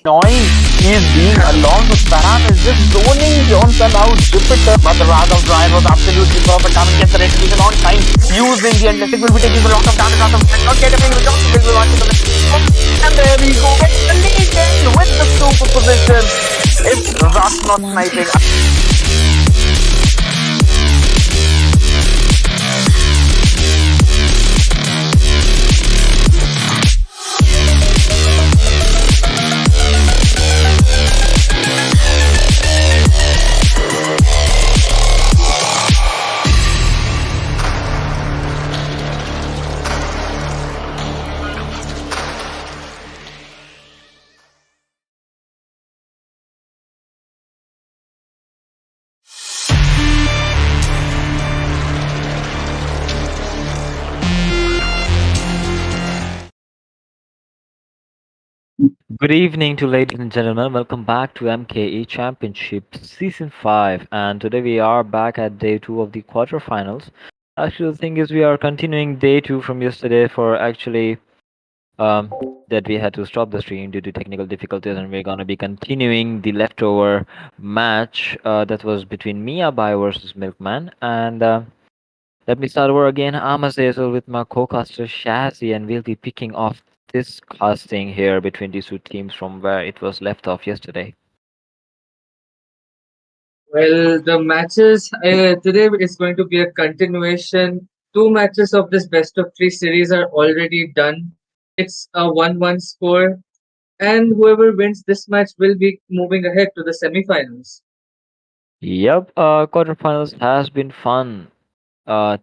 Annoying. He's being along with Barat is just zoning Johnson out. Jupiter, but the wrath of Brian was absolutely perfect. Haven't get the retribution on time. Using the Atlantic will be taking a lot of damage. Rather than not getting the Johnson will be launching the and there we go. The legend with the super position. It's that's not sniping. Good evening to ladies and gentlemen. Welcome back to MKE Championship Season 5. And today we are back at day 2 of the quarterfinals. Actually, the thing is, we are continuing day 2 from yesterday for actually um, that we had to stop the stream due to technical difficulties, and we're going to be continuing the leftover match that was between Miya Bhai versus Milkman. And let me start over again. I'm Azazel with my co-caster Shazzy, and we'll be picking off this casting here between these two teams from where it was left off yesterday. Well, the matches today is going to be a continuation. Two matches of this best of three series are already done. It's a 1-1 score, and whoever wins this match will be moving ahead to the semifinals. Yep, quarterfinals has been fun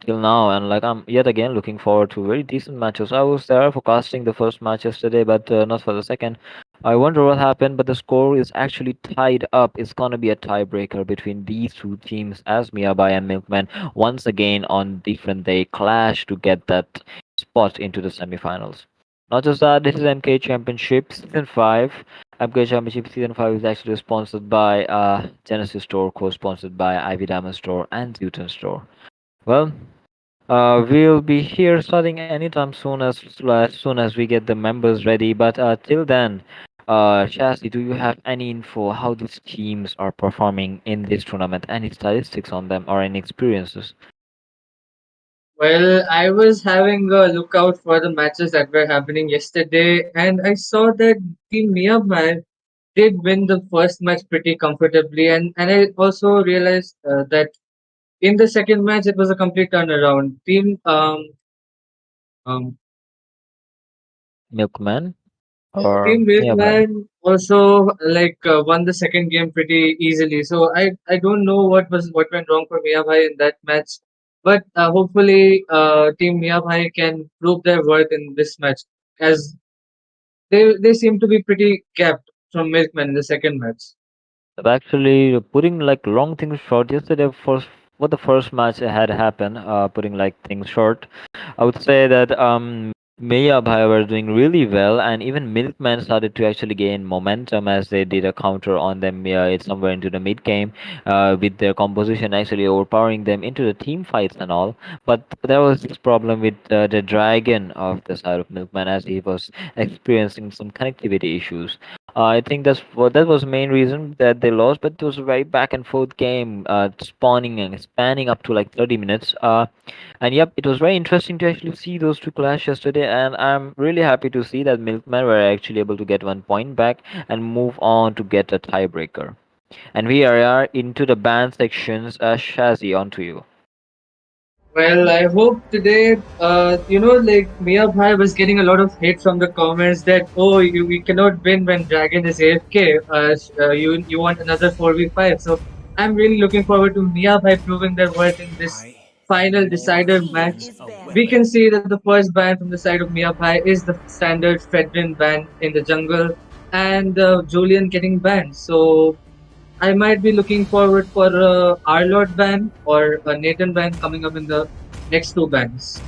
till now, and like I'm yet again looking forward to very decent matches. I was there for casting the first match yesterday, but not for the second. I wonder what happened, but the score is actually tied up. It's gonna be a tiebreaker between these two teams as Miyabai and Milkman once again on different day clash to get that spot into the semifinals. Not just that, this is MK Championship Season 5. MK Championship Season 5 is actually sponsored by Genesis Store, co-sponsored by Ivy Diamond Store and Zeutan Store. Well, we'll be here starting anytime soon as we get the members ready. But till then, Shazzy, do you have any info how these teams are performing in this tournament? Any statistics on them or any experiences? Well, I was having a lookout for the matches that were happening yesterday, and I saw that Team Myanmar did win the first match pretty comfortably, and I also realized that in the second match it was a complete turnaround. Um, Milkman or Team nearby? Milkman also won the second game pretty easily. So I don't know what went wrong for Miya Bhai in that match, but hopefully Team Miya Bhai can prove their worth in this match as they seem to be pretty gapped from Milkman in the second match. Actually, putting like long things short. Yesterday, first what the first match had happened, putting like things short. I would say that Miya Bhai were doing really well, and even Milkman started to actually gain momentum as they did a counter on them. It's somewhere into the mid game, with their composition actually overpowering them into the team fights and all. But there was this problem with the dragon of the side of Milkman as he was experiencing some connectivity issues. I think that was the main reason that they lost, but it was a very back and forth game, spawning and spanning up to like 30 minutes. And yep, it was very interesting to actually see those two clash yesterday, and I'm really happy to see that Milkman were actually able to get 1 point back and move on to get a tiebreaker. And we are into the ban sections. Shazi, on to you. Well, I hope today, like Mia Bhai was getting a lot of hate from the comments that, oh, you cannot win when Dragon is AFK. You want another 4v5. So I'm really looking forward to Mia Bhai proving their worth in this final decider match. We can see that the first ban from the side of Mia Bhai is the standard Fedrin ban in the jungle and Julian getting banned. So I might be looking forward for a Arlord ban or a Nathan ban coming up in the next two bans.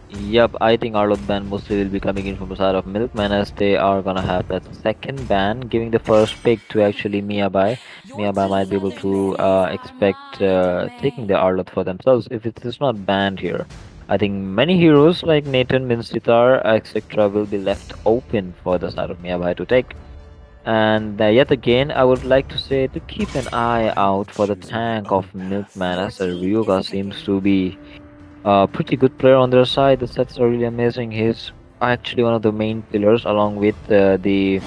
Yep, I think Arlov ban mostly will be coming in from the side of Milkman as they are gonna have that second ban, giving the first pick to actually Miyabai. Miyabai might be able to expect taking the Arlov for themselves if it is not banned here. I think many heroes like Nathan, Minsitar, etc. will be left open for the side of Miyabai to take. And yet again, I would like to say to keep an eye out for the tank of Milkman, as Ryuga seems to be a pretty good player on their side. The sets are really amazing. He's actually one of the main pillars, along with the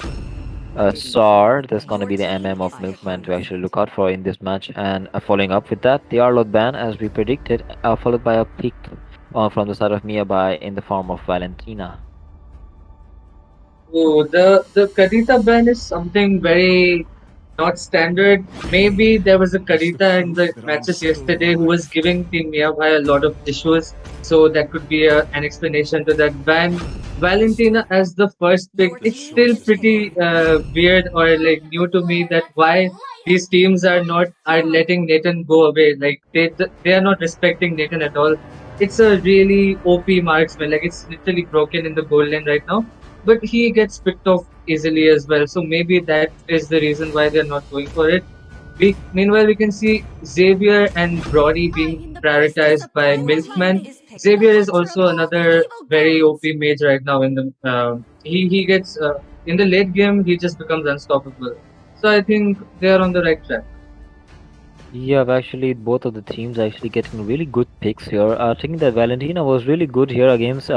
SAR. That's gonna be the of Milkman to actually look out for in this match. And following up with that, the Arlot ban, as we predicted, followed by a pick from the side of Miya in the form of Valentina. Oh, the Kadita ban is something very not standard. Maybe there was a Kadita in the matches yesterday who was giving Team Miyabhai a lot of issues, so that could be an explanation to that ban. Valentina as the first pick, it's still pretty weird or like new to me that why these teams are letting Nathan go away. Like they are not respecting Nathan at all. It's a really OP marksman. Like it's literally broken in the goal line right now, but he gets picked off easily as well. So maybe that is the reason why they're not going for it. Meanwhile, we can see Xavier and Brody being prioritized by Milkman. Xavier is also another very OP mage right now. In the he gets in the late game, he just becomes unstoppable. So I think they are on the right track. Yeah, actually, both of the teams are actually getting really good picks here. I think that Valentina was really good here against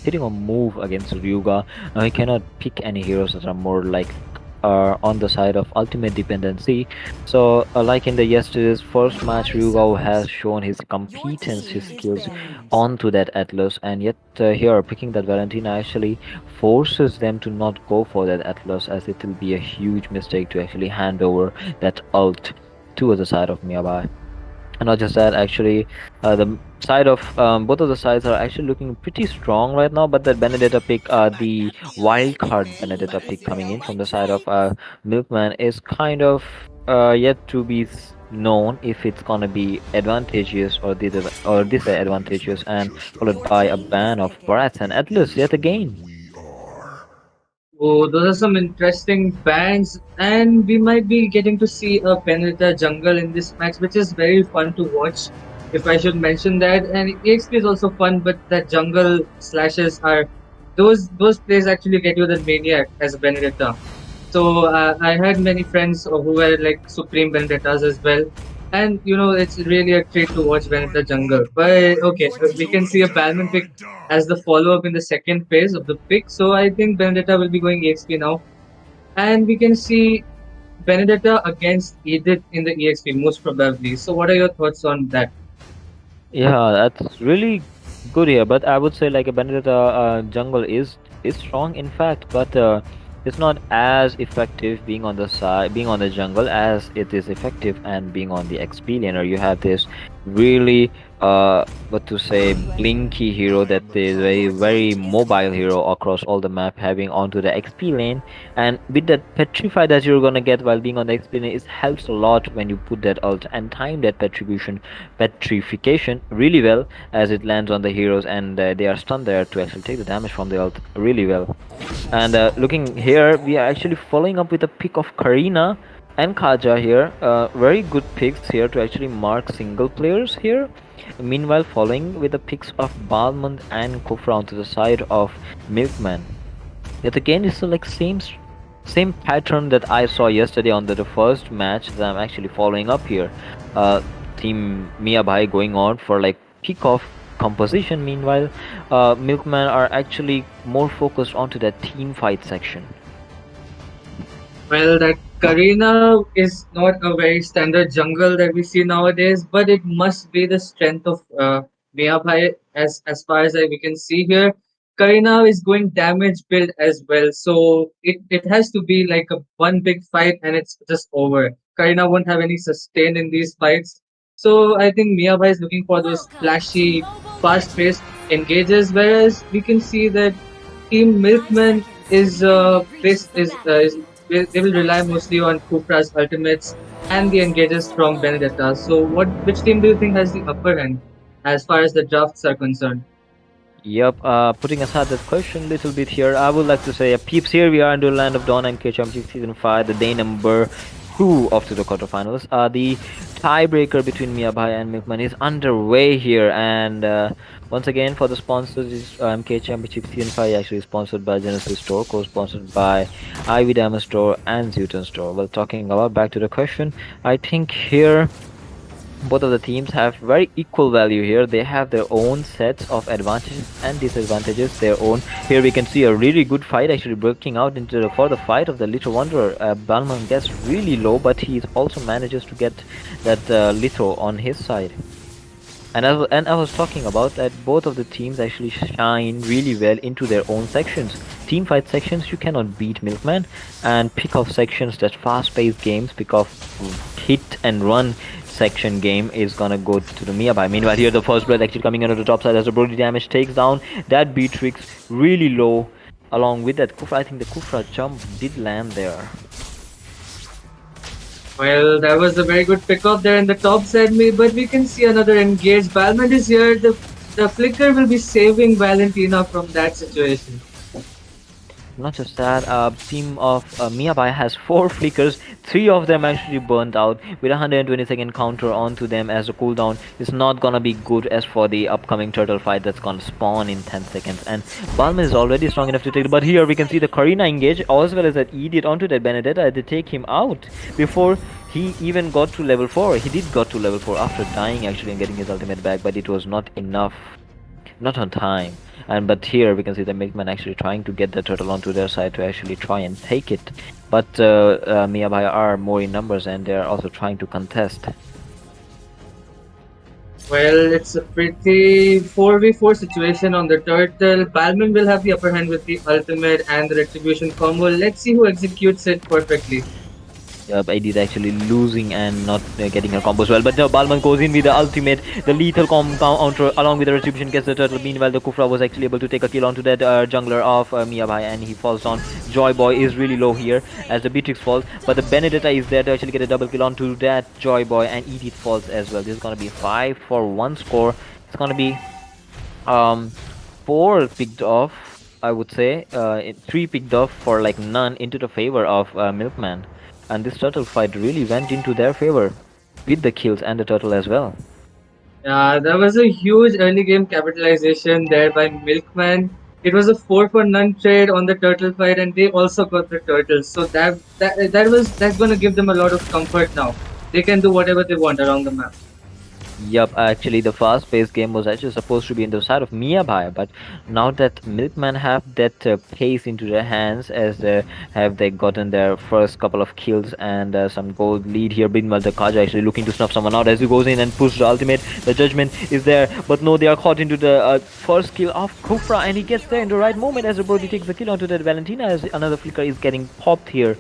hitting a move against Ryuga. Now he cannot pick any heroes that are more like on the side of ultimate dependency. So, like in the yesterday's first match, Ryuga has shown his competence, his skills onto that Atlas, and yet here picking that Valentina actually forces them to not go for that Atlas, as it will be a huge mistake to actually hand over that ult to the side of Miyabai. And not just that, actually, the side of both of the sides are actually looking pretty strong right now. But that Benedetta pick, the wild card Benedetta pick coming in from the side of Milkman is kind of yet to be known if it's gonna be advantageous or disadvantageous, and followed by a ban of Barats and Atlas yet again. Oh, those are some interesting bands, and we might be getting to see a Penrita jungle in this match, which is very fun to watch. If I should mention that, and EXP is also fun, but that jungle slashes are those plays actually get you the maniac as a Benedetta. So I had many friends who were like supreme Benedettas as well, and it's really a treat to watch Benedetta jungle. But okay, we can see a Balman pick as the follow-up in the second phase of the pick. So I think Benedetta will be going EXP now. And we can see Benedetta against Edith in the EXP, most probably. So what are your thoughts on that? Yeah, that's really good here. But I would say like a Benedetta jungle is strong in fact, but it's not as effective being on the side, being on the jungle, as it is effective and being on the XP laner. You have this really what to say, blinky hero that is very mobile hero across all the map, having onto the XP lane, and with that petrify that you're gonna get while being on the XP lane, it helps a lot when you put that ult and time that petrification really well as it lands on the heroes, and they are stunned there to actually take the damage from the ult really well. And looking here, we are actually following up with a pick of Karina and Kaja here. Very good picks here to actually mark single players here. Meanwhile, following with the picks of Balmond and Kufra onto the side of Milkman. Yet again, it's like same pattern that I saw yesterday on the first match that I'm actually following up here. Team Miya Bhai going on for like pick off composition. Meanwhile, Milkman are actually more focused onto that team fight section. Well, that Karina is not a very standard jungle that we see nowadays, but it must be the strength of Miyabhai as far as we can see here. Karina is going damage build as well, so it has to be like a one big fight and it's just over. Karina won't have any sustain in these fights, so I think Miyabhai is looking for those flashy, fast-paced engages, whereas we can see that Team Milkman they will rely mostly on Kupra's ultimates and the engages from Benedetta. So, which team do you think has the upper hand as far as the drafts are concerned? Yep, putting aside that question a little bit here, I would like to say, peeps, here we are in the Land of Dawn MK Championship Season 5, the day number 2 of the quarterfinals. The tiebreaker between Miya Bhai and Milkman is underway here, and Once again, for the sponsors, is MK Championship Season 5 actually sponsored by Genesis Store, co-sponsored by Ivy Diamond Store and Zeutan Store. Well, talking about back to the question, I think here both of the teams have very equal value here. They have their own sets of advantages and disadvantages, their own. Here we can see a really good fight actually breaking out into for the fight of the Little Wanderer. Balman gets really low, but he also manages to get that Litho on his side. And I was talking about that both of the teams actually shine really well into their own sections. Team fight sections, you cannot beat Milkman, and pick off sections, that fast-paced games, pick off hit and run section game is gonna go to the Miya Bhai. Meanwhile, here the first blood actually coming in on the top side as the Brody damage takes down that Beatrix really low. Along with that Kufra, I think the Kufra jump did land there. Well, that was a very good pickup there in the top side, but we can see another engage. Balmond is here. The flicker will be saving Valentina from that situation. Not just that, team of Miya Bhai has 4 flickers, 3 of them actually burnt out with a 120-second counter onto them as a cooldown. It's not gonna be good as for the upcoming turtle fight that's gonna spawn in 10 seconds. And Balman is already strong enough to take it, but here we can see the Karina engage as well as that idiot onto that Benedetta. They take him out before he even got to level 4. He did got to level 4 after dying actually and getting his ultimate back, but it was not enough, not on time. But here we can see the Milkman actually trying to get the turtle onto their side to actually try and take it. But Miya Bhai are more in numbers and they are also trying to contest. Well, it's a pretty 4v4 situation on the turtle. Balman will have the upper hand with the ultimate and the retribution combo. Let's see who executes it perfectly. I did actually losing and not getting her combos well, but Balman goes in with the ultimate, the lethal counter along with the retribution, gets the turtle. Meanwhile, the Kufra was actually able to take a kill onto that jungler of Miya Bhai and he falls down. Joy Boy is really low here as the Beatrix falls, but the Benedetta is there to actually get a double kill onto that Joy Boy, and Edith falls as well. This is gonna be 5-for-1 score. It's gonna be 4 picked off, I would say, 3 picked off for like none into the favor of Milkman. And this turtle fight really went into their favor with the kills and the turtle as well. Yeah, that was a huge early game capitalization there by Milkman. It was a 4-for-none trade on the turtle fight, and they also got the turtles. So that's gonna give them a lot of comfort now. They can do whatever they want around the map. Yup, actually the fast-paced game was actually supposed to be in the side of Miya Bhai, but now that Milkman have that pace into their hands as have they gotten their first couple of kills and some gold lead here. Meanwhile, the Kaja actually looking to snuff someone out as he goes in and push the ultimate. The judgment is there, but no, they are caught into the first kill of Kufra, and he gets there in the right moment as the Brody takes the kill onto that Valentina as another flicker is getting popped here.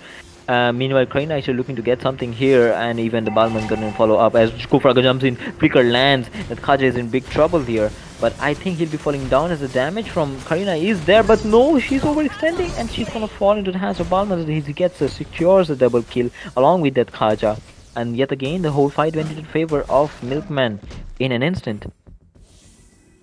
Meanwhile, Karina actually looking to get something here, and even the Balman gonna follow up as Kufra jumps in, flicker lands, that Kaja is in big trouble here. But I think he'll be falling down as the damage from Karina is there, but no, she's overextending and she's gonna fall into the hands of Balman as he gets secures a double kill along with that Kaja. And yet again, the whole fight went into favor of Milkman in an instant.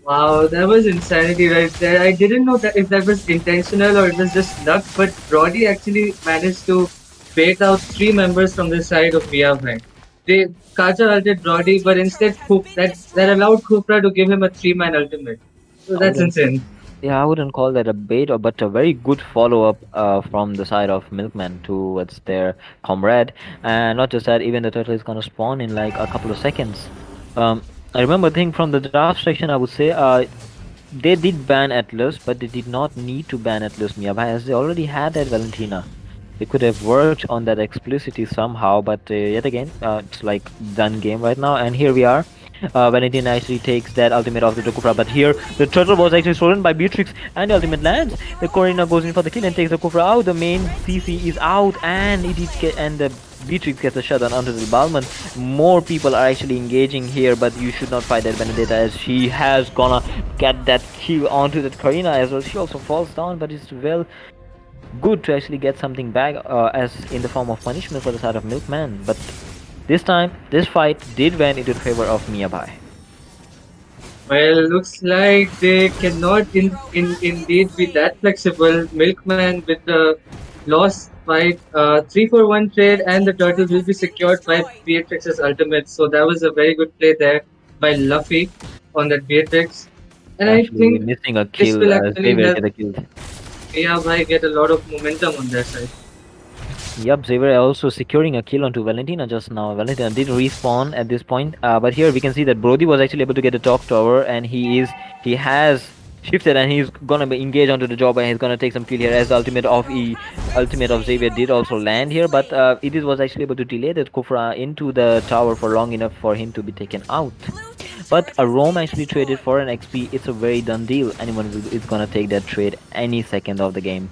Wow, that was insanity right there. I didn't know that if that was intentional or it was just luck, but Brody actually managed to bait out 3 members from the side of Miya Bhai. They Kaja ulted Brody, but instead that allowed Kufra to give him a 3-man ultimate. So that's insane. Yeah, I wouldn't call that a bait, but a very good follow-up from the side of Milkman towards their comrade. And not just that, even the turtle is gonna spawn in like a couple of seconds. I remember thing from the draft section, I would say they did ban Atlas, but they did not need to ban Atlas Miya Bhai as they already had that Valentina. They could have worked on that explicitly somehow, but yet again, it's like done game right now. And here we are. Valentina actually takes that ultimate off the Kufra, but here the turtle was actually stolen by Beatrix and the ultimate lands. The Corina goes in for the kill and takes the Kufra out. The main CC is out, and the Beatrix gets a shutdown onto the Balman. More people are actually engaging here, but you should not fight that Benedetta as she has gonna get that kill onto that Corina as well. She also falls down, but it's well good to actually get something back as in the form of punishment for the side of Milkman. But this time, this fight did went into favor of Miya Bhai. Well, looks like they cannot indeed be that flexible. Milkman with the lost fight, 3-for-1 trade, and the turtle will be secured by Beatrix's ultimate. So that was a very good play there by Luffy on that Beatrix. And I Actually, think missing a this kill. will actually Xavier help get a kill. Miya Bhai get a lot of momentum on their side. Yep, Xavier also securing a kill onto Valentina just now. Valentina did respawn at this point, but here we can see that Brody was actually able to get the top tower, and he has shifted and he's gonna be engaged onto the job and he's gonna take some kill here as the ultimate of Xavier did also land here, but it was actually able to delay that Kufra into the tower for long enough for him to be taken out. But a Rome actually traded for an XP. It's a very done deal. Is gonna take that trade any second of the game.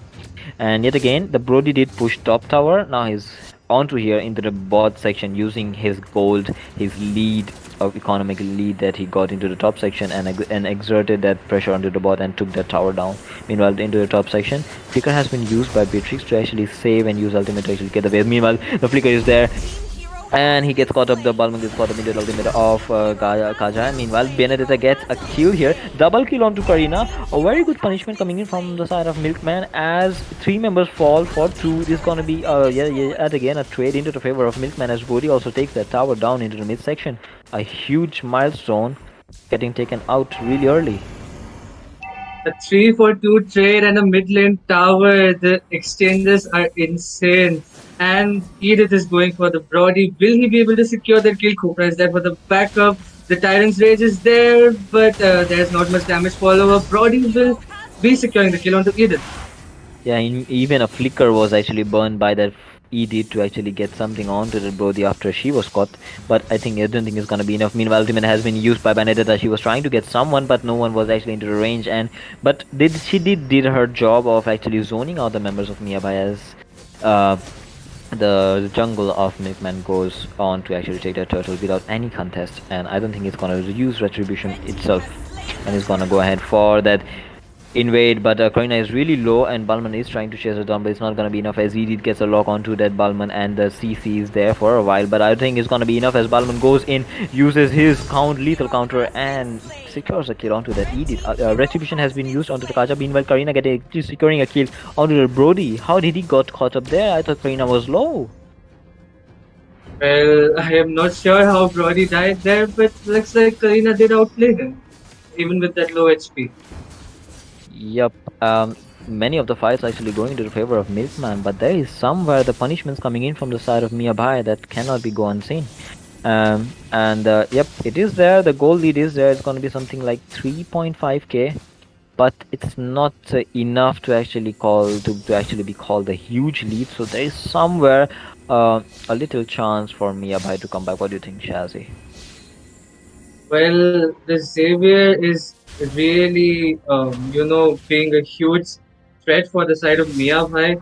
And yet again, the Brody did push top tower. Now he's onto here into the bot section using his gold, his lead of economic lead that he got into the top section and exerted that pressure onto the bot and took that tower down. Meanwhile, into the top section, Flicker has been used by Beatrix to actually save and use ultimate to actually get the wave. Meanwhile, the Flicker is there. And he gets caught up, the Balman gets caught up into the ultimate of Kaja. Meanwhile, Benedetta gets a kill here. Double kill onto Karina. A very good punishment coming in from the side of Milkman as 3 members fall for 2. This is gonna be, yet again, a trade into the favor of Milkman as Bodhi also takes that tower down into the midsection. A huge milestone getting taken out really early. A 3-for-2 trade and a mid lane tower. The exchanges are insane. And Edith is going for the Brody. Will he be able to secure that kill? Cobra is there for the backup. The Tyrant's Rage is there, but there's not much damage follower. Brody will be securing the kill onto Edith. Yeah, even a Flicker was actually burned by that Edith to actually get something onto the Brody after she was caught. But I don't think it's gonna be enough. Meanwhile, ultimate has been used by Benedetta. She was trying to get someone, but no one was actually into the range. But she did her job of actually zoning out the members of Miya as the jungle of Milkman goes on to actually take that turtle without any contest, and I don't think it's gonna use retribution itself, and it's gonna go ahead for that invade. But Karina is really low and Balman is trying to chase her down, but it's not gonna be enough as Edith gets a lock onto that Balman and the CC is there for a while. But I think it's gonna be enough as Balman goes in, uses his lethal counter and secures a kill onto that Edith. Retribution has been used onto the Kaja. Meanwhile, Karina securing a kill onto the Brody. How did he got caught up there? I thought Karina was low. Well, I am not sure how Brody died there, but looks like Karina did outplay him, even with that low HP. Yep. Many of the fights actually going into the favor of Milkman, but there is somewhere the punishments coming in from the side of Miya Bhai that cannot be go unseen. Yep, it is there. The goal lead is there. It's going to be something like 3.5k, but it's not enough to actually be called a huge lead. So there is somewhere a little chance for Miya Bhai to come back. What do you think, Shazzy? Well, the Xavier is really, being a huge threat for the side of Miya Bhai.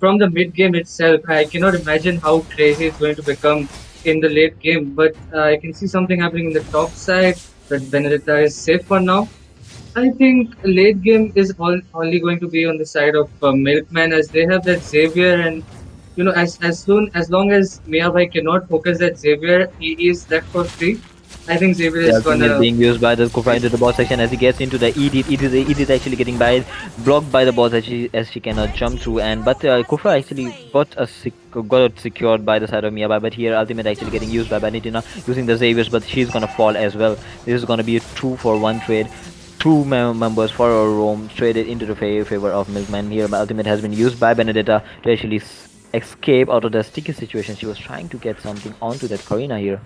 From the mid game itself, I cannot imagine how crazy it's going to become in the late game. But I can see something happening in the top side, that Benedetta is safe for now. I think late game is only going to be on the side of Milkman, as they have that Xavier, and as long as Miya Bhai cannot focus that Xavier, he is left for free. I think Xavier is gonna. Being used by the Kufra into the boss section as he gets into the Edith. Edith actually getting blocked by the boss as she cannot jump through. But Kufra actually got it secured by the side of Miya. But here ultimate actually getting used by Valentina using the Xaviers, but she's gonna fall as well. This is gonna be a 2-for-1 trade. 2 members for a Rome traded into the favor of Milkman. Here ultimate has been used by Benedetta to actually escape out of the sticky situation. She was trying to get something onto that Karina here.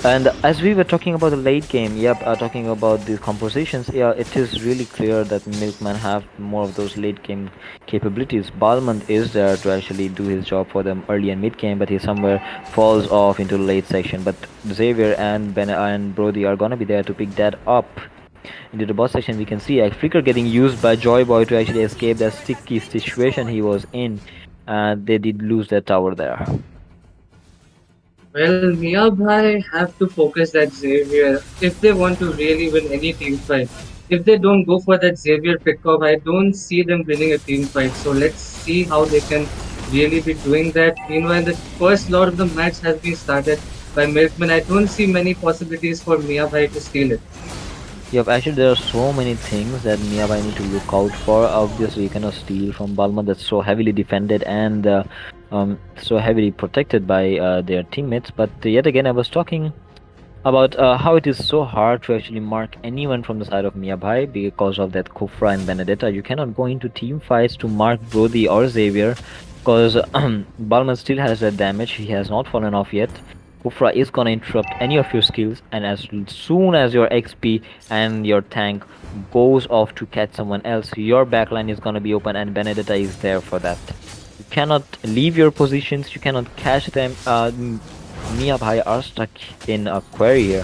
And as we were talking about the late game, talking about these compositions, it is really clear that Milkman have more of those late game capabilities. Balman is there to actually do his job for them early and mid game, but he somewhere falls off into the late section. But Xavier and Brody are gonna be there to pick that up. Into the boss section, we can see a Flicker getting used by Joy Boy to actually escape that sticky situation he was in. And they did lose their tower there. Well, Miya Bhai have to focus that Xavier if they want to really win any team fight. If they don't go for that Xavier pick-off, I don't see them winning a team fight. So let's see how they can really be doing that. Meanwhile, the first lot of the match has been started by Milkman. I don't see many possibilities for Miya Bhai to steal it. Yep, actually there are so many things that Miya Bhai need to look out for. Obviously you cannot steal from Balma, that's so heavily defended and so heavily protected by their teammates. But yet again I was talking about how it is so hard to actually mark anyone from the side of Miya Bhai because of that Kufra and Benedetta. You cannot go into team fights to mark Brody or Xavier because Balman still has that damage. He has not fallen off yet. Kufra is gonna interrupt any of your skills, and as soon as your XP and your tank goes off to catch someone else, your backline is gonna be open, and Benedetta is there for that. You cannot leave your positions. You cannot catch them. Miya Bhai are stuck in a quarry here.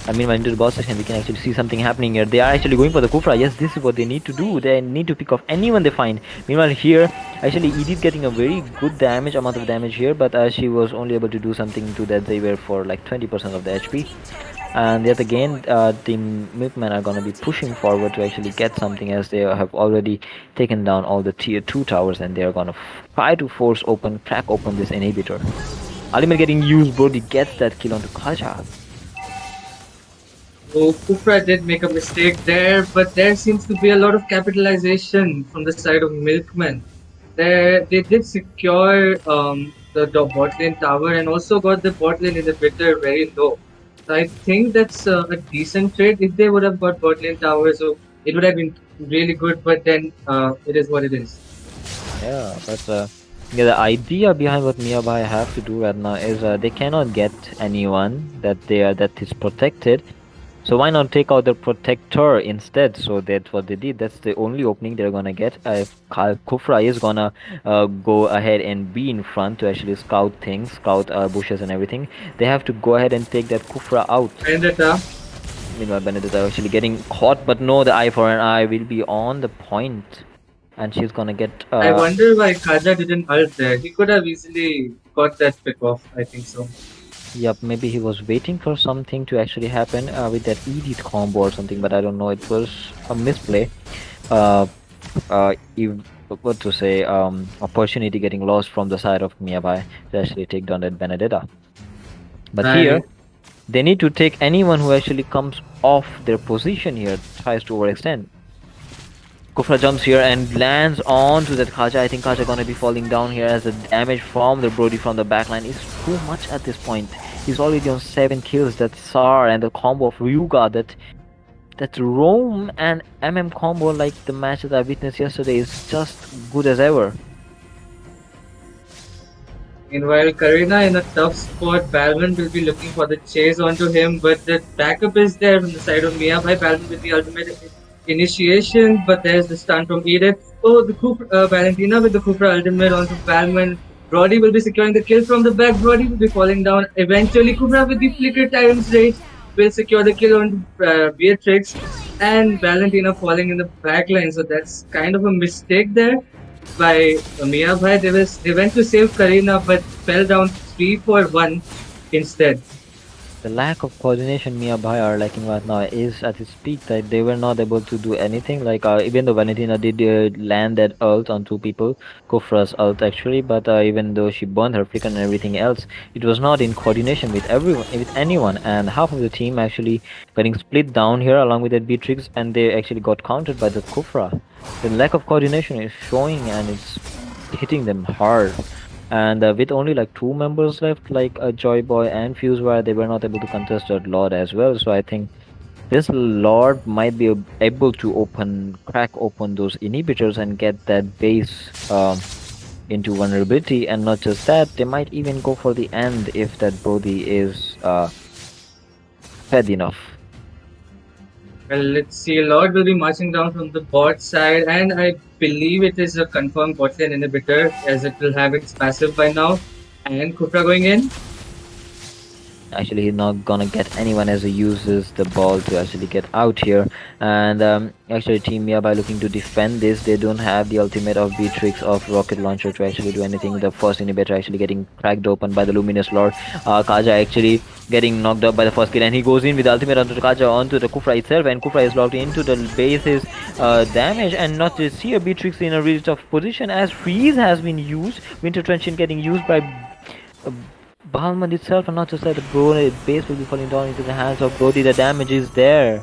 I mean, when into the boss section, we can actually see something happening here. They are actually going for the Kufra. Yes, this is what they need to do. They need to pick off anyone they find. Meanwhile, here, actually, Edith getting a very good amount of damage here, but she was only able to do something to that Xavier for like 20% of the HP. And yet again, Team Milkman are gonna be pushing forward to actually get something, as they have already taken down all the tier 2 towers, and they are gonna try to crack open this inhibitor. Ultimate getting used, Brody gets that kill onto Kaja. So Kufra did make a mistake there, but there seems to be a lot of capitalization from the side of Milkman. They did secure the bot lane tower and also got the bot lane inhibitor very low. So I think that's a decent trade. If they would have got bot lane tower, so it would have been really good. But then it is what it is. Yeah, but yeah, the idea behind what Miya Bhai have to do right now is they cannot get anyone that is protected. So why not take out the protector instead? So that's what they did. That's the only opening they're gonna get. If Kufra is gonna go ahead and be in front to actually scout things, scout bushes and everything, they have to go ahead and take that Kufra out. Vendetta. Meanwhile, Benedetta actually getting caught, but no, the eye for an eye will be on the point, and she's gonna get. I wonder why Kaja didn't ult there. He could have easily got that pick off. I think so. Yep, maybe he was waiting for something to actually happen with that Edith combo or something, but I don't know. It was a misplay. What to say? Opportunity getting lost from the side of Miya Bhai to actually take down that Benedetta. But Right. here, they need to take anyone who actually comes off their position here, tries to overextend. Kufra jumps here and lands onto that Kaja. I think Kaja gonna be falling down here as the damage from the Brody from the backline is too much at this point. He's already on 7 kills. That SAR and the combo of Ryuga, that Roam and MM combo, like the match that I witnessed yesterday, is just good as ever. Meanwhile, Karina in a tough spot. Balvin will be looking for the chase onto him, but the backup is there from the side of Miya Bhai. Balvin with the ultimate initiation, but there's the stun from Edith. Oh, the Valentina with the Kufra ultimate onto Balvin. Brody will be securing the kill from the back. Brody will be falling down. Eventually, Kufra with the flicker Tyrant's Rage will secure the kill on Beatrix, and Valentina falling in the back line. So that's kind of a mistake there by Miya Bhai. They went to save Karina but fell down 3 for 1 instead. The lack of coordination Miya Bhai are lacking right now is at its peak. That they were not able to do anything. Like even though Valentina did land that ult on 2 people, Kufra's ult actually, but even though she burned her flicker and everything else, it was not in coordination with anyone. And half of the team actually getting split down here along with that Beatrix, and they actually got countered by the Kufra. The lack of coordination is showing, and it's hitting them hard. And with only like 2 members left, like Joy Boy and Fusewire, they were not able to contest that Lord as well. So I think this Lord might be able to crack open those inhibitors and get that base into vulnerability. And not just that, they might even go for the end if that Brody is fed enough. Well, let's see. Lord will be marching down from the bot side, and I believe it is a confirmed bot lane inhibitor, as it will have its passive by now. And Kufra going in. Actually, he's not gonna get anyone as he uses the ball to actually get out here. And actually, Team Miya, by looking to defend this, they don't have the ultimate of Beatrix of Rocket Launcher to actually do anything. The first inhibitor actually getting cracked open by the Luminous Lord. Kaja actually getting knocked up by the first kill, and he goes in with the ultimate onto the Kaja, onto the Kufra itself, and Kufra is locked into the base's damage, and not to see a Beatrix in a really tough position as Freeze has been used. Winter Trenchant getting used by Balman itself, and not just that, the base will be falling down into the hands of Brody. The damage is there.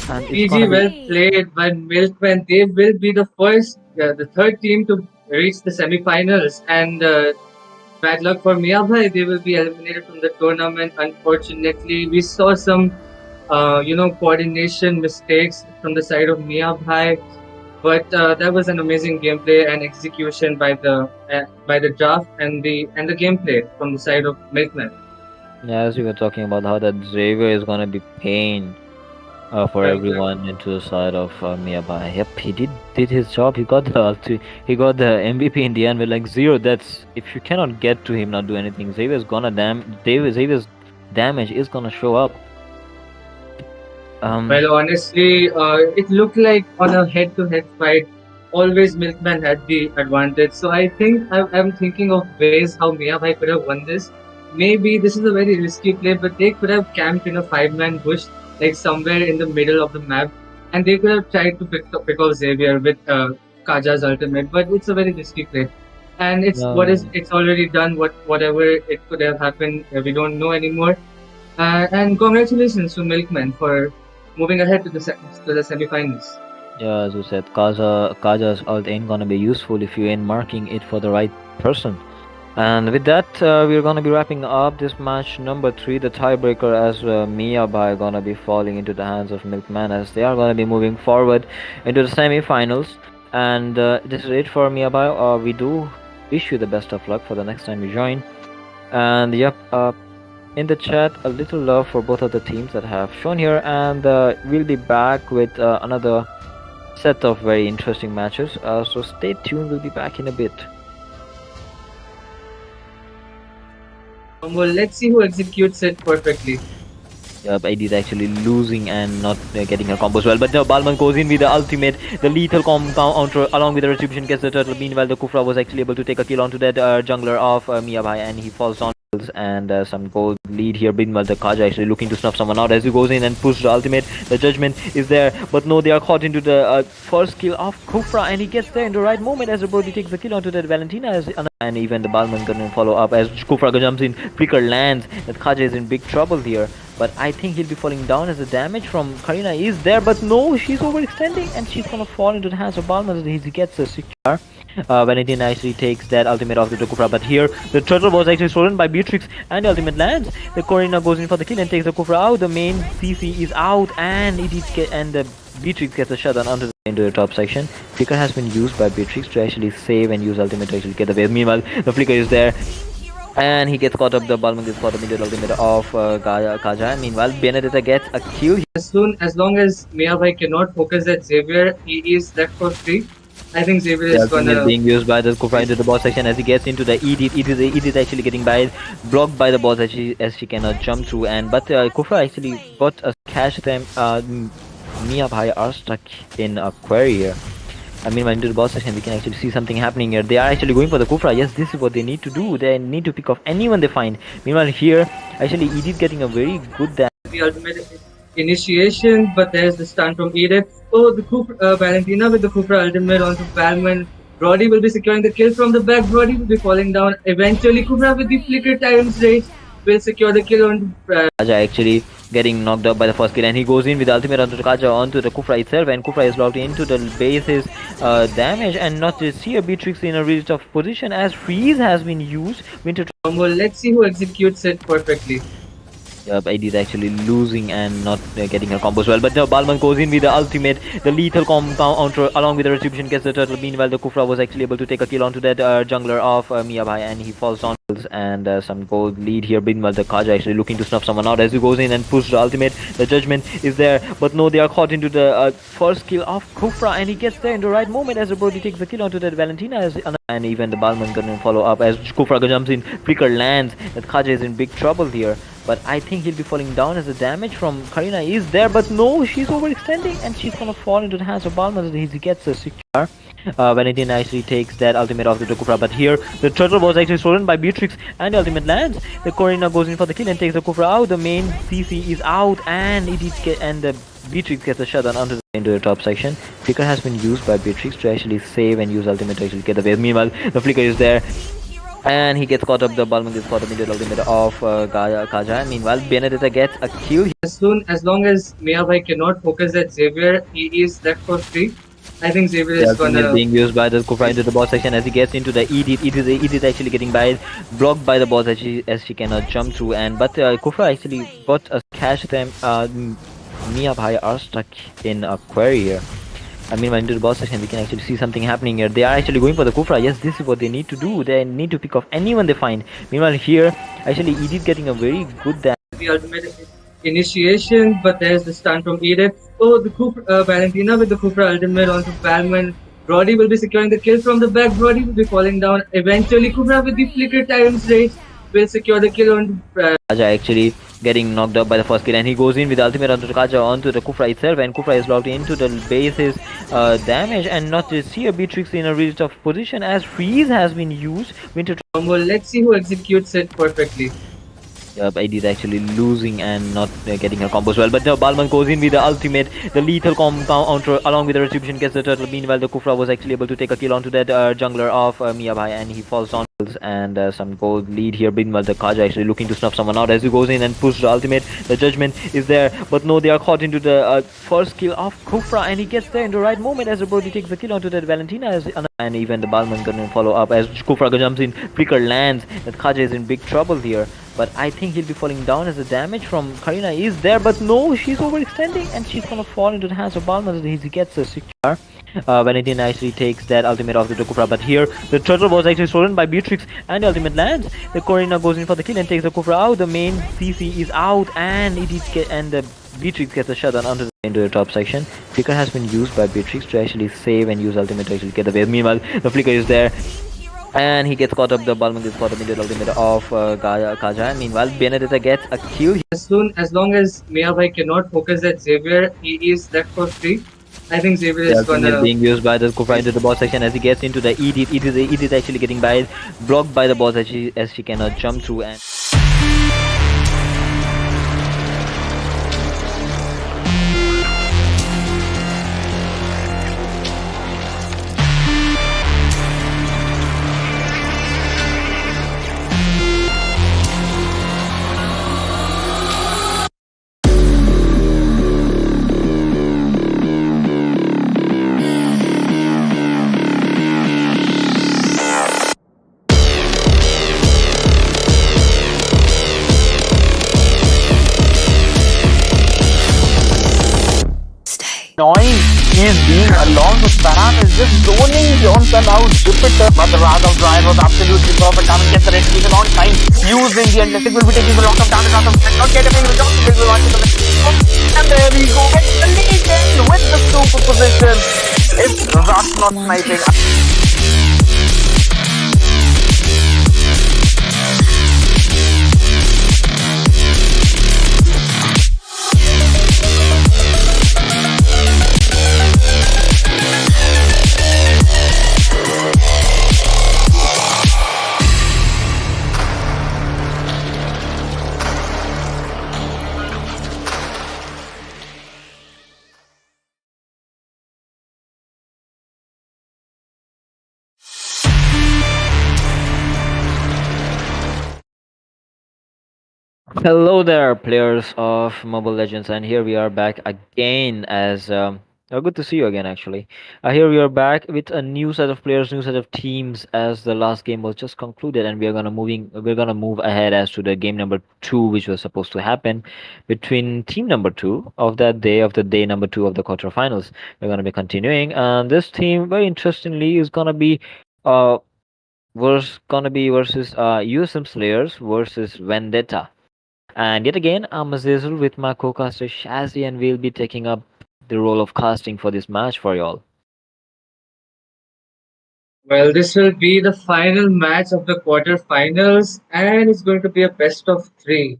And PG well played by Milkman. They will be the third team to reach the semi-finals, and bad luck for Miya Bhai. They will be eliminated from the tournament. Unfortunately, we saw some, coordination mistakes from the side of Miya Bhai. But that was an amazing gameplay and execution by the draft and the gameplay from the side of Milkman. Yeah, as we were talking about how that Xavier is gonna be pain for Right, right. everyone into the side of Miyabai. Yep, he did his job. He got the MVP in the end with like zero. That's if you cannot get to him, not do anything. Xavier's damage is gonna show up. Well, honestly, it looked like on a head-to-head fight, always Milkman had the advantage. So I think I'm thinking of ways how Miyabhai could have won this. Maybe this is a very risky play, but they could have camped in a five-man bush, like somewhere in the middle of the map, and they could have tried to pick off Xavier with Kaja's ultimate. But it's a very risky play, and it's already done. Whatever it could have happened, we don't know anymore. And congratulations to Milkman for moving ahead to the semifinals. Yeah, as you said, Kaja's ult ain't gonna be useful if you ain't marking it for the right person. And with that, we're gonna be wrapping up this match number 3, the tiebreaker, as Miyabhai gonna be falling into the hands of Milkman, as they are gonna be moving forward into the semi-finals. And this is it for Miyabhai. We do wish you the best of luck for the next time you join. And yep, in the chat, a little love for both of the teams that have shown here, and we'll be back with another set of very interesting matches. So stay tuned. We'll be back in a bit. Well, let's see who executes it perfectly. Yep, ID is actually losing and not getting a combo as well. But the Balman goes in with the ultimate, the lethal counter along with the retribution, gets the turtle. Meanwhile, the Kufra was actually able to take a kill onto that jungler of Miyabhai, and he falls down. And some gold lead here. Meanwhile, the Kaja actually looking to snuff someone out as he goes in and pushes the ultimate. The judgment is there, but no, they are caught into the first kill of Kufra, and he gets there in the right moment as the Brody takes the kill onto that Valentina. And even the Balman gonna follow up as Kufra jumps in. Flicker lands. That Kaja is in big trouble here. But I think he'll be falling down as the damage from Karina is there. But no, she's overextending and she's gonna fall into the hands of Balman as he gets a secure. Valentina actually takes that ultimate off the Kufra, but here the turtle was actually stolen by Beatrix and the ultimate lands. The Corina goes in for the kill and takes the Kufra out. The main CC is out, and the Beatrix gets a shutdown into the top section. Flicker has been used by Beatrix to actually save and use ultimate to actually get the wave. Meanwhile, the Flicker is there. And he gets caught up, the Balman gets caught up into the ultimate of Kaja. Meanwhile, Benedetta gets a kill. As long as Miyabhai cannot focus at Xavier, he is left for free. I think Xavier is gonna... being used by the Kufra into the boss section as he gets into the Edith. Edith is actually getting blocked by the boss as she cannot jump through. But Kufra actually got a catch them. Miyabhai are stuck in a quarry here. I mean, into the boss section, we can actually see something happening here. They are actually going for the Kufra. Yes, this is what they need to do. They need to pick off anyone they find. Meanwhile, here, actually, Edith getting a very good damage. The ultimate initiation, but there's the stun from Edith. Oh, the Valentina with the Kufra ultimate onto Balman. Brody will be securing the kill from the back. Brody will be falling down. Eventually, Kufra with the flicker times rage will secure the kill on Kaja actually getting knocked up by the first kill, and he goes in with the ultimate onto the Kaja onto the Kufra itself, and Kufra is locked into the base's damage, and not to see a Beatrix in a really tough position as freeze has been used. Well, let's see who executes it perfectly. Yep, ID is actually losing and not getting a combo as well. But the Balman goes in with the ultimate, the lethal counter along with the retribution, gets the turtle. Meanwhile, the Kufra was actually able to take a kill onto that jungler of Miyabhai, and he falls down. And some gold lead here. Meanwhile, the Kaja actually looking to snuff someone out as he goes in and pushes the ultimate. The judgment is there, but no, they are caught into the first kill of Kufra, and he gets there in the right moment as the Brody takes the kill onto that Valentina. And even the Balman gonna follow up as Kufra jumps in. Flicker lands. That Kaja is in big trouble here. But I think he'll be falling down as the damage from Karina is there. But no, she's overextending and she's gonna fall into the hands of Balman as he gets a secure. Valentina actually takes that ultimate off the Kufra, but here the turtle was actually stolen by Beatrix and the ultimate lands. The Corina goes in for the kill and takes the Kufra out. The main CC is out, and the Beatrix gets a shutdown into the top section. Flicker has been used by Beatrix to actually save and use ultimate to actually get the wave. Meanwhile, the Flicker is there. And he gets caught up, the Balman gets caught up into the ultimate of Kaja. Meanwhile, Benedetta gets a kill. As long as Miyabhai cannot focus at Xavier, he is left for free. I think Xavier The is ultimate gonna. being used by the Kufra into the bot section as he gets into the Edith. Edith actually getting blocked by the boss as she cannot jump through. And but Kufra actually got a catch them. Miya Bhai are stuck in a quarry here. I mean, when into the boss section, we can actually see something happening here. They are actually going for the Kufra. Yes, this is what they need to do. They need to pick off anyone they find. Meanwhile, here, actually, Edith getting a very good damage. The ultimate initiation, but there's the stun from Edith. Oh, the Valentina with the Kufra ultimate onto Valman. Brody will be securing the kill from the back. Brody will be falling down. Eventually, Kufra with the flicker times rage will secure the kill on Kaja actually getting knocked up by the first kill, and he goes in with the ultimate onto the Kaja onto the Kufra itself, and Kufra is locked into the base's damage and not to see a Beatrix in a really tough position as freeze has been used. Winter combo. Let's see who executes it perfectly. ID is actually losing and not getting her combo as well. But Balman goes in with the ultimate, the lethal counter along with the retribution, gets the turtle. Meanwhile, the Kufra was actually able to take a kill onto that jungler of Miya Bhai, and he falls down. And some gold lead here. Meanwhile, the Kaja actually looking to snuff someone out as he goes in and pushes the ultimate. The judgment is there, but no, they are caught into the first kill of Kufra, and he gets there in the right moment as the Brody takes the kill onto that Valentina. And even the Balman gonna follow up as Kufra jumps in. Flicker lands. That Kaja is in big trouble here. But I think he'll be falling down as the damage from Karina is there. But no, she's overextending and she's gonna fall into the hands of Balman as he gets a secure. Valentina actually takes that ultimate off the Kufra. But here, the turtle was actually stolen by Beatrix and the ultimate lands. The Karina goes in for the kill and takes the Kufra out. The main CC is out and the Beatrix gets a shutdown into the top section. Flicker has been used by Beatrix to actually save and use ultimate to actually get the wave. Meanwhile, the Flicker is there. And he gets caught up, the Balman gets caught up into the ultimate of Kaja. Meanwhile, Benedetta gets a kill. As long as Miya Bhai cannot focus at Xavier, he is left for free. I think Xavier is gonna. Being used by the Kufra into the boss section as he gets into the Edith. Edith actually getting blocked by the boss as she cannot jump through. And Annoying is being along with Baran is just zoning Johnson out. Jupiter, but the Wrath of Drive was absolutely perfect. Damage gets the retribution on time. Using the Endless will be taking a lot of damage. Wrath of not getting the Johnson will launch into the and there we go. Get the lead in with the super position. It's Rush not sniping. hello there, players of Mobile Legends, and here we are back again as good to see you again. Actually, here we are back with a new set of players, new set of teams, as the last game was just concluded, and we're gonna move ahead as to the game number 2, which was supposed to happen between team number 2 of that day, of the day number 2 of the quarterfinals. We're gonna be continuing, and this team, very interestingly, is gonna be versus USM Slayers versus Vendetta. And yet again, I'm Azizel with my co-caster Shazzy, and we'll be taking up the role of casting for this match for y'all. Well, this will be the final match of the quarterfinals, and it's going to be a best of 3.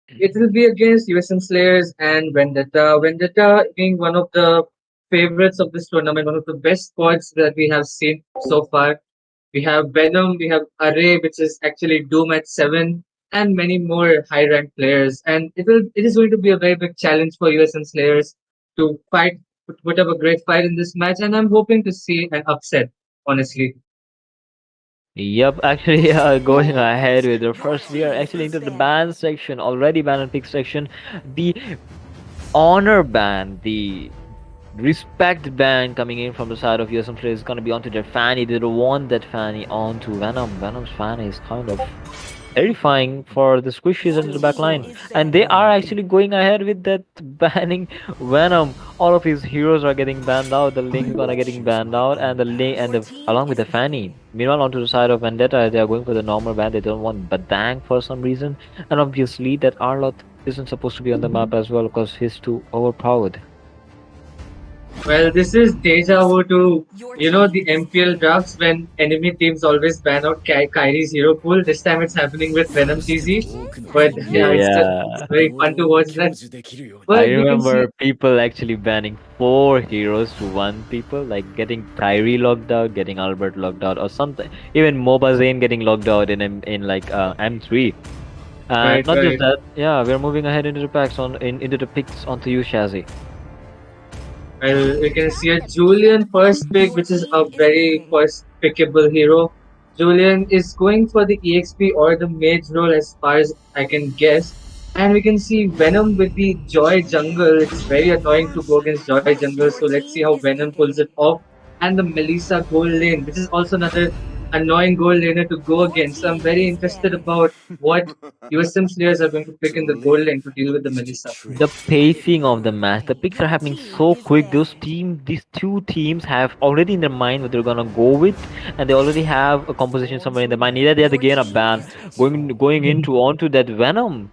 It will be against USM Slayers and Vendetta. Vendetta being one of the favorites of this tournament, one of the best squads that we have seen so far. We have Venom, we have Array, which is actually Doom at 7, and many more high ranked players. And it is going to be a very big challenge for USM Slayers to put up a great fight in this match. And I'm hoping to see an upset, honestly. Yep, actually, going ahead with the first, we are actually into the ban section, already ban and pick section. The honor ban, the respect ban coming in from the side of USM Slayers is gonna be onto their Fanny. They don't want that Fanny onto Venom. Venom's Fanny is kind of terrifying for the squishies under the back line. And they are actually going ahead with that banning Venom. All of his heroes are getting banned out. The Link's gonna getting banned out, and the Link and the along with the Fanny. Meanwhile, onto the side of Vendetta, they are going for the normal ban. They don't want Badang for some reason, and obviously that Arlott isn't supposed to be on the map as well because he's too overpowered. Well, this is deja vu to, the MPL drafts when enemy teams always ban out Kyrie's hero pool. This time it's happening with Venom TZ. But yeah, it's Yeah. very fun to watch that. I But we can see, remember people actually banning 4 heroes to 1 people, like getting Kyrie locked out, getting Albert locked out, or something. Even Moba Zane getting locked out in like M3. And right, not just right. that, yeah, we're moving ahead into the packs into the picks onto you, Shazzy. Well, we can see a Julian first pick, which is a very first pickable hero. Julian is going for the EXP or the mage role as far as I can guess. And we can see Venom with the Joy Jungle. It's very annoying to go against Joy Jungle, so let's see how Venom pulls it off. And the Melissa gold lane, which is also another annoying gold laner to go against. So I'm very interested about what USM Slayers are going to pick in the gold lane to deal with the Melissa. The pacing of the match, the picks are happening so quick. These two teams have already in their mind what they're gonna go with, and they already have a composition somewhere in their mind. Neither they are again a ban going into onto that Venom.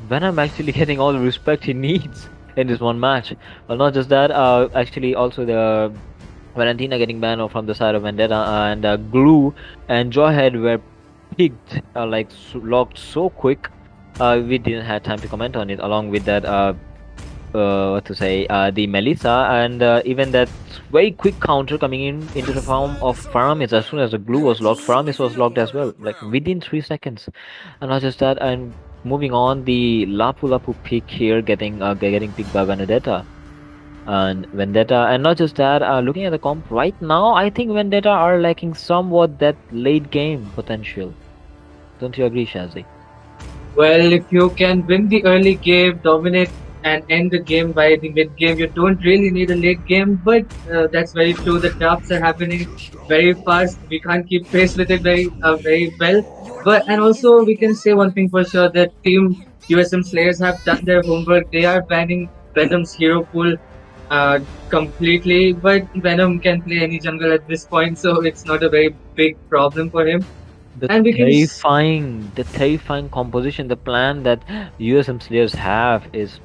Venom actually getting all the respect he needs in this one match. Well, not just that, actually also the Valentina getting banned from the side of Vendetta, and Glue and Jawhead were picked, locked so quick. We didn't have time to comment on it. Along with that, what to say, the Melissa, and even that very quick counter coming in into the form of Faramis. As soon as the Glue was locked, Faramis was locked as well, like within 3 seconds. And not just that, and moving on, the Lapu Lapu pick here getting picked by Vendetta. And not just that, looking at the comp right now, I think Vendetta are lacking somewhat that late game potential. Don't you agree, Shazzy? Well, if you can win the early game, dominate, and end the game by the mid game, you don't really need a late game. But that's very true. The drafts are happening very fast. We can't keep pace with it very well. But and also we can say one thing for sure that Team USM Slayers have done their homework. They are banning Venom's hero pool completely. But Venom can play any jungle at this point, so it's not a very big problem for him. The And we can terrifying composition, the plan that USM Slayers have is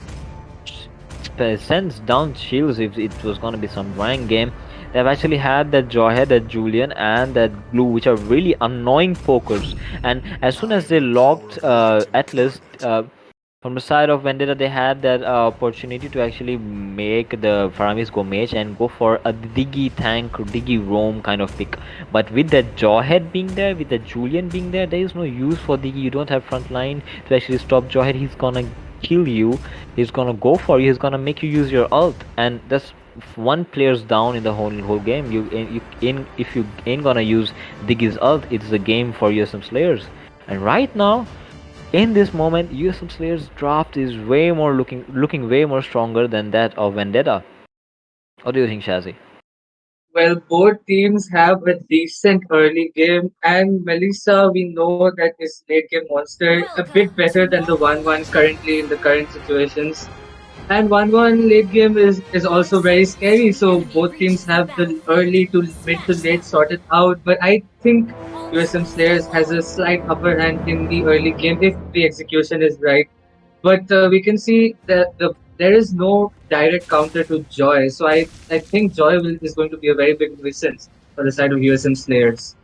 sends down shields if it was gonna be some rank game. They've actually had that Jawhead, that Julian, and that Blue, which are really annoying pokers. And as soon as they locked Atlas, from the side of Vendetta, they had that opportunity to actually make the Faramis go mage and go for a Diggy tank or Diggy roam kind of pick. But with that Jawhead being there, with the Julian being there, there is no use for Diggy. You don't have front line to actually stop Jawhead. He's gonna kill you. He's gonna go for you. He's gonna make you use your ult, and that's one player's down in the whole game. If you ain't gonna use Diggy's ult, it's a game for USM Slayers. And right now, in this moment, USM Slayers draft is way more looking way more stronger than that of Vendetta. What do you think, Shazzy? Well, both teams have a decent early game, and Melissa, we know that is late game monster, a bit better than the 1-1 currently in the current situations. And 1-1 late game is also very scary, so both teams have the early to mid to late sorted out. But I think USM Slayers has a slight upper hand in the early game if the execution is right. But we can see that there is no direct counter to Joy, so I think Joy is going to be a very big nuisance for the side of USM Slayers.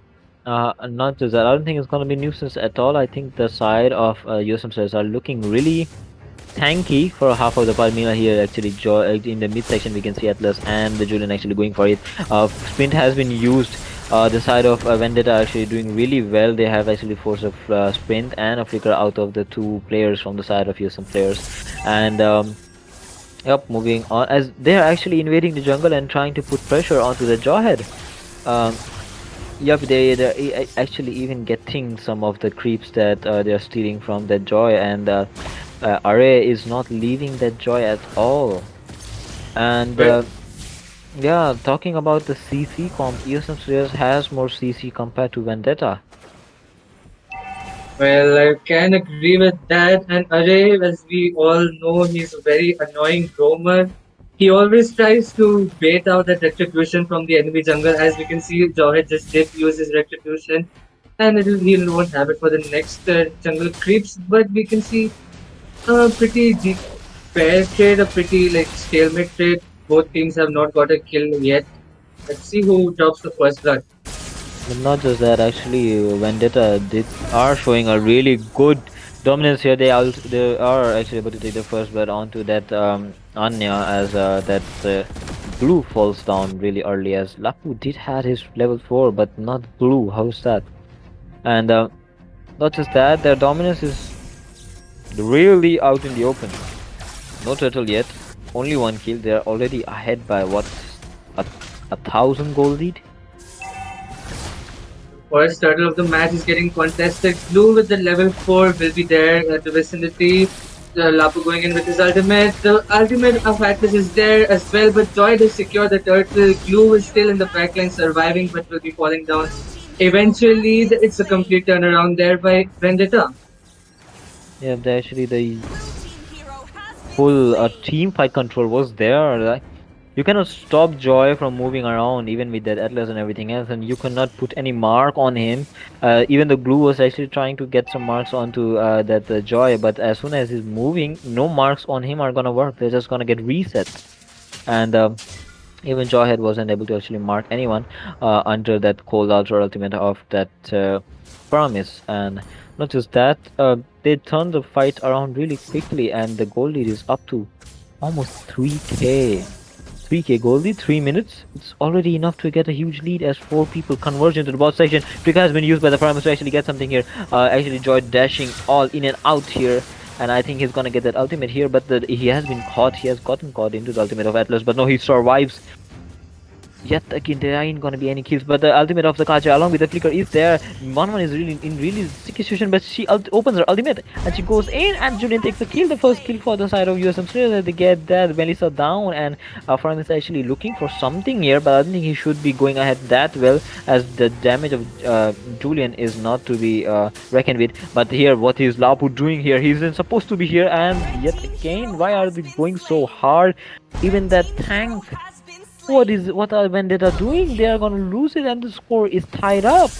Not just that, I don't think it's gonna be nuisance at all. I think the side of USM Slayers are looking really tanky for half of the part. Meanwhile, here actually in the mid section we can see Atlas and the Julian actually going for it. Sprint has been used. The side of Vendetta actually doing really well. They have actually forced a sprint and a flicker out of the two players from the side of USM Players. And yep, moving on as they are actually invading the jungle and trying to put pressure onto the Jawhead. Yep, they're actually even getting some of the creeps that they're stealing from that Joy, and Array is not leaving that Joy at all. And Well, yeah, talking about the CC comp, USM Slayers has more CC compared to Vendetta. well, I can agree with that. And Ajay, as we all know, he's a very annoying roamer. He always tries to bait out that retribution from the enemy jungle. As we can see, Jawhead just did use his retribution, and he won't have it for the next jungle creeps. But we can see a pretty fair trade, a pretty like stalemate trade. Both teams have not got a kill yet. Let's see who drops the first blood. But not just that, actually, Vendetta did are showing a really good dominance here. They are actually able to take the first blood onto that Anya as that Blue falls down really early. As Lapu did had his level 4, but not Blue. How's that? And not just that, their dominance is really out in the open. No turtle yet. Only one kill. They are already ahead by what, a 1,000 gold lead. First turtle of the match is getting contested. Blue with the level 4 will be there at the vicinity. Lapu going in with his ultimate. The ultimate of Atlas is there as well, but Joy does secure the turtle. Blue is still in the backline surviving, but will be falling down. Eventually, it's a complete turnaround there by Vendetta. Yeah, actually the full team fight control was there. Like, you cannot stop Joy from moving around even with that Atlas and everything else, and you cannot put any mark on him. Even the Glue was actually trying to get some marks onto that Joy, but as soon as he's moving, no marks on him are gonna work. They're just gonna get reset. And even Jawhead wasn't able to actually mark anyone under that cold ultra ultimate of that promise. And not just that, they turned the fight around really quickly, and the goal lead is up to almost 3k. 3k gold lead, 3 minutes. It's already enough to get a huge lead as 4 people converge into the bot section. Trick has been used by the Primus to actually get something here. Actually, Joy dashing all in and out here. And I think he's gonna get that ultimate here, but he has been caught. He has gotten caught into the ultimate of Atlas, but no, he survives. Yet again, there ain't gonna be any kills, but the ultimate of the Kaja along with the flicker is there. 1-1 is really in really sticky situation, but she opens her ultimate and she goes in, and Julian takes the kill, the first kill for the side of USM Slayers. They get that Melissa down, and Faram is actually looking for something here, but I don't think he should be going ahead that well, as the damage of Julian is not to be reckoned with. But here, what is Lapu doing here? He isn't supposed to be here, and yet again, why are they going so hard? Even that tank. What are Vendetta doing? They are gonna lose it, and the score is tied up.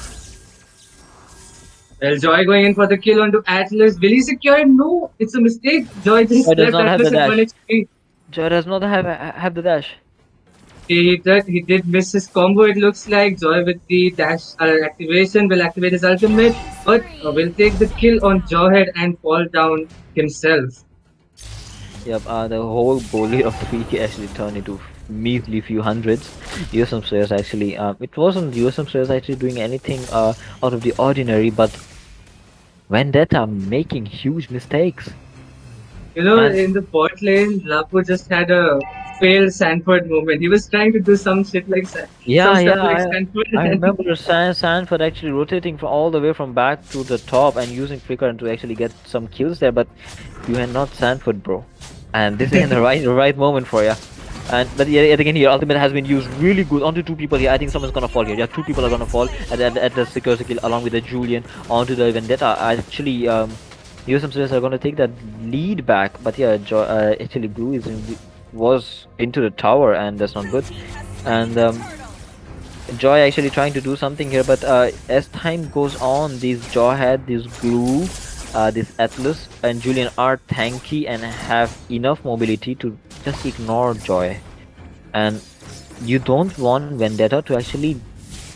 Well, Joy going in for the kill onto Atlas. Will he secure it? No, it's a mistake. Joy just Joy does left not have Atlas the at 1 dash. HP. Joy does not have the dash. He did miss his combo, it looks like. Joy with the dash activation will activate his ultimate, but will take the kill on Jawhead and fall down himself. Yep, the whole goalie of 3k actually turned into measly few hundreds. USM Slayers actually, it wasn't USM Slayers actually doing anything out of the ordinary, but Vendetta making huge mistakes. You know, And in the bot lane, Lapo just had a failed Sanford moment. He was trying to do some shit like some yeah, stuff yeah, like Sanford. I remember Sanford actually rotating from all the way from back to the top and using flicker to actually get some kills there, but you are not Sanford, bro. And this is the right moment for you. And but yet again here, ultimate has been used really good onto 2 people here. I think someone's gonna fall here. Yeah, 2 people are gonna fall at the security kill along with the Julian onto the Vendetta. Actually, USM Slayers are gonna take that lead back, but yeah, actually Blue was into the tower, and that's not good. And Joy actually trying to do something here, but as time goes on, these Jawhead, this Glue, this Atlas and Julian are tanky and have enough mobility to just ignore Joy. And you don't want Vendetta to actually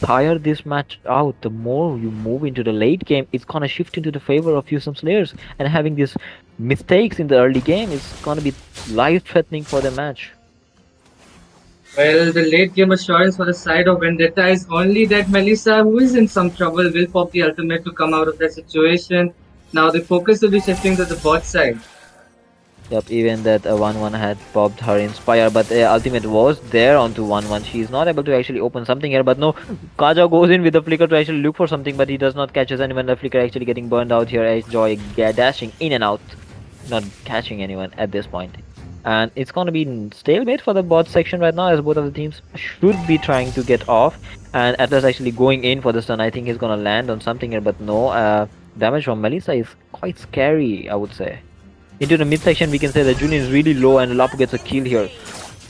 tire this match out. The more you move into the late game, it's gonna shift into the favor of USM Slayers, and having these mistakes in the early game is gonna be life-threatening for the match. Well, the late game assurance for the side of Vendetta is only that Melissa, who is in some trouble, will pop the ultimate to come out of that situation. Now the focus will be shifting to the bot side. Yep, even that 1-1 had popped her Inspire, but ultimate was there onto 1-1. She's not able to actually open something here, but no, Kaja goes in with the flicker to actually look for something, but he does not catch anyone. The flicker actually getting burned out here as Joy dashing in and out, not catching anyone at this point. and it's gonna be stalemate for the bot section right now, as both of the teams should be trying to get off. And Atlas actually going in for the stun. I think he's gonna land on something here, but no. Damage from Melissa is quite scary, I would say. Into the midsection, we can say that Julian is really low, and Lapu gets a kill here.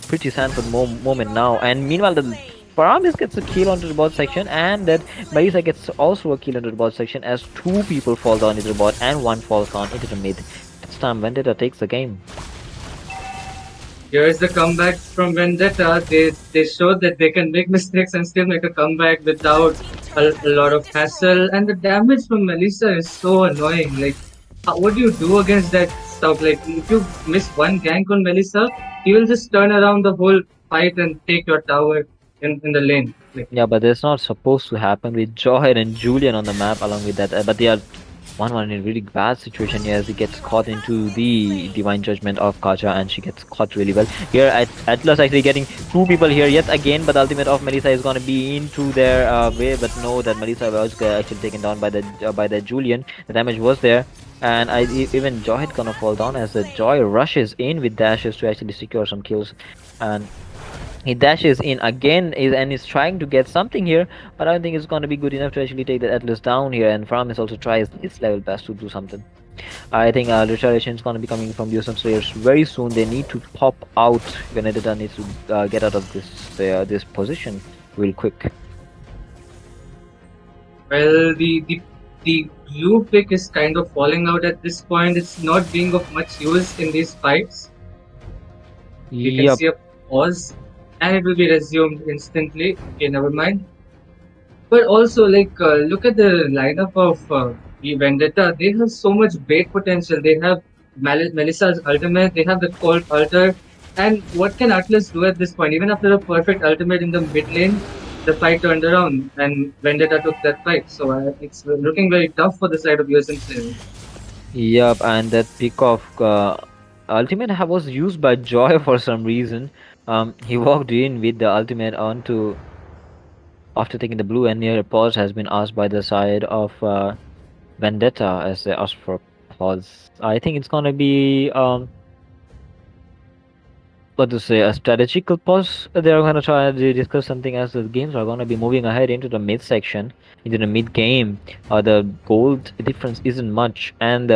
Pretty Sanford moment now. And meanwhile, the Paramis gets a kill onto the bot section, and that Melissa gets also a kill into the bot section as two people fall down into the bot and one falls down into the mid. This time Vendetta takes the game. Here's the comeback from Vendetta. They showed that they can make mistakes and still make a comeback without a lot of hassle. And the damage from Melissa is so annoying. Like, what do you do against that stuff? Like, if you miss one gank on Melissa, he will just turn around the whole fight and take your tower in the lane. Like, Yeah, but that's not supposed to happen with Joy and Julian on the map along with that. But they are 1-1 in a really bad situation here as he gets caught into the divine judgment of Kacha, and she gets caught really well. Here Atlas actually getting two people here yet again, but the ultimate of Melissa is gonna be into their way, but no, that Melissa was actually taken down by the Julian. The damage was there, and even Joy had gonna fall down as the Joy rushes in with dashes to actually secure some kills, and he dashes in again and is trying to get something here, but I don't think it's going to be good enough to actually take the Atlas down here. And Framis also tries his level best to do something. I think retaliation is going to be coming from USM Slayers very soon. They need to pop out. Vendetta needs to get out of this position real quick. well, the blue pick is kind of falling out at this point. It's not being of much use in these fights. You can Yep. see a pause, and it will be resumed instantly. Okay, never mind. But also, like, look at the lineup of the Vendetta. They have so much bait potential. They have Melissa's ultimate. They have the Cold Altar. And what can Atlas do at this point? Even after a perfect ultimate in the mid lane, the fight turned around and Vendetta took that fight. So it's looking very tough for the side of USM Slayers. Yep, and that pick of ultimate was used by Joy for some reason. He walked in with the ultimate onto after taking the blue, and near pause has been asked by the side of Vendetta as they asked for pause. I think it's gonna be what to say, a strategical pause. They're gonna try to discuss something as the games are gonna be moving ahead into the mid section, into the mid game. The gold difference isn't much, and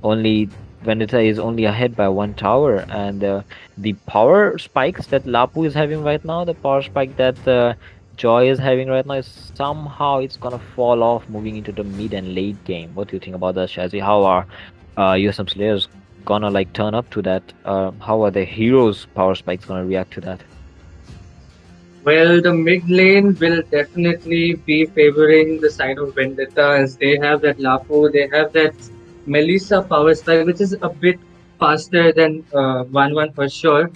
only Vendetta is only ahead by one tower, and the power spikes that Lapu is having right now, the power spike that Joy is having right now, is somehow it's gonna fall off moving into the mid and late game. What do you think about that, Shazzy? How are USM Slayers gonna like turn up to that? How are the heroes' power spikes gonna react to that? Well, the mid lane will definitely be favoring the side of Vendetta as they have that Lapo, they have that Melissa power spike, which is a bit faster than 1-1 for sure.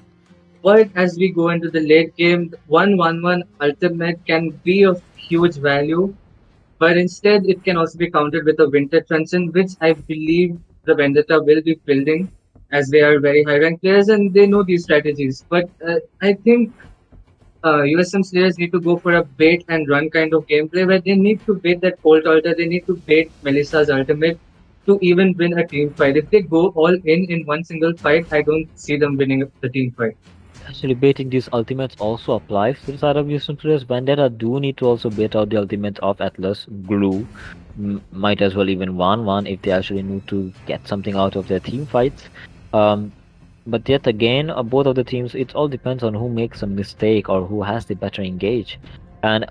But as we go into the late game, 1-1-1 ultimate can be of huge value, but instead it can also be countered with a Winter Transcend, which I believe the Vendetta will be building as they are very high ranked players and they know these strategies. But I think USM Slayers need to go for a bait and run kind of gameplay where they need to bait that Colt Altar, they need to bait Melissa's ultimate to even win a team fight. If they go all in one single fight, I don't see them winning the team fight. Actually, baiting these ultimates also applies to the side of USM Slayers. Vendetta do need to also bait out the ultimates of Atlas, Glue, might as well even 1-1 if they actually need to get something out of their team fights. But yet again, both of the teams, it all depends on who makes a mistake or who has the better engage. And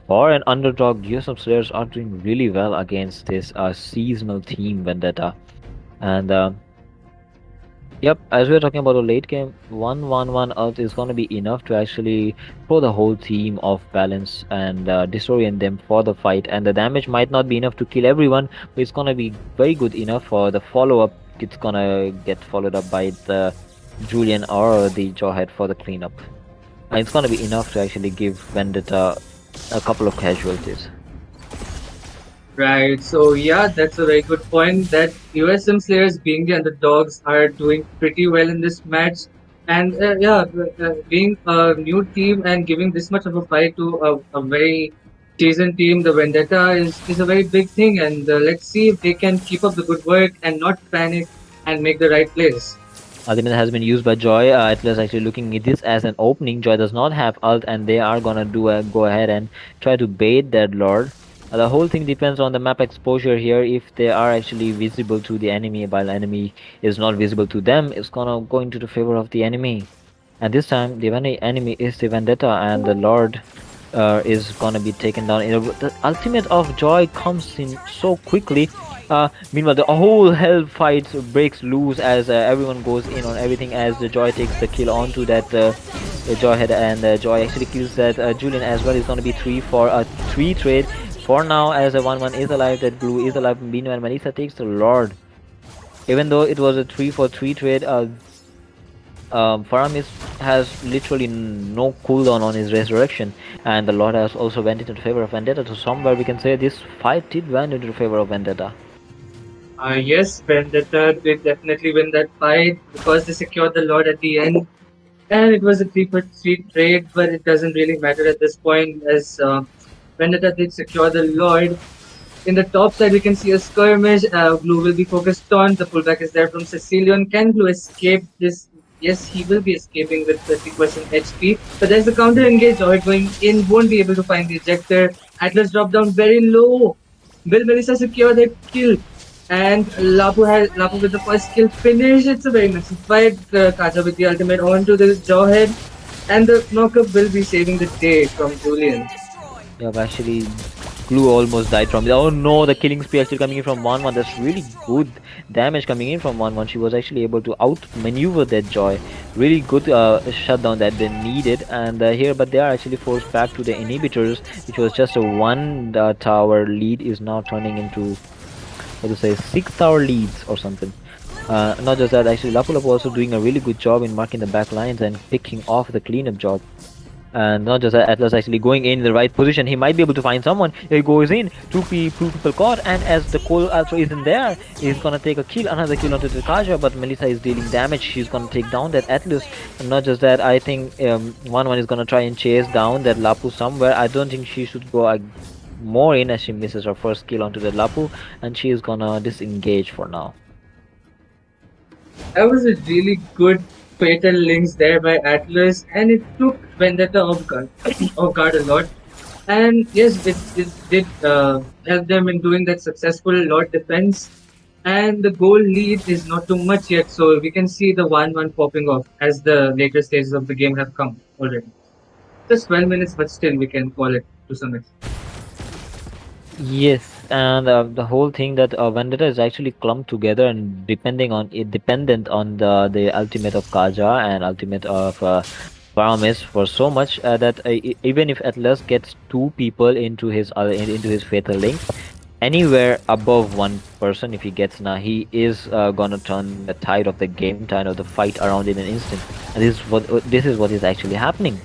for an underdog, USM Slayers are doing really well against this seasonal team Vendetta. And yep, as we are talking about the late game, 1-1-1 ult is gonna be enough to actually throw the whole team off balance and disorient them for the fight. And the damage might not be enough to kill everyone, but it's gonna be very good enough for the follow-up. It's gonna get followed up by the Julian or the Jawhead for the cleanup. And it's gonna be enough to actually give Vendetta a couple of casualties. Right, so yeah, that's a very good point that USM Slayers being the underdogs are doing pretty well in this match. And being a new team and giving this much of a fight to a very seasoned team, the Vendetta is a very big thing. And let's see if they can keep up the good work and not panic and make the right plays. Ultimate has been used by Joy. Atlas actually looking at this as an opening. Joy does not have ult, and they are gonna go ahead and try to bait that Lord. The whole thing depends on the map exposure here. If they are actually visible to the enemy, while the enemy is not visible to them, it's gonna go into the favor of the enemy. And this time, the enemy is the Vendetta, and the Lord is gonna be taken down. The ultimate of Joy comes in so quickly. Meanwhile, the whole hell fight breaks loose as everyone goes in on everything as the Joy takes the kill onto that Joy head, and Joy actually kills that Julian as well. It's gonna be 3 for a 3 trade for now as a 1-1 is alive. That Blue is alive. Meanwhile, Melissa takes the Lord. Even though it was a 3 for 3 trade, Faramis has literally no cooldown on his resurrection, and the Lord has also went into favor of Vendetta. So somewhere we can say this fight did went into favor of Vendetta. Yes, Vendetta did definitely win that fight because they secured the Lord at the end. And it was a 3 for 3 trade, but it doesn't really matter at this point as Vendetta did secure the Lord. In the top side, we can see a skirmish. Blue will be focused on. The pullback is there from Sicilian. Can Blue escape this? Yes, he will be escaping with 30% HP. But there's a counter engage. Or going in, won't be able to find the ejector. Atlas dropped down very low. Will Melissa secure the kill? And Lapu with the first kill finish. It's a very messy fight. Kaja with the ultimate onto the jawhead. And the knockup will be saving the day from Julian. Yeah, actually, Glue almost died from it. Oh no, the killing spree actually coming in from 1-1. That's really good damage coming in from 1-1. She was actually able to outmaneuver that Joy. Really good shutdown that they needed. And here, but they are actually forced back to the inhibitors, which was just a 1 tower lead, is now turning into, what to say, 6 tower leads or something. Not just that, actually Lapu also doing a really good job in marking the back lines and picking off the cleanup job. And not just that, Atlas actually going in the right position. He might be able to find someone. He goes in, two people caught, and as the Cole Ultra isn't there, he's gonna take a kill, another kill onto the Kaja, but Melissa is dealing damage. She's gonna take down that Atlas. And not just that, I think 1-1 is gonna try and chase down that Lapu somewhere. I don't think she should go more in as she misses her first kill onto the Lapu, and she is gonna disengage for now. That was a really good fatal links there by Atlas, and it took Vendetta off guard a lot. And yes, it did help them in doing that successful Lord defense. And the goal lead is not too much yet, so we can see the 1-1 popping off as the later stages of the game have come already. Just 12 minutes, but still we can call it to some extent. Yes, and the whole thing that Vendetta is actually clumped together and dependent on the ultimate of Kaja and ultimate of Paramis for so much that even if Atlas gets 2 people into his fatal link, anywhere above 1 person, if he gets now, he is gonna turn the tide of the game, tide of the fight around in an instant. And this is what is actually happening.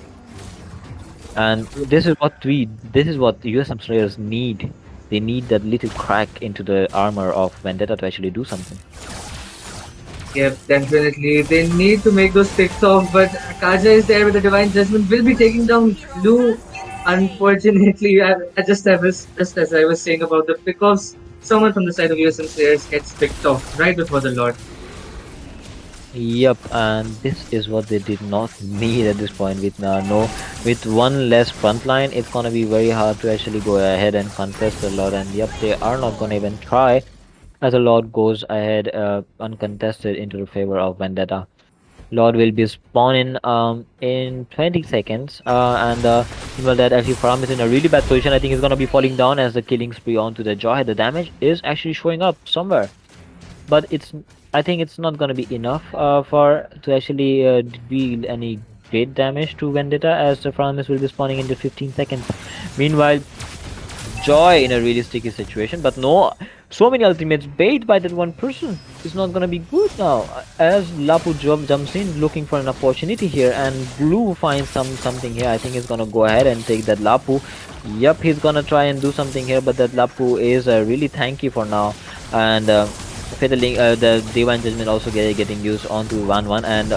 And this is what USM Slayers need. They need that little crack into the armor of Vendetta to actually do something. Yep, definitely. They need to make those picks off, but Kaja is there with the Divine Judgment, will be taking down Blue. Unfortunately, just as I was saying about the pick-offs, someone from the side of USM Slayers gets picked off right before the Lord. Yep, and this is what they did not need at this point. With one less front line, it's gonna be very hard to actually go ahead and contest the Lord. And yep, they are not gonna even try, as the Lord goes ahead uncontested into the favor of Vendetta. Lord will be spawning in 20 seconds, and well, that actually Faram is in a really bad position. I think he's gonna be falling down as the killing spree onto the Jawhead. The damage is actually showing up somewhere, but I think it's not gonna be enough to actually deal any great damage to Vendetta, as the Framis will be spawning into 15 seconds. Meanwhile, Joy in a really sticky situation, but no, so many ultimates bait by that one person. It's not gonna be good now, as Lapu jumps in looking for an opportunity here, and Blue finds something here. I think he's gonna go ahead and take that Lapu. Yep, he's gonna try and do something here, but that Lapu is really tanky for now, and the Divine Judgment also getting used onto 1-1, and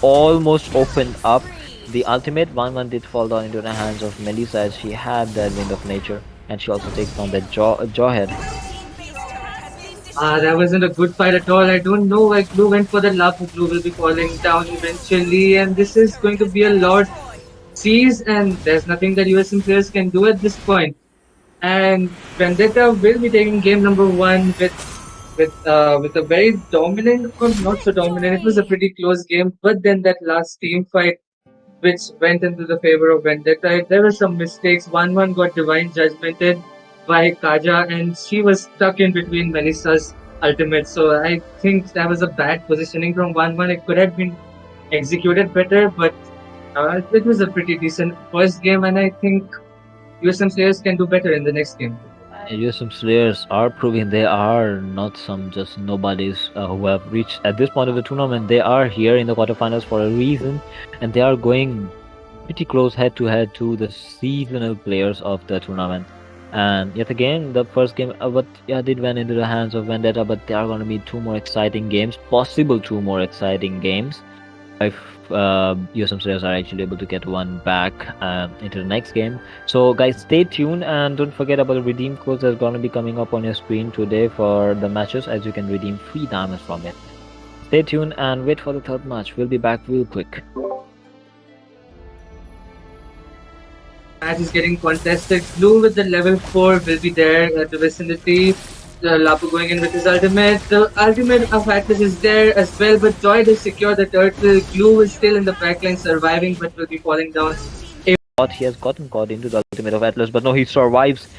almost opened up the ultimate. 1-1 did fall down into the hands of Melissa, as she had that Wind of Nature, and she also takes down that Jawhead. That wasn't a good fight at all. I don't know why Glue went for the Lapu. Glue will be falling down eventually, and this is going to be a lot seas, and there's nothing that USM players can do at this point. And Vendetta will be taking game number one with a very dominant or not so dominant. It was a pretty close game, but then that last team fight which went into the favor of Vendetta. There were some mistakes. 1-1 got divine judgmented by Kaja, and she was stuck in between Melissa's ultimate. So I think that was a bad positioning from 1-1. It could have been executed better, but it was a pretty decent first game, and I think USM Slayers can do better in the next game. USM Slayers are proving they are not some just nobodies who have reached at this point of the tournament. They are here in the quarterfinals for a reason, and they are going pretty close head to head to the seasonal players of the tournament. And yet again, the first game, did went into the hands of Vendetta, but there are going to be two more exciting games, possible two more exciting games. If USM Slayers are actually able to get one back into the next game. So guys, stay tuned and don't forget about the redeem codes that's going to be coming up on your screen today for the matches, as you can redeem free diamonds from it. Stay tuned and wait for the third match. We'll be back real quick. Match is getting contested. Blue with the level 4 will be there at the vicinity. Lapu going in with his ultimate. The ultimate of Atlas is there as well, but Joy does secure the turtle. Glue is still in the backline surviving, but will be falling down. He has gotten caught into the ultimate of Atlas, but no, he survives.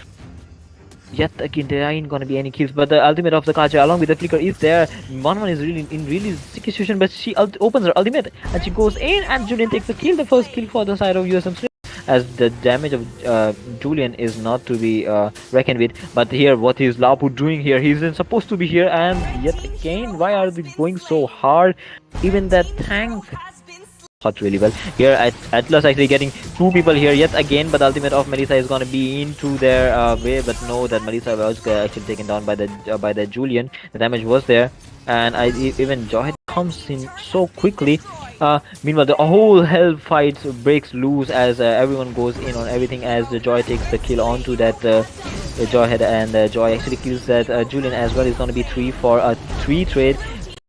Yet again, there ain't gonna be any kills, but the ultimate of the Kaja along with the flicker is there. 1-1 is really in really sticky situation, but she opens her ultimate and she goes in, and Julian takes the kill, the first kill for the side of USM Slayers, as the damage of Julian is not to be reckoned with. But here, what is Lapu doing here? He isn't supposed to be here, and yet again, why are they going so hard? Even that tank fought really well. Here Atlas actually getting two people here yet again, but the ultimate of Melissa is gonna be into their way, but no, that Melissa was actually taken down by the Julian. The damage was there, and even Joy comes in so quickly. Meanwhile, the whole hell fight breaks loose as everyone goes in on everything, as the Joy takes the kill onto that Joy head, and Joy actually kills that Julian as well. It's gonna be 3 for a 3 trade.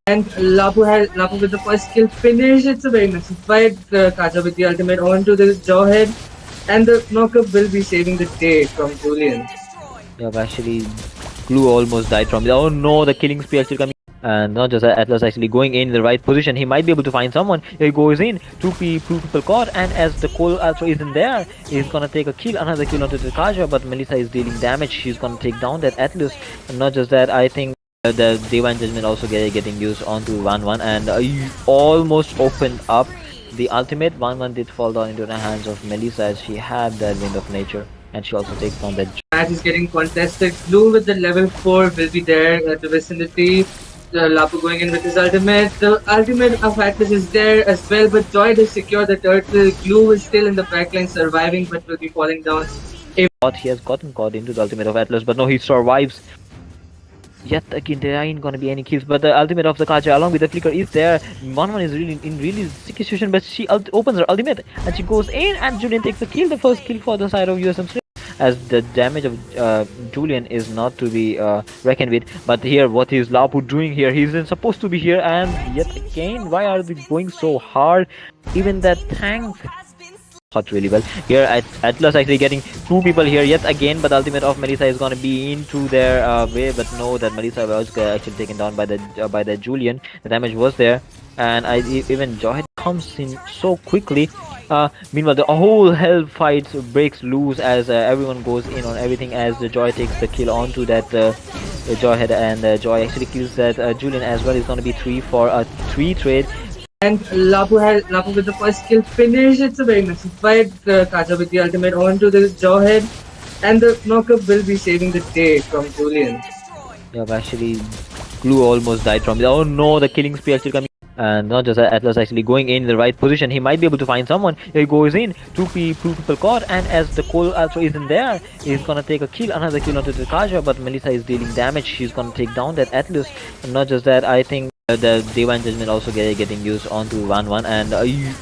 And Lapu with the first kill finish. It's a very messy fight. Kaja with the ultimate onto the jaw head, and the knockup will be saving the day from Julian. Yeah, actually, Glue almost died from it. Oh no, the killing spree actually coming. And not just that, Atlas actually going in the right position. He might be able to find someone. He goes in, two people caught, and as the Cole also isn't there, he's gonna take a kill, another kill onto the Kaja, but Melissa is dealing damage. She's gonna take down that Atlas. And not just that, I think the Divine Judgment also getting used onto 1-1, and almost opened up the ultimate. 1-1 did fall down into the hands of Melissa, as she had that Wind of Nature, and she also takes down that. Match is getting contested. Blue with the level 4 will be there at the vicinity. Lapu going in with his ultimate. The ultimate of Atlas is there as well, but Joy does secure the turtle. Glue is still in the backline surviving, but will be falling down. He has gotten caught into the ultimate of Atlas, but no, he survives. Yet again, there ain't gonna be any kills, but the ultimate of the Kaja along with the flicker is there. 1-1 is really in really sticky situation, but she opens her ultimate and she goes in, and Julian takes the kill, the first kill for the side of USM Slayers, as the damage of Julian is not to be reckoned with. But here, what is Lapu doing here? He isn't supposed to be here, and yet again, why are they going so hard? Even that tank fought really well. Here Atlas actually getting two people here yet again, but the ultimate of Melissa is gonna be into their way, but no, that Melissa was actually taken down by the Julian. The damage was there, and even Joy comes in so quickly. Meanwhile, the whole hell fight breaks loose as everyone goes in on everything, as the Joy takes the kill onto that Joy head, and Joy actually kills that Julian as well. It's gonna be 3 for a 3 trade. And Lapu with the first kill finish. It's a very messy fight. Kaja with the ultimate onto the jaw head, and the knockup will be saving the day from Julian. Yeah, actually, Glue almost died from it. Oh no, the killing spree actually coming. And not just that, Atlas actually going in the right position. He might be able to find someone. He goes in, two people caught, and as the Cole also isn't there, he's gonna take a kill, another kill onto the Kaja, but Melissa is dealing damage. She's gonna take down that Atlas. And not just that, I think the Divine Judgment also getting used onto 1-1, and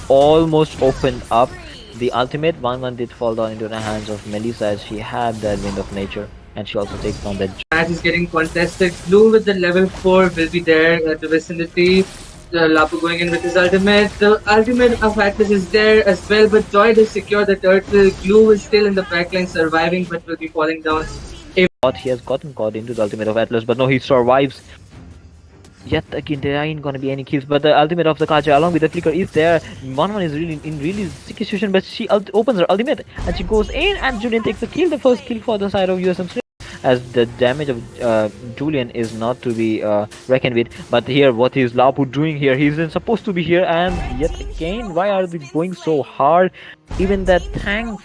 almost opened up the ultimate. 1-1 did fall down into the hands of Melissa, as she had that Wind of Nature, and she also takes down that. match is getting contested. Blue with the level 4 will be there at the vicinity. Lapu going in with his ultimate. The ultimate of Atlas is there as well, but Joy does secure the turtle. Glue is still in the backline surviving, but will be falling down. He has gotten caught into the ultimate of Atlas, but no, he survives. Yet again, there ain't gonna be any kills, but the ultimate of the Kaja along with the flicker is there. 1-1 is really in really sticky situation, but she opens her ultimate and she goes in, and Julian takes the kill, the first kill for the side of USM Slayers. As the damage of Julian is not to be reckoned with. But here, what is Lapu doing here? He isn't supposed to be here, and yet again, why are they going so hard? Even that tank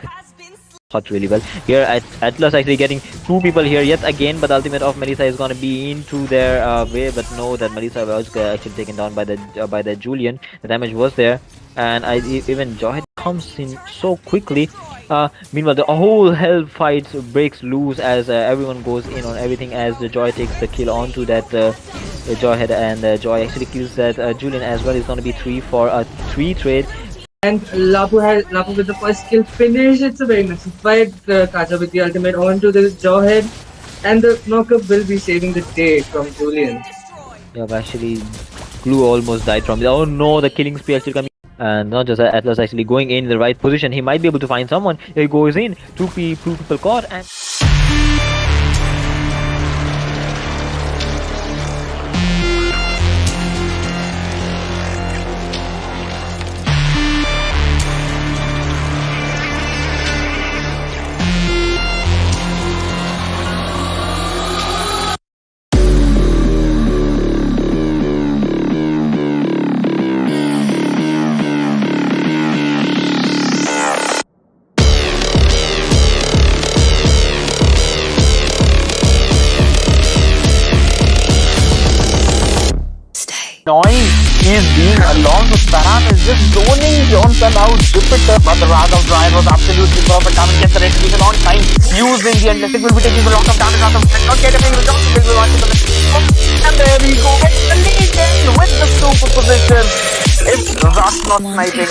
hot really well. Here at Atlas actually getting two people here yet again, but the ultimate of Melissa is gonna be into their way, but no, that Melissa was actually taken down by the Julian. The damage was there, and even Joy comes in so quickly. Meanwhile, the whole hell fight breaks loose as everyone goes in on everything, as the Joy takes the kill onto that Joy head, and Joy actually kills that Julian as well. It's gonna be 3 for a 3 trade. And Lapu with the first kill finish. It's a very nice fight. Kaja with the ultimate onto the Jawhead, and the knockup will be saving the day from Julian. Yeah, actually, Glue almost died from it. Oh no, the killing spree actually coming. And not just that, Atlas actually going in the right position. He might be able to find someone. He goes in, two people caught, and annoying. He's being along with Barat is just zoning Johnson out. Jupiter, but the Wrath of Drive was absolutely perfect. Damage gets the retribution on time. Using the endless, it will be taking a lot of damage. Wrath of Drive not getting the Johnson will be watching the and there we go. It's the lead with the super position. It's just not sniping.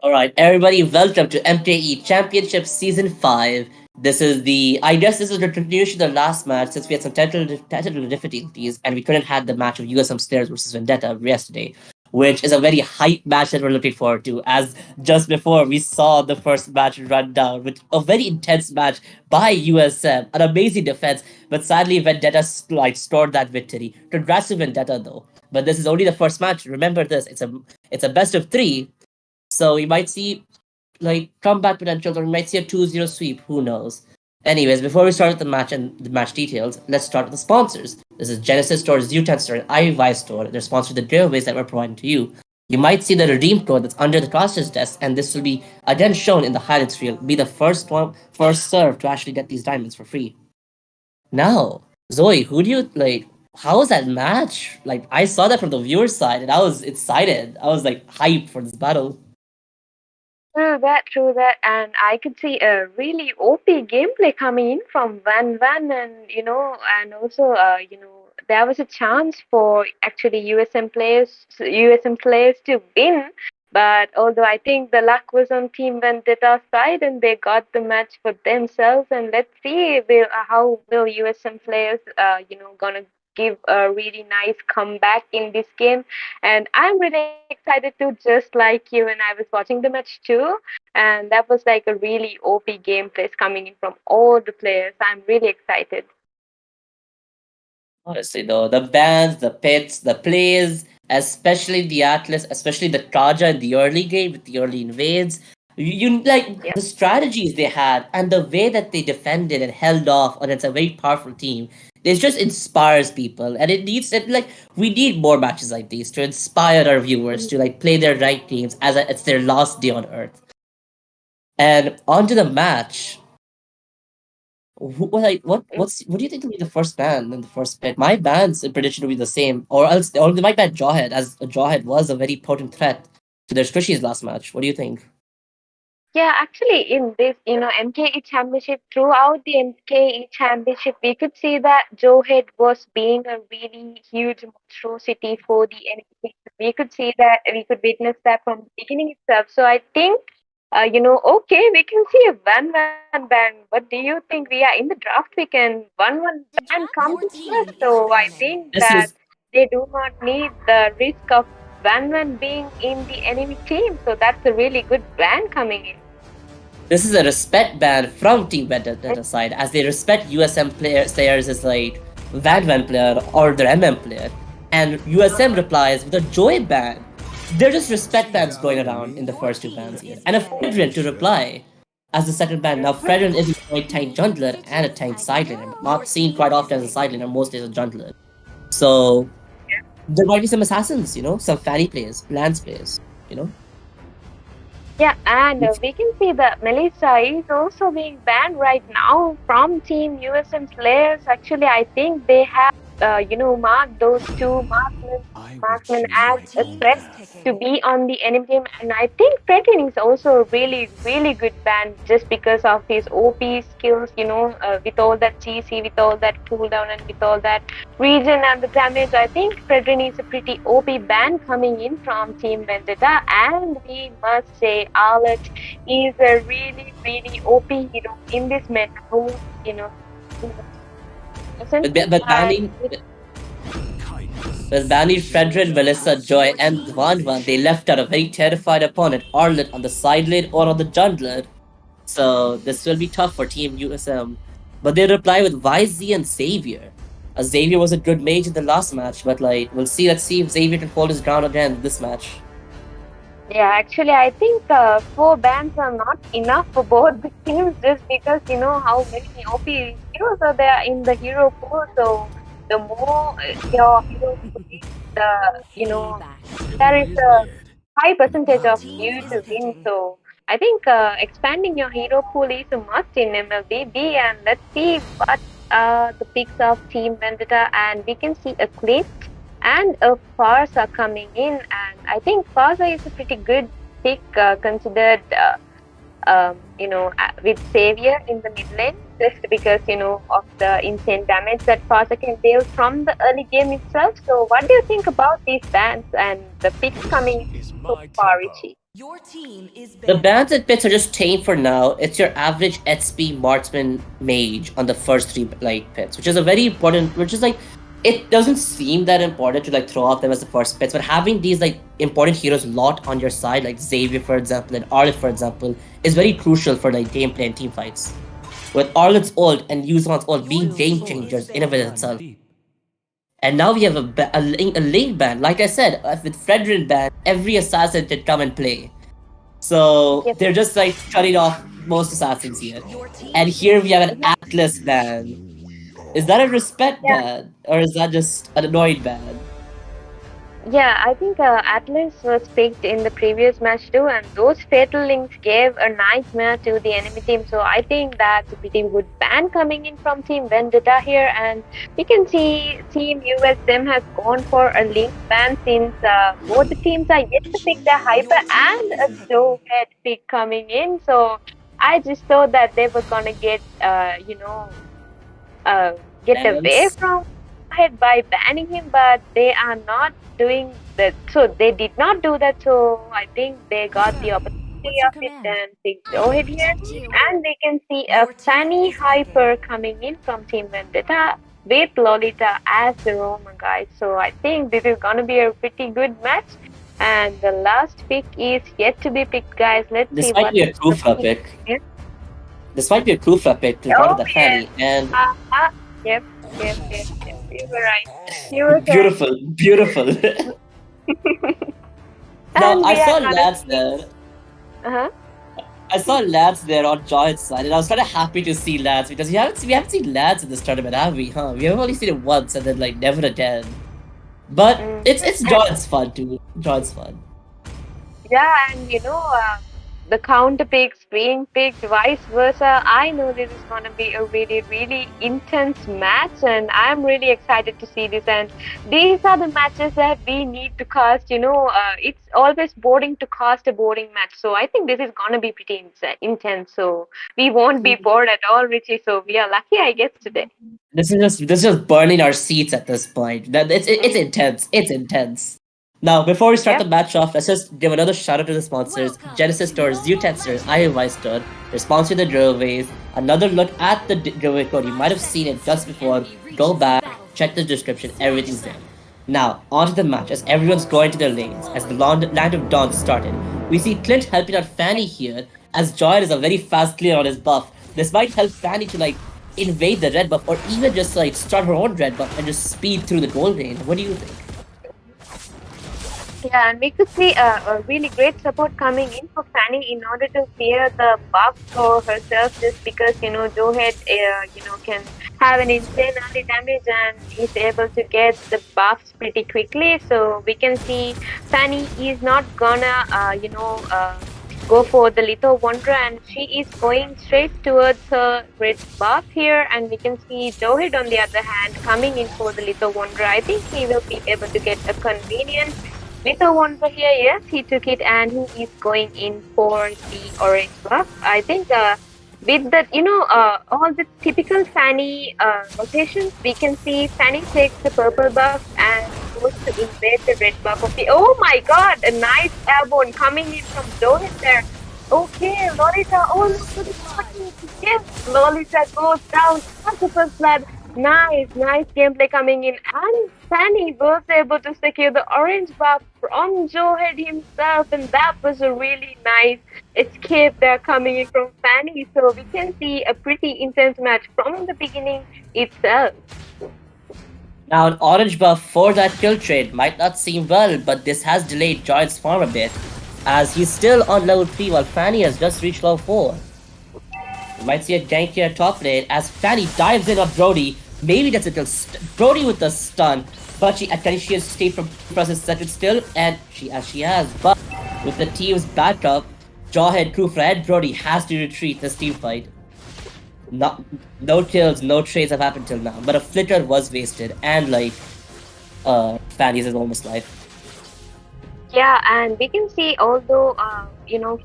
Alright, everybody, welcome to MKE Championship Season 5. I guess this is the continuation of the last match, since we had some technical difficulties and we couldn't have the match of USM Slayers versus Vendetta yesterday, which is a very hype match that we're looking forward to, as just before we saw the first match run down, with a very intense match by USM, an amazing defense, but sadly Vendetta scored that victory. Congrats to Vendetta though, but this is only the first match. Remember this, it's a best of 3. So we might see comeback potential, or we might see a 2-0 sweep. Who knows? Anyways, before we start with the match and the match details, let's start with the sponsors. This is Genesis Store, Zeutan Store, and Bhai Store. They're sponsored the giveaways that we're providing to you. You might see the redeem code that's under the caster's desk, and this will be again shown in the highlights reel. Be the first serve to actually get these diamonds for free. Now, Zoe, who do you how was that match? I saw that from the viewer side, and I was excited. I was hyped for this battle. True that, and I could see a really OP gameplay coming in from Van, and also, there was a chance for actually USM players to win. But although I think the luck was on Team Vendetta side, and they got the match for themselves, and let's see how will USM players, gonna give a really nice comeback in this game. And I'm really excited too, just like you, and I was watching the match too. And that was like a really OP gameplays coming in from all the players. I'm really excited. Honestly, though, the bans, the pits, the plays, especially the Atlas, especially the Kaja in the early game with the early invades, You like Yep. the strategies they had and the way that they defended and held off against a very powerful team. It just inspires people, and it needs it like we need more matches like these to inspire our viewers to like play their right teams as it's their last day on Earth. And onto the match. What do you think will be the first ban in the first pit? My ban's prediction will be the same, or they might ban Jawhead, as Jawhead was a very potent threat to their Squishies last match. What do you think? Yeah, actually, in this, MKE championship, throughout the MKE championship, we could see that Joe Head was being a really huge monstrosity for the enemy. We could see that, we could witness that from the beginning itself. So I think, okay, we can see a 1-1 ban. What do you think? We are in the draft week and 1-1 ban comes in first. So I think This that is they do not need the risk of 1-1 being in the enemy team. So that's a really good ban coming in. This is a respect ban from Team Vendetta side, as they respect USM players as like Van player or their MM player. And USM replies with a Joy ban. They're just respect bans going around in the first two bans here. And a Fredrin to reply as the second ban. Now Fredrin is a tank jungler and a tank side laner, not seen quite often as a side laner, most days a jungler. So there might be some assassins, some fanny players, Lance players. Yeah, and we can see that Melissa is also being banned right now from Team USM Slayers. Actually, I think they have, marked those two marksmen as a threat to be on the enemy team. And I think Fredrin is also a really, really good ban just because of his OP skills, with all that GC, with all that cooldown, and with all that region and the damage. I think Fredrin is a pretty OP ban coming in from Team Vendetta, and we must say Arlet is a really, really OP hero in this meta. With banning Fredrin, Melissa, Joy, and Van, they left out a very terrified opponent, Arlet, on the side lane or on the jungler. So this will be tough for Team USM. But they reply with YZ and Xavier. Xavier was a good mage in the last match, but let's see if Xavier can hold his ground again in this match. Yeah, actually, I think 4 bans are not enough for both the teams just because how many OP heroes are there in the hero pool. So the more your hero pool is, there is a high percentage of you to win. So I think expanding your hero pool is a must in MLBB, and let's see what the picks of Team Vendetta, and we can see a clip and a Farsa coming in, and I think Farsa is a pretty good pick considered, with Xavier in the mid lane, just because of the insane damage that Farsa can deal from the early game itself. So, what do you think about these bans and the picks coming so far, Richie? The bans and pits are just tame for now. It's your average HP marksman mage on the first 3 pits, which is a very important. It doesn't seem that important to throw off them as the first pits, but having these important heroes lot on your side, like Xavier for example and Arlet for example, is very crucial for gameplay and team fights. With Arlet's ult and Zeutan's ult being game changers in and of itself. And now we have a lane ban. Like I said, with Fredrin ban, every assassin can come and play. So they're just cutting off most assassins here. And here we have an Atlas ban. Is that a respect ban, or is that just an annoyed ban? Yeah, I think Atlas was picked in the previous match too, and those Fatal Links gave a nightmare to the enemy team. So I think that's a pretty good ban coming in from Team Vendetta here, and we can see Team USM has gone for a Link ban since both the teams are yet to pick their Hyper and a Joe Head pick coming in. So I just thought that they were gonna get get away from Head by banning him, but they are not doing that. So they did not do that. So I think they got the opportunity of it and picked Joe here. And we can see a Fanny Hyper coming in from Team Vendetta with Lolita as the Roma, guys. So I think this is gonna be a pretty good match. And the last pick is yet to be picked, guys. Let's see what. This might be a Kufra pick. Yeah? This might be a Kufra pick to part of the Fanny. And Yep. You were right. You were beautiful. And now I saw Lance there. I saw Lance there on Joy's side, and I was kind of happy to see Lance because we haven't seen Lance in this tournament, have we? Huh? We have only seen it once, and then like never again. But it's John's fun too. John's fun. Yeah, and the counter picks being picked, vice versa. I know this is gonna be a really, really intense match, and I'm really excited to see this. And these are the matches that we need to cast. It's always boring to cast a boring match, so I think this is gonna be pretty intense. So we won't be bored at all, Richie. So we are lucky, I guess, today. This is just burning our seats at this point. That it's intense. It's intense. Now, before we start Yep. the match off, let's just give another shout out to the sponsors: Genesis Store, Zeutan Store, IOI Store. They're sponsoring the giveaways. Another look at the giveaway code. You might have seen it just before. Go back, check the description. Everything's there. Now, on to the match as everyone's going to their lanes as the Land of Dawn started. We see Clint helping out Fanny here as Joy is a very fast clear on his buff. This might help Fanny to like invade the red buff or even just like start her own red buff and just speed through the gold lane. What do you think? Yeah, and we could see a really great support coming in for Fanny in order to clear the buff for herself, just because Joehead can have an insane early damage and is able to get the buffs pretty quickly. So we can see Fanny is not gonna go for the Litho Wanderer, and she is going straight towards her red buff here. And we can see Joehead on the other hand coming in for the Litho Wanderer. I think he will be able to get a convenient Little Wanderer here. Yes, he took it, and he is going in for the orange buff. I think with that, all the typical Fanny rotations, we can see Fanny takes the purple buff and goes to invade the red buff of the. Oh my God! A nice airborne coming in from Joehead there. Okay, Lolita. Oh, look at the fucking yes! Lolita goes down. Super slab. Nice gameplay coming in, and Fanny was able to secure the orange buff from Joehead himself, and that was a really nice escape there coming in from Fanny. So we can see a pretty intense match from the beginning itself. Now, an orange buff for that kill trade might not seem well, but this has delayed Joy's farm a bit, as he's still on level 3 while Fanny has just reached level 4. We might see a gank here top lane as Fanny dives in on Brody. Maybe that's a kill. Brody with the stun, but she has stayed from process settled still, and she has. But with the team's backup, Jawhead, Kufra, and Brody has to retreat this team fight. No kills, no trades have happened till now, but a flicker was wasted, and like Fanny's is almost life. Yeah, and we can see although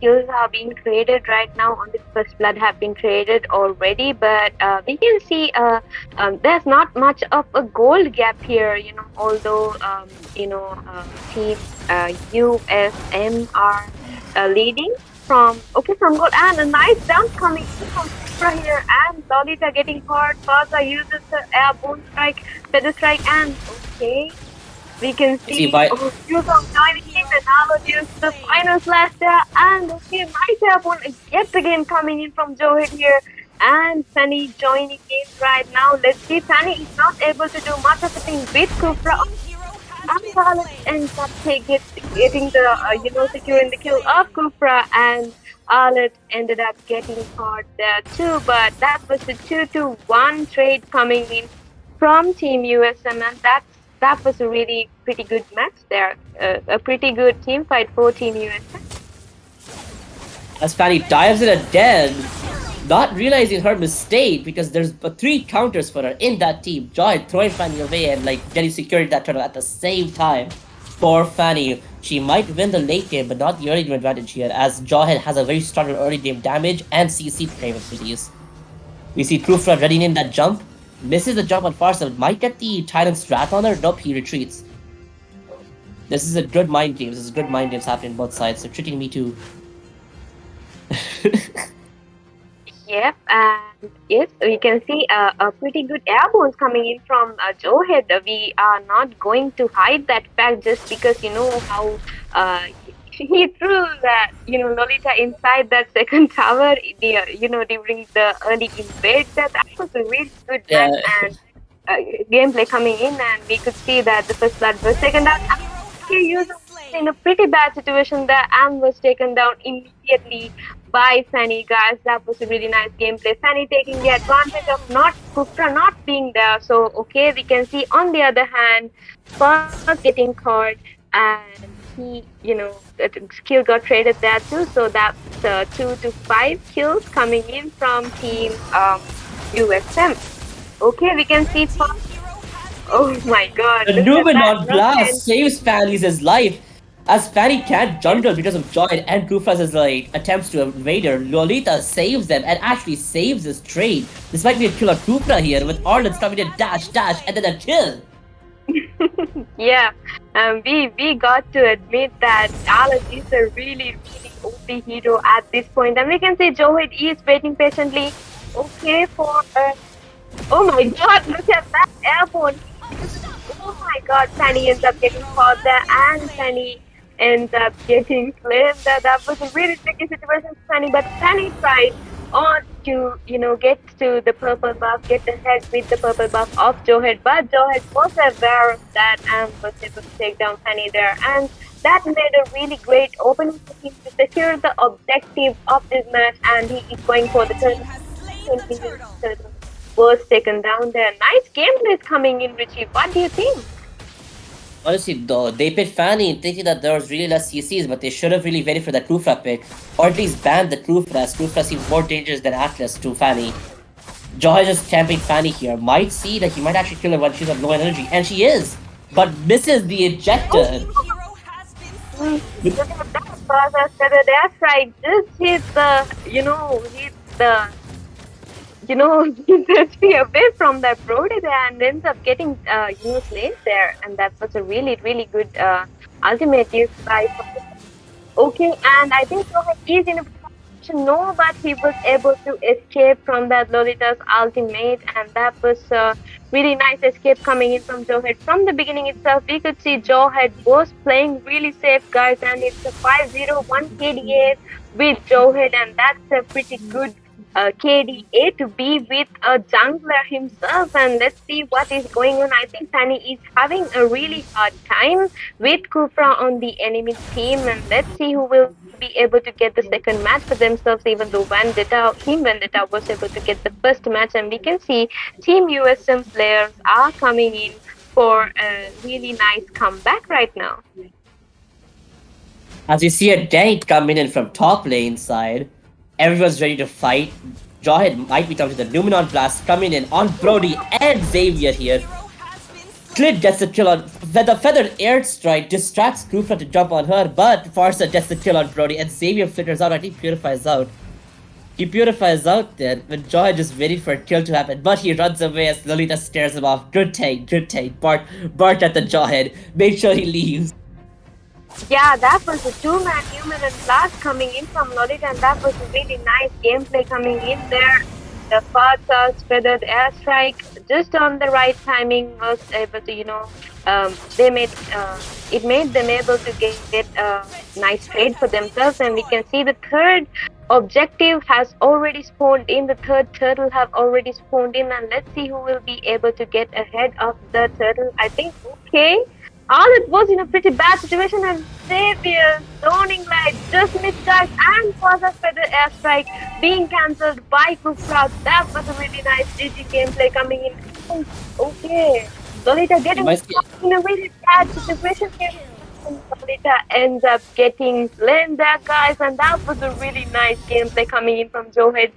kills are being created right now on the first blood have been created already, but we can see there's not much of a gold gap here. Although team USM are leading from gold, and a nice jump coming from Supra here, and Lolita getting hard. Faza uses the airborne strike, feather strike, and okay. We can see Yuzong joining in, and now use the final slash there, and okay, nice airborne yet again coming in from Joehead here, and Fanny joining in right now. Let's see, Fanny is not able to do much of a thing with Kufra, and Charlotte ends up getting the securing the kill of Kufra, and Arlette ended up getting hard there too, but that was the 2-1 trade coming in from Team USM, and that was a really pretty good match there. A pretty good team fight for Team USM. As Fanny dives in again, not realizing her mistake because there's 3 counters for her in that team. Joy throwing Fanny away and like getting secured that turtle at the same time. For Fanny, she might win the late game but not the early game advantage here, as Jawhead has a very strong early game damage and CC capabilities. We see Kufra readying in that jump. Misses the jump on far side, might get the Titan's Wrath on her. Nope, he retreats. This is a good mind games. This is good mind games happening on both sides. So treating me too. Yep, and yes, we can see a pretty good airborne coming in from Joehead. We are not going to hide that fact just because how he threw that Lolita inside that second tower during the early invade. That was a really good match and gameplay coming in, and we could see that the first blood was taken down. He used in a pretty bad situation there and was taken down immediately by Fanny, guys. That was a really nice gameplay. Fanny taking the advantage of not Kufra not being there. So okay, we can see on the other hand, Fox getting caught, and he, the skill got traded there too. So that's 2 to 5 kills coming in from team USM. Okay, we can see Fox. Oh my God! The look at Numenor that. Blast saves Fanny's life, as Fanny can't jungle because of Joy and Kufra's attempts to invade her. Lolita saves them and actually saves this trade. This might be a kill on Kufra here, with Arlen's coming in dash, and then a kill. Yeah, we got to admit that Alex is a really OP hero at this point, and we can see Joe is waiting patiently. Okay, for oh my God, look at that airborne! Oh my God, Fanny ends up getting caught there, and Fanny ends up getting slain there. That was a really tricky situation for Fanny, but Fanny tried on to, get to the purple buff, get ahead with the purple buff of Johead, but Johead was aware of that and was able to take down Fanny there, and that made a really great opening for him to secure the objective of this match, and he is going for the turtle. Was taken down there. Nice gameplay coming in, Richie. What do you think? Honestly, though, they picked Fanny thinking that there was really less CCs, but they should have really waited for that Kufra pick, or at least banned the Kufra, as Kufra seems more dangerous than Atlas to Fanny. Joy just camping Fanny here, might see that he might actually kill her when she's on low energy, and she is, but misses the ejector. Look at that, Father. That's right. Just hit the he's away from that Brody there and ends up getting slain there, and that was a really good ultimate use by. Okay, and I think Johead is in a position, no, but he was able to escape from that Lolita's ultimate, and that was a really nice escape coming in from Johead. From the beginning itself, we could see Johead was playing really safe, guys, and it's a 5-0 1 KDA with Johead, and that's a pretty good KDA to be with a jungler himself, and let's see what is going on. I think Fanny is having a really hard time with Kufra on the enemy team, and let's see who will be able to get the second match for themselves, even though Team Vendetta was able to get the first match, and we can see Team USM Slayers are coming in for a really nice comeback right now. As you see a Dank coming in from top lane side, everyone's ready to fight. Johead might be coming to the Numenor Blast, coming in on Brody and Xavier here. Clit gets the kill on the Feathered Airstrike, distracts Kufra to jump on her, but Farsa gets the kill on Brody, and Xavier flitters out. I think Purifies out. He purifies out there when Johead just waiting for a kill to happen, but he runs away as Lolita scares him off. Good take. Bart at the Johead. Make sure he leaves. Yeah, that was a 2-man human blast coming in from Lolita, and that was a really nice gameplay coming in there. The Farsa's Feathered Airstrike just on the right timing was able to, it made them able to get a nice trade for themselves, and we can see the third objective has already spawned in, the third turtle have already spawned in, and let's see who will be able to get ahead of the turtle. I think, okay, Arlet was in a pretty bad situation, and Xavier zoning light just missed guys, and Farsa's Feather Airstrike being cancelled by Kufra. That was a really nice GG gameplay coming in. Okay, Lolita getting in a really bad situation here. Lolita ends up getting slain there, guys, and that was a really nice gameplay coming in from Johead.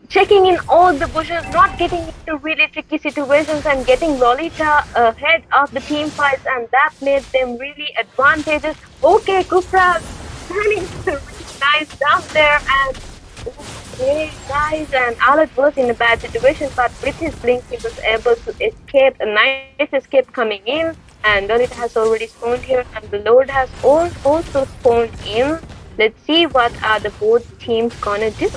Checking in all the bushes, not getting into really tricky situations, and getting Lolita ahead of the team fights, and that made them really advantageous. Okay, Kufra turning really nice down there, and okay, guys, and Alat was in a bad situation, but with his blink, he was able to escape. A nice escape coming in, and Lolita has already spawned here, and the Lord has also spawned in. Let's see what are the both teams gonna do.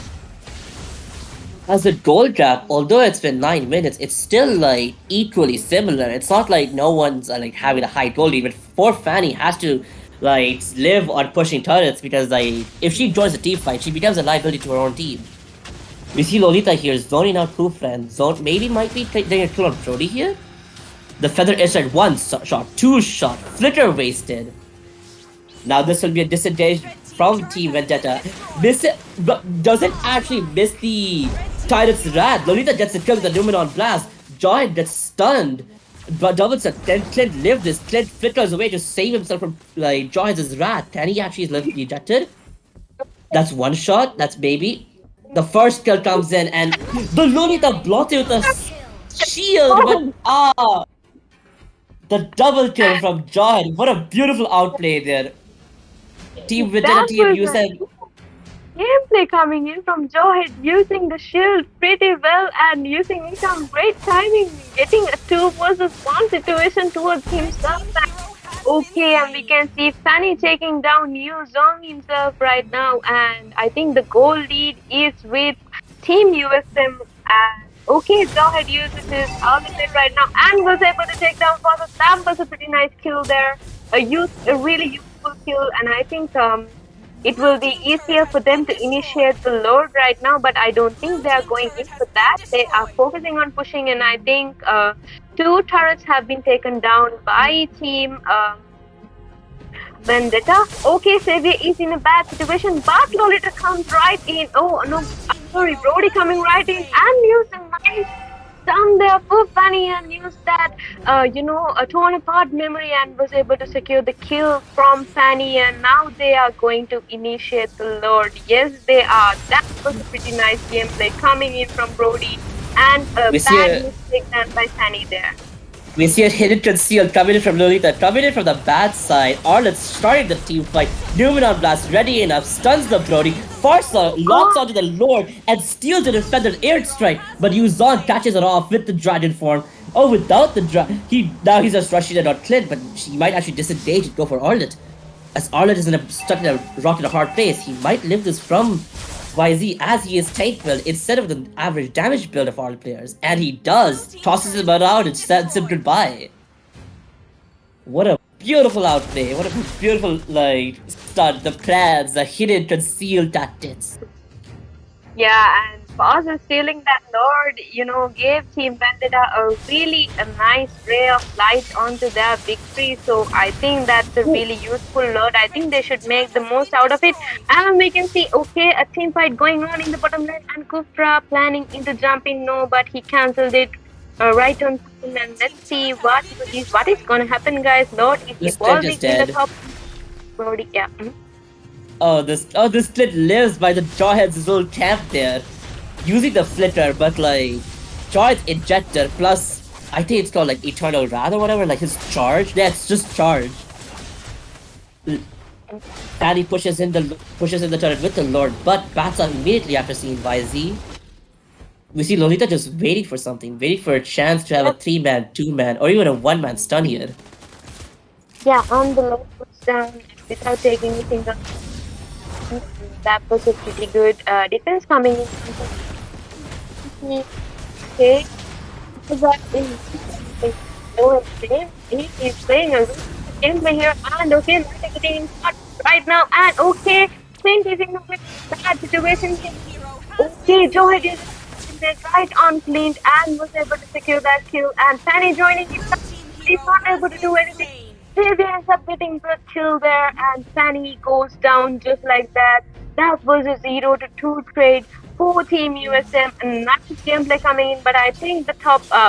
As a goal gap, although it's been 9 minutes, it's still equally similar. It's not like no one's having a high goal lead, but for Fanny has to live on pushing turrets, because if she joins the team fight, she becomes a liability to her own team. We see Lolita here zoning out Kufra, and maybe might be getting a kill on Brody here. The Feather Airstrike 1 shot, 2 shot, flicker wasted. Now this will be a disengaged from Team Vendetta. Doesn't actually miss the Tyrant's Wrath. Lolita gets the kill with the Numenon Blast. Giant gets stunned. But doubles it. Then Clint lived this. Clint flickers away to save himself from like Giant's Wrath. And he actually is left ejected. That's one shot. That's baby. The first kill comes in and the Lolita blocked it with a shield. But the double kill from Giant. What a beautiful outplay there. Team Vendetta, Team USM. Gameplay coming in from Johead using the shield pretty well and using some great timing, getting a 2 versus 1 situation towards himself. Okay, and we can see Fanny taking down Yu Zong himself right now, and I think the goal lead is with Team USM. Okay, Johead uses his ultimate right now and was able to take down Father. That was a pretty nice kill there. A really useful kill, and I think it will be easier for them to initiate the load right now, but I don't think they are going in for that. They are focusing on pushing, and I think 2 turrets have been taken down by Team Vendetta. Okay, Xavier is in a bad situation, but Lolita comes right in. Oh no, I'm sorry, Brody coming right in and use a nice stun there for Fanny and use that, a torn apart memory and was able to secure the kill from Fanny, and now they are going to initiate the load. Yes, they are. That was a pretty nice gameplay coming in from Brody and a bad mistake done by Fanny there. We see a hidden conceal coming in from Lolita, coming in from the bad side. Arlet starting the team fight. Numenon Blast ready enough, stuns the Brody. Farsa locks onto the Lord and steals the defender's airstrike. But Yuzon catches it off with the Dragon form. Oh, without the Dragon, now he's just rushing it on Clint, but she might actually disengage and go for Arlet. As Arlet is stuck in a rock in a hard place, he might live this from YZ as he is tank build instead of the average damage build of all players. And he does. Tosses him around and says him goodbye. What a beautiful outplay. What a beautiful stunt. The plans, the hidden concealed tactics. Yeah, and Boss stealing that Lord, gave Team Vendetta a nice ray of light onto their victory. So I think that's a really useful Lord. I think they should make the most out of it. And we can see, okay, a team fight going on in the bottom lane, and Kufra planning into jumping. No, but he cancelled it right on time. And let's see what is going to happen, guys. Lord is evolving in the top. Brody, yeah. This Clint lives by the Jawhead's old camp there. Using the flicker, but Jawhead's injector plus I think it's called Eternal Wrath or whatever, his charge. Yeah, it's just charge. And he pushes in the turret with the Lord, but bats out immediately after seeing YZ. We see Lolita just waiting for something, waiting for a chance to have a 3-man, 2-man, or even a 1-man stun here. Yeah, on the low push down without taking anything down. That was a pretty good defense coming in. Okay. He's playing a gameplay here, and okay, not getting shot right now, and okay, Clint is in a bad situation. Okay, Johead is right on Clint and was able to secure that kill, and Fanny joining it. He's not able to do anything. Xavier ends up getting the kill there, and Fanny goes down just like that. That was a 0-2 trade for Team USM, and not just gameplay coming in, but I think the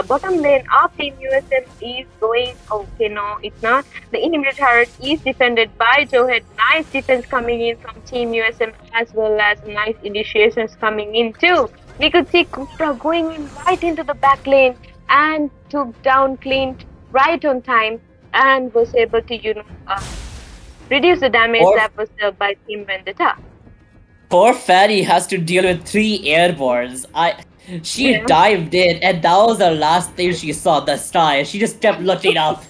bottom lane of Team USM is going. Okay, no, it's not. The enemy turret is defended by Johead. Nice defense coming in from Team USM, as well as nice initiations coming in too. We could see Kupra going in right into the back lane and took down Clint right on time and was able to, reduce the damage that was dealt by Team Vendetta. Poor Fanny has to deal with 3 airborns. She dived in, and that was the last thing she saw, the sky. She just kept looking up.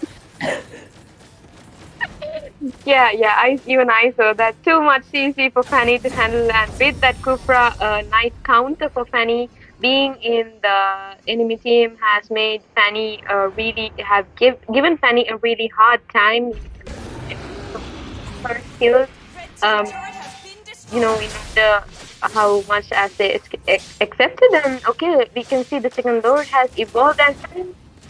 Yeah, even I saw that. Too much CC for Fanny to handle, and with that Kufra, nice counter for Fanny. Being in the enemy team has made Fanny given Fanny a really hard time. Her skills, how much as they accepted them. Okay, we can see the second Lord has evolved, and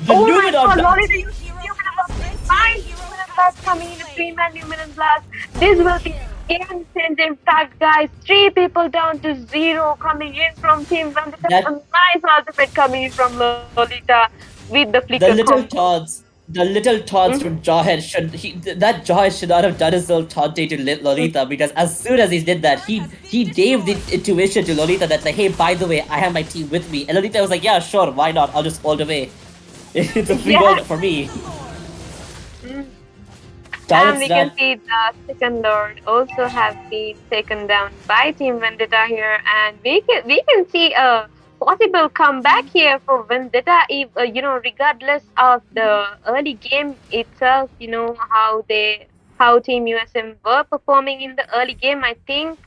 my God, Lolita used Numenon Blast coming in a 3-man Numenon Blast. This will be game-changing fact, guys. 3 people down to 0 coming in from Team Vendetta. A That nice ultimate coming in from Lolita with the flicker the combo. little taunts from Jawhead that Jawhead should not have done his little taunting to Lolita, because as soon as he did that, he gave the intuition to Lolita that, like, hey, by the way, I have my team with me, and Lolita was like, yeah, sure, why not? I'll just ult away. It's a free Yeah. goal for me. Mm. And Silence we can that. see the second Lord also have been taken down by Team Vendetta here, and we can see a possible comeback here for Vendetta. If regardless of the early game itself, how Team USM were performing in the early game. I think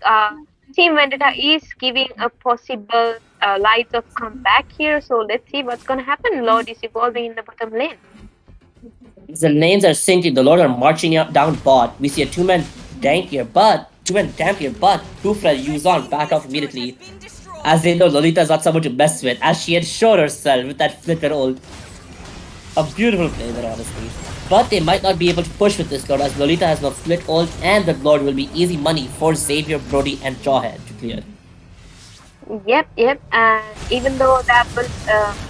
Team Vendetta is giving a possible lights of comeback here. So let's see what's gonna happen. Lord is evolving in the bottom lane. The lanes are sinking. The Lord are marching out down bot. We see a two-man tank here, but Kufra Yuzan back off immediately, as they know Lolita is not someone to mess with, as she had shown herself with that flicker ult. A beautiful play there, honestly. But they might not be able to push with this Lord, as Lolita has no flick ult, and the Lord will be easy money for Xavier, Brody, and Jawhead to clear. Yep. And even though that was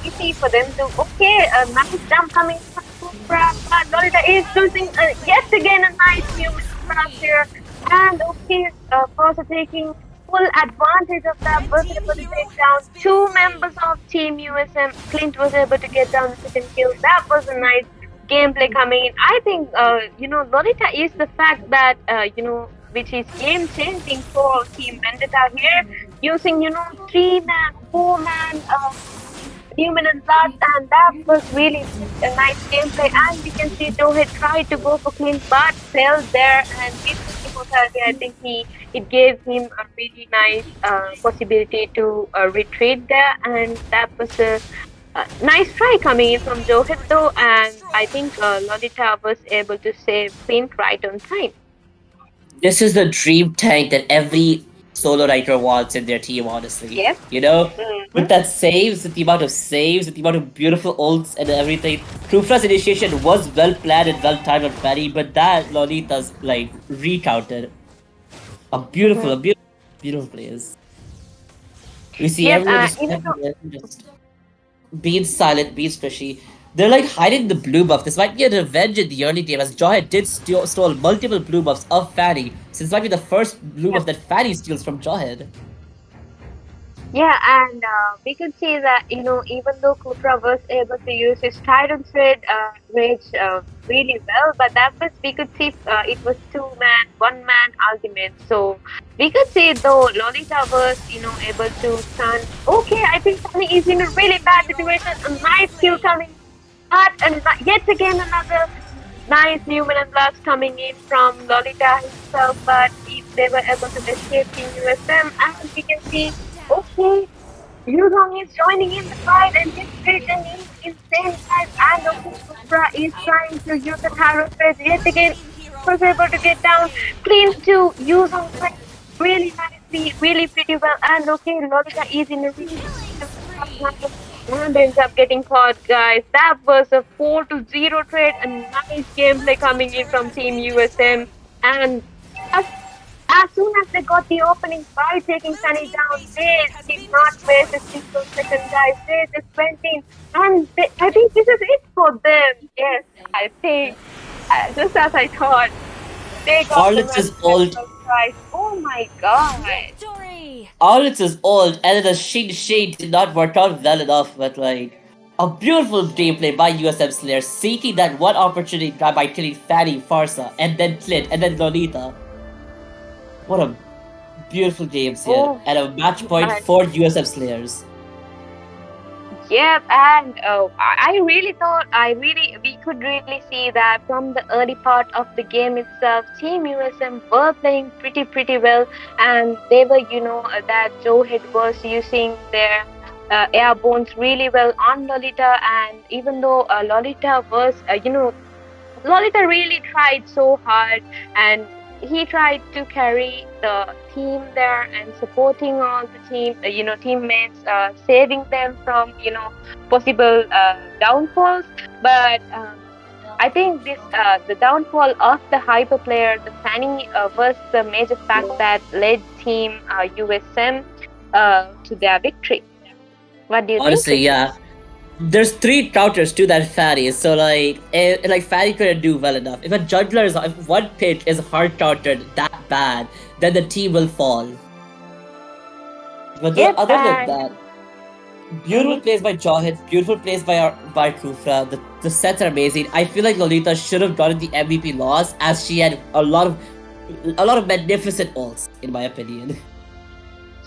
easy for them to, okay, a nice jump coming from Cobra, but Lolita is choosing yet again a nice new grab here. And okay, also taking full advantage of that, was able to take down 2 members of Team USM. Clint was able to get down the second kill. That was a nice gameplay coming in. I think, Lolita is the fact that, which is game changing for Team Vendetta here, using, 3-man, 4-man, Newman and Blood, and that was really a nice gameplay. And we can see Joe had tried to go for Clint, but failed there. And with chemotherapy, I think it gave him a really nice possibility to retreat there, and that was a nice try coming in from Joe though. And I think Lolita was able to save Clint right on time. This is the dream tank that every solo writer wants in their team, honestly. Yes. With that saves, with the amount of saves, with the amount of beautiful ults and everything. Kufra's initiation was well planned and well timed on Fanny, but that Lolita's like recounted. A beautiful players. We see Yep, everyone just being silent, being squishy. They're like hiding the blue buff. This might be a revenge in the early game, as Jawhead did stole multiple blue buffs of Fanny. So this might be the first blue buff that Fanny steals from Jawhead. Yeah, and we could see that, even though Kufra was able to use his Trident Thread rage really well, but that was, we could see it was 2-man, 1-man ultimate. So we could see though Lolita was, able to stand. Okay, I think Sunny is in a really bad situation. A nice kill coming, but yet again another nice Newman and Blast coming in from Lolita himself, but they were able to escape Team USM, and we can see, okay, Yuzong is joining in the fight, and his vision is insane, guys. And okay, Kufra is trying to use the Harrow Thread yet again. Was able to get down clean to Yuzong really nicely, really pretty well. And okay, Lolita is in a really and ends up getting caught, guys. That was a 4-0 trade. A nice gameplay coming in from Team USM. And as soon as they got the opening by taking Sunny down, they did not waste a single second, guys. They just went in. And I think this is it for them. Yes, I think, just as I thought, they got Harlots is old. Right. Oh my god. Harlots is old, and then the Shade did not work out well enough, but like a beautiful gameplay by USM Slayers, seeking that one opportunity by killing Fanny, Farsa, and then Clint, and then Lolita. What a beautiful games here, and a match point for USM Slayers. Yep, and I really thought we could really see that from the early part of the game itself, Team USM were playing pretty well, and they were, that Joehead was using their airbornes really well on Lolita, and even though Lolita was, Lolita really tried so hard, and he tried to carry the team there and supporting all the team, teammates, saving them from, possible downfalls. But I think this the downfall of the hyper player, the Fanny, was the major fact that led team USM to their victory. What do you Honestly, think? yeah. There's 3 counters to that Fanny, so like Fanny couldn't do well enough. If a juggler is, if one pitch is hard countered that bad, then the team will fall. But Yep, other than and that, beautiful plays by Jawhead, beautiful plays by Kufra. The sets are amazing. I feel like Lolita should have gotten the MVP loss, as she had a lot of magnificent ults, in my opinion.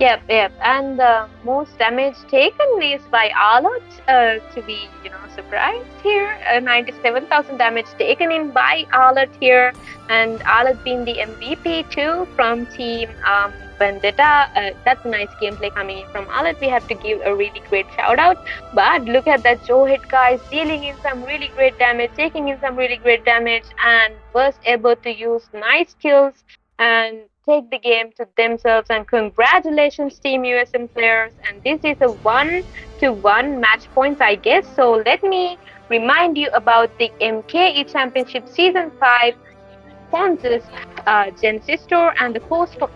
yep. And the most damage taken is by Alot, to be surprised here. 97,000 damage taken in by Alot here, and Alot being the MVP too from team Vendetta. That's a nice gameplay coming in from Alot. We have to give a really great shout out. But look at that Jawhead guys dealing in some really great damage, taking in some really great damage, and was able to use nice kills and take the game to themselves. And congratulations, Team USM Slayers. And this is a 1-1 match points, I guess. So let me remind you about the MKE Championship Season 5 sponsors Genesis Store and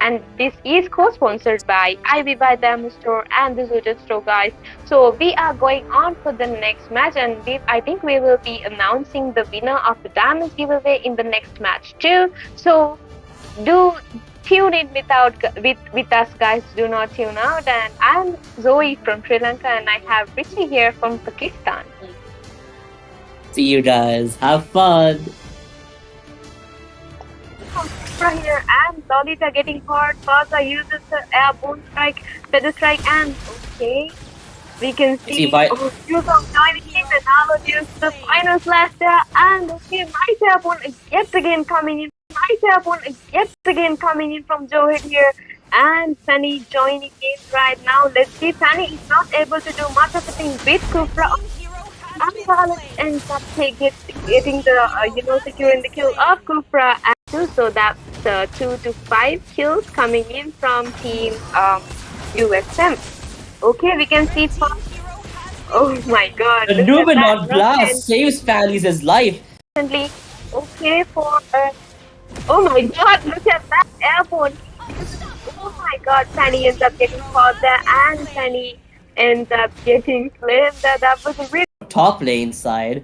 and this is co-sponsored by Bhai Diamond Store and the Zeutan Store, guys. So we are going on for the next match, and I think we will be announcing the winner of the Diamonds giveaway in the next match too. So do tune in with us, guys. Do not tune out. And I'm Zoe from Sri Lanka, and I have Richie here from Pakistan. See you guys. Have fun. Right here, and Lolita getting hard. Faza uses the airborne strike, feather strike, and okay, we can see Zeutan joining in, and now uses the final slash there, and okay, nice airborne yet again coming in. Nice airborne yet again coming in from Jawhead here, and Fanny joining in right now. Let's see, Fanny is not able to do much of a thing with Kufra. And Charlotte ends up getting the securing the kill of Kufra. So that's 2 to 5 kills coming in from team USM. Okay, we can see. Oh my God! The Numenon blast saves Fanny's life. Okay, for oh my God! Look at that airborne. Oh my God! Fanny ends up getting caught there, and Fanny ends up getting slayed. That was a really top lane side.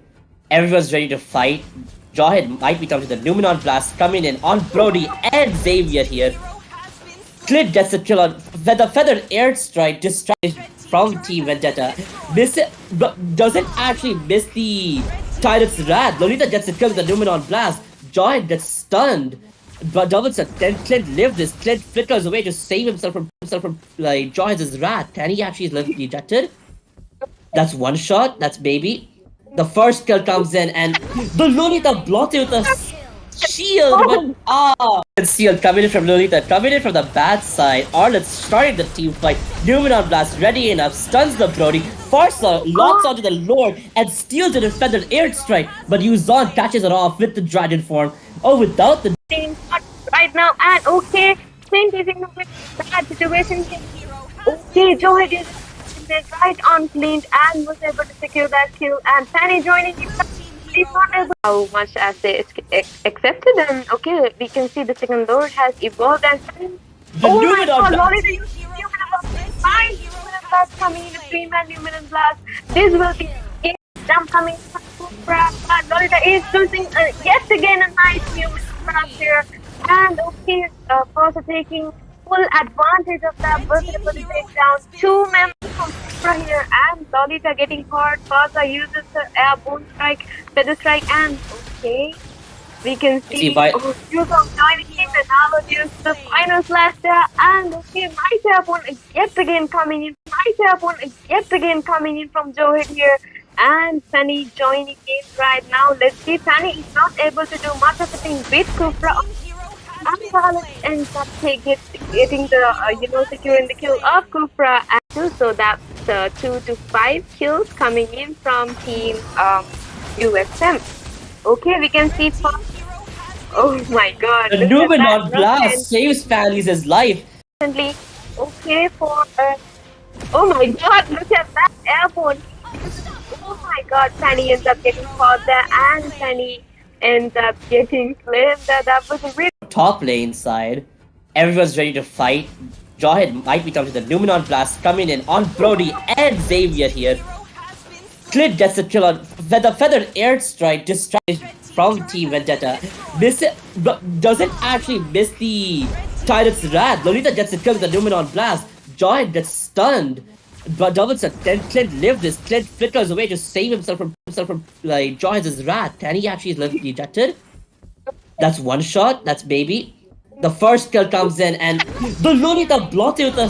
Everyone's ready to fight. Jawhead might be talking to the Numenon blast coming in on Brody and Xavier here. Clint gets the kill on the feathered airstrike distraction from Team Vendetta. Doesn't actually miss the Tyrant's Wrath. Lolita gets the kill with the Numenon blast. Jawhead gets stunned. But then Clint lived this. Clint flickers away to save himself from like Jawhead's wrath. Can he actually live ejected? That's one shot. That's baby. The first kill comes in, and the Lolita blocked it with a shield. But shield coming in from Lolita, coming in from the bad side. Arlet's starting the team fight. Numenon blast ready enough, stuns the Brody. Farsa locks onto the Lord and steals it in feathered airstrike. But Yuzon catches it off with the dragon form. Oh, without the right now, and okay, Clint is in a bad situation. Okay, Jawhead is right on Clint and was able to secure that kill, and Fanny joining him. He's not able how much as they accepted, and okay, we can see the second Lord has evolved, and oh my God, Lolita used Numenon blast coming in, a 3-man Numenon blast. This will be jump coming from but Lolita is losing yet again a nice Numenon blast here, and okay, also taking full advantage of that, was able to take down 2 members from here, and Lolita getting hard. Faza uses the airborne strike, feather strike, and okay, we can see Zeutan joining in, and now uses the final slash there, and okay, nice airborne yet again coming in. Nice airborne yet again coming in from Jawhead here, and Fanny joining in right now. Let's see, Fanny is not able to do much of a thing with Kufra. And Charlotte ends up getting the securing the kill of Kufra, and so that's 2 to 5 kills coming in from team USM. Okay, we can see. Oh my God! The Numenon blast saves Fanny's life. Okay, for oh my God! Look at that airborne. Oh my God, Sunny ends up getting caught there, and Sunny ends up getting claimed. That was a really Top lane side, everyone's ready to fight. Jawhead might be coming to the Luminon Blast coming in on Brody and Xavier here. Clint gets the kill on the Feathered Airstrike, distracted from Team Vendetta. Miss it, but doesn't actually miss the Tyrant's Wrath. Lolita gets the kill with the Luminon Blast. Jawhead gets stunned. But Davidson, then Clint lived this. Clint flickers away to save himself from like Jawhead's Wrath. Can he actually live ejected? That's one shot. That's baby. The first kill comes in and the Lolita blocked it with a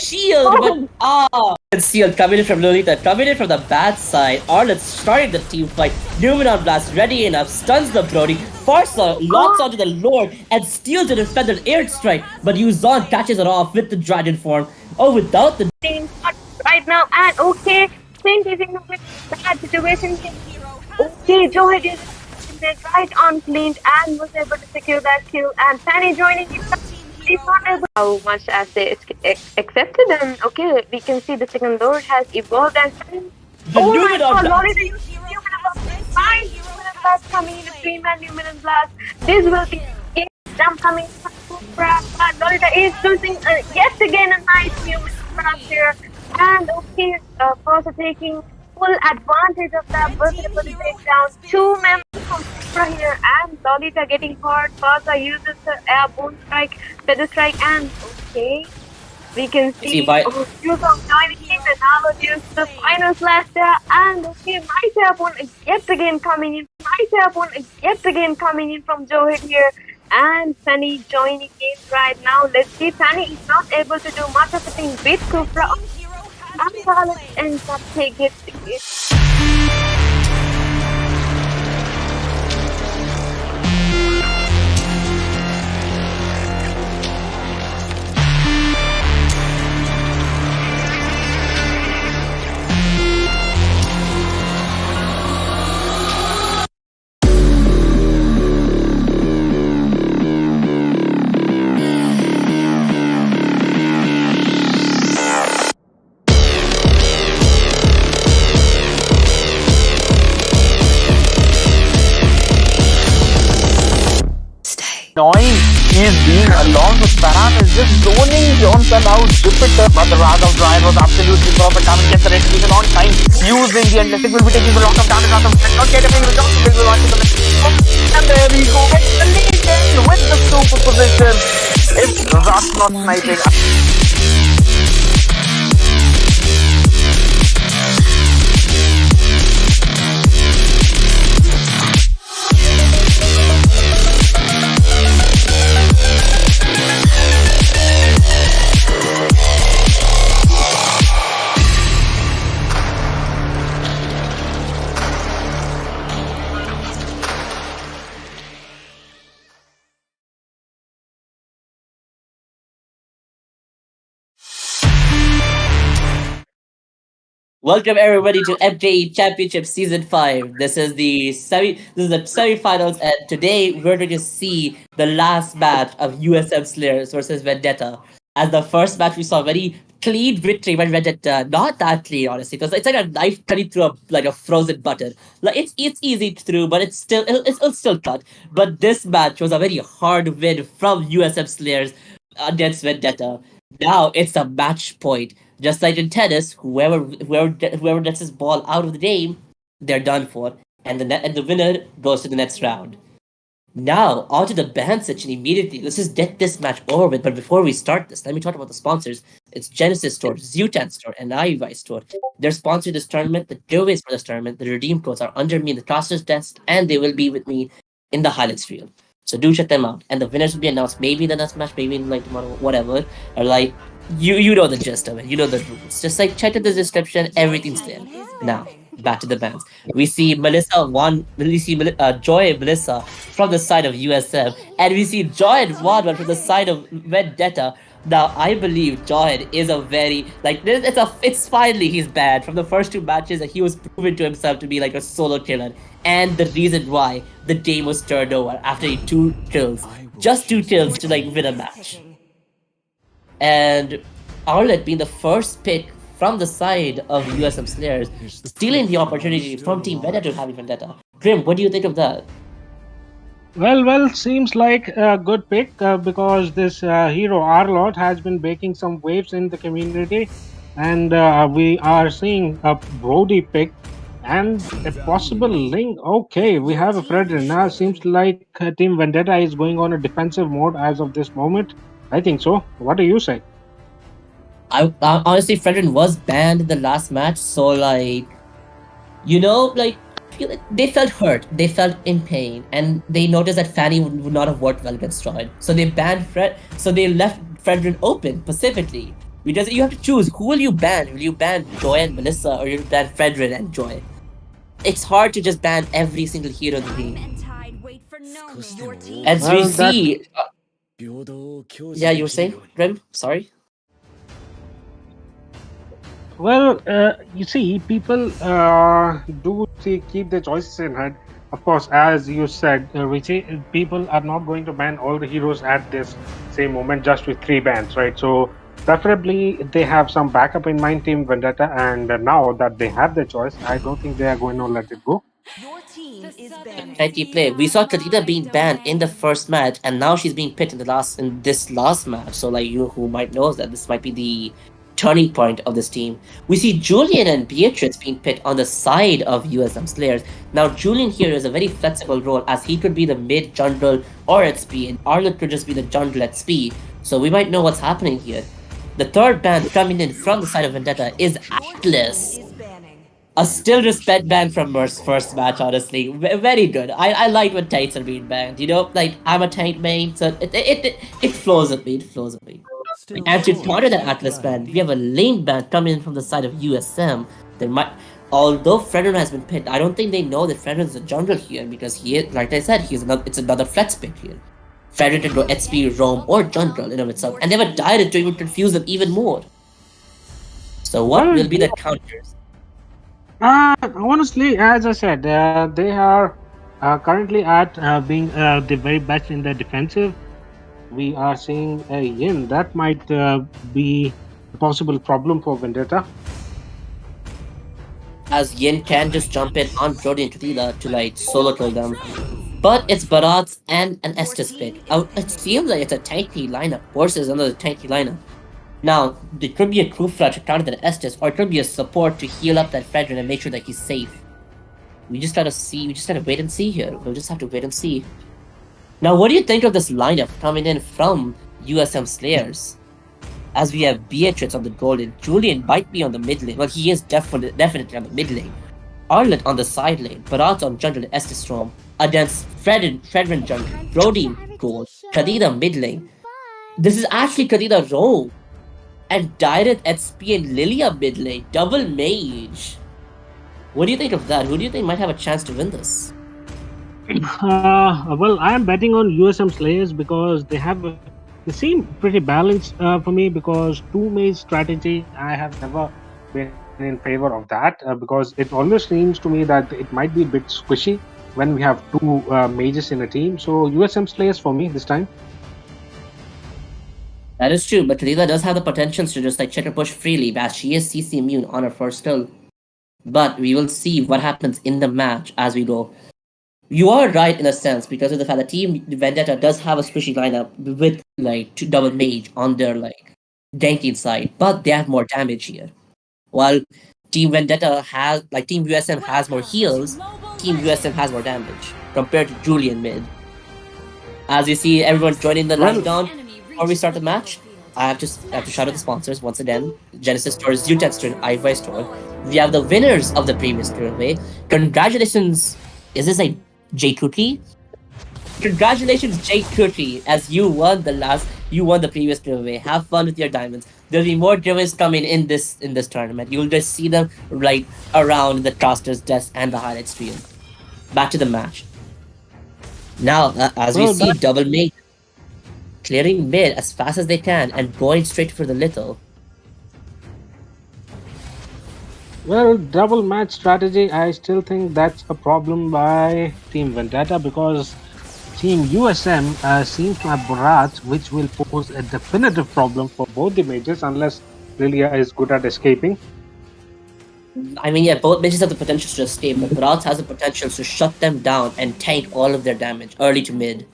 shield. But Shield coming in from Lolita, coming in from the bad side. Arlet's starting the team fight. Luminon Blast ready enough, stuns the Brody. Farsa locks onto the Lord and steals the Feathered Airstrike. But Yuzon catches it off with the Dragon form. Oh, without the team right now, and okay, Clint is in a bit bad situation. Okay, Jawhead is right on Clint and was able to secure that kill, and Fanny joining in. He's not able how much as they accepted, and okay, we can see the second Lord has evolved, and The oh my Luminon God, Blast. Lolita used Luminon Blast coming in, a 3-man Luminon Blast. This will be a jump coming from Cobra, but Lolita is losing yet again a nice Luminon Blast here, and okay, Farsa taking full advantage of that, was able to take down 2 members from Cobra here, and Lolita getting hurt. Farsa uses the airborne strike, feather strike, and okay, we can see Yuzong joining in, and now we'll use the final slash there, and okay, nice airborne yet again coming in, from Jawhead here, and Sunny joining in right now. Let's see, Sunny is not able to do much of a thing with Cobra. And Charlotte ends up taking it. Annoying. He's being along with Baran is just zoning Johnson out. Jupiter, but the wrath of Drive was absolutely perfect. Damage gets the retribution on time. Using the Endless will be taking a lot of damage. Not get a single Johnson will on to the next. And there we go. With the lead with the super position. If that's not sniping. Welcome everybody to MKE Championship Season 5. This is the semi-finals, and today we're going to see the last match of USM Slayers versus Vendetta. As the first match, we saw a very clean victory by Vendetta. Not that clean, honestly. It's like a knife cutting through a frozen butter. Like it's easy through, but it's still cut. But this match was a very hard win from USM Slayers against Vendetta. Now it's a match point. Just like in tennis, whoever gets his ball out of the game, they're done for, and the winner goes to the next round. Now onto the ban section immediately. Let's just get this match over with. But before we start this, let me talk about the sponsors. It's Genesis Store, Zeutan Store, and iVi Store. They're sponsoring this tournament. The giveaways for this tournament, the redeem codes are under me in the caster's desk, and they will be with me in the highlights reel. So do check them out. And the winners will be announced maybe in the next match, maybe in like tomorrow, whatever. Or like you know the gist of it. You know the rules. Just like check in the description, everything's there. Now, back to the bands. We see Joy and Melissa from the side of USM, and we see Joy and Wadman from the side of Vendetta. Now, I believe Joy is a very it's finally he's bad. From the first 2 matches, he was proven to himself to be like a solo killer, and the reason why the game was turned over after 2 kills, just 2 kills to like win a match. And Arlet being the first pick from the side of USM Slayers, stealing the opportunity from Team Vendetta to have Vendetta. Grim, what do you think of that? Well, seems like a good pick because this hero Arlot has been making some waves in the community, and we are seeing a Brody pick and a possible link. Okay, we have a Fredrin now. Seems like Team Vendetta is going on a defensive mode as of this moment. I think so. What do you say? I honestly, Fredrin was banned in the last match, so like, like I feel like they felt hurt, they felt in pain, and they noticed that Fanny would not have worked well against Troy. So they banned so they left Fredrin open specifically. Because you have to choose who will you ban? Will you ban Joy and Melissa, or you ban Fredrin and Joy? It's hard to just ban every single hero in the game. As we see, yeah, you were saying, Grim? Sorry. Well, you see, people keep their choices in hand. Of course, as you said, Richie, people are not going to ban all the heroes at this same moment just with 3 bans, right? So, preferably, they have some backup in mind, Team Vendetta, and now that they have their choice, I don't think they are going to let it go. Petty play. We saw Kadita being banned in the first match, and now she's being picked in this last match. So, like, you who might know that this might be the turning point of this team. We see Julian and Beatrice being picked on the side of USM Slayers. Now, Julian here is a very flexible role, as he could be the mid jungle or at speed, and Arlott could just be the jungle at speed. So we might know what's happening here. The third ban coming in from the side of Vendetta is Atlas. A still respect ban from Mer's first match, honestly. Very good. I like when Tights are being banned. Like, I'm a Tight main, so it flows with me. It flows with me. And to counter that Atlas ban, we have a lane ban coming in from the side of USM. Although Fredrin has been picked, I don't think they know that Fredrin is a jungle here, because like I said, it's another flex pick here. Fredrin can go SP, roam, or jungle in and of itself, and they have a direct to even confuse them even more. So what will be the counters? Honestly, as I said, they are currently at being the very best in the defensive. We are seeing a Yin. That might be a possible problem for Vendetta. As Yin can just jump in on Brody and Kadila to like solo kill them. But it's Barat's and an Estes pick. It seems like it's a tanky lineup versus another tanky lineup. Now, it could be a crew flash to counter that Estes, or it could be a support to heal up that Fredrin and make sure that he's safe. We just gotta wait and see here. We'll just have to wait and see. Now, what do you think of this lineup coming in from USM Slayers? As we have Beatrice on the golden, Julian might be on the mid lane. Well, he is definitely on the mid lane. Arlott on the side lane, Barat on jungle and Estes Storm. Against Fredrin jungle, Brody gold, Kadida mid lane. This is actually Kadida roam. And Direct XP and Lilia mid lane, double mage. What do you think of that? Who do you think might have a chance to win this? Well, I am betting on USM Slayers because they seem pretty balanced for me, because 2 mage strategy, I have never been in favor of that because it always seems to me that it might be a bit squishy when we have 2 mages in a team. So USM Slayers for me this time. That is true, but Kadila does have the potential to just like check her push freely, as she is CC immune on her first kill. But we will see what happens in the match as we go. You are right in a sense, because of the fact that Team Vendetta does have a squishy lineup with like 2 double mage on their like danky side, but they have more damage here. While Team Vendetta Team USM has more heals, Team USM has more damage compared to Julian mid. As you see everyone joining the line down. Before we start the match, I have to shout out the sponsors once again. Genesis Store, Zeutan Store, iVi Store. We have the winners of the previous giveaway. Congratulations. Is this a J Cookie? Congratulations, J Cookie, as you won the previous giveaway. Have fun with your diamonds. There'll be more giveaways coming in this tournament. You'll just see them right around the caster's desk and the highlight stream. Back to the match. Now, as we see, double mate clearing mid as fast as they can and going straight for the little. Well, double match strategy, I still think that's a problem by Team Vendetta, because Team USM seems to have Barat, which will pose a definitive problem for both the mages unless Lilia is good at escaping. I mean, yeah, both mages have the potential to escape, but Bratz has the potential to shut them down and tank all of their damage early to mid.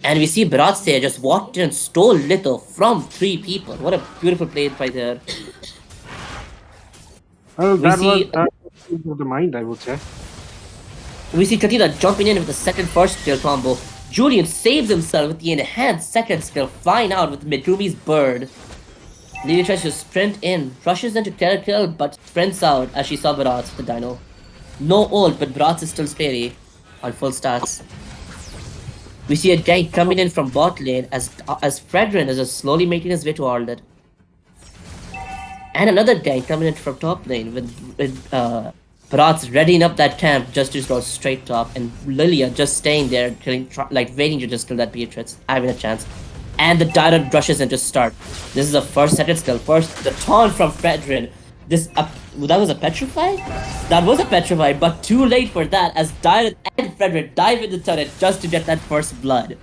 And we see Bratz there just walked in and stole Litho from 3 people. What a beautiful play by there. Well, We that see- was the mind, I would say. We see Katila jumping in with the second first skill combo. Julian saves himself with the enhanced second skill, flying out with Megumi's bird. Lilia tries to sprint in, rushes into kill, but sprints out as she saw Bratz with the dino. No ult, but Bratz is still scary on full stats. We see a gank coming in from bot lane as Fredrin is just slowly making his way to Arlet. And another gank coming in from top lane with Bratz readying up that camp just to go straight top, and Lilia just staying there, waiting to just kill that Beatrice, having a chance. And the Dino rushes in to start. This is the first second skill. First, the taunt from Fredrin. That was a Petrify? That was a Petrify, but too late for that as Dino and Fredrin dive into the turret just to get that first blood.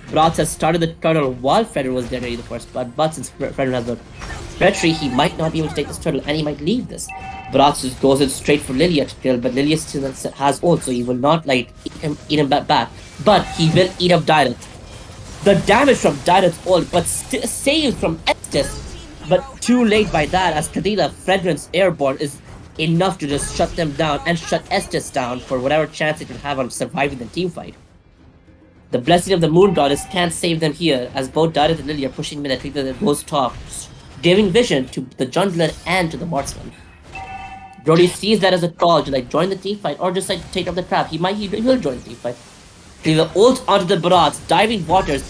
Bratz has started the turtle while Fredrin was getting the first blood, but since Fredrin has the treachery, he might not be able to take this turtle and he might leave this. Bratz just goes in straight for Lilia to kill, but Lilia still has ult, so he will not eat him back. But he will eat up Dino. The damage from Dino's ult, but saved from Estes. But too late by that, as Kadila Fredrin's airborne is enough to just shut them down and shut Estes down for whatever chance it can have on surviving the teamfight. The blessing of the Moon Goddess can't save them here, as both Dino and Lilia are pushing mid at Kadila goes top, giving vision to the jungler and to the marksman. Brody sees that as a call to join the teamfight or just take up the trap. He will join the teamfight. Kadila ult onto the Bratz, diving waters.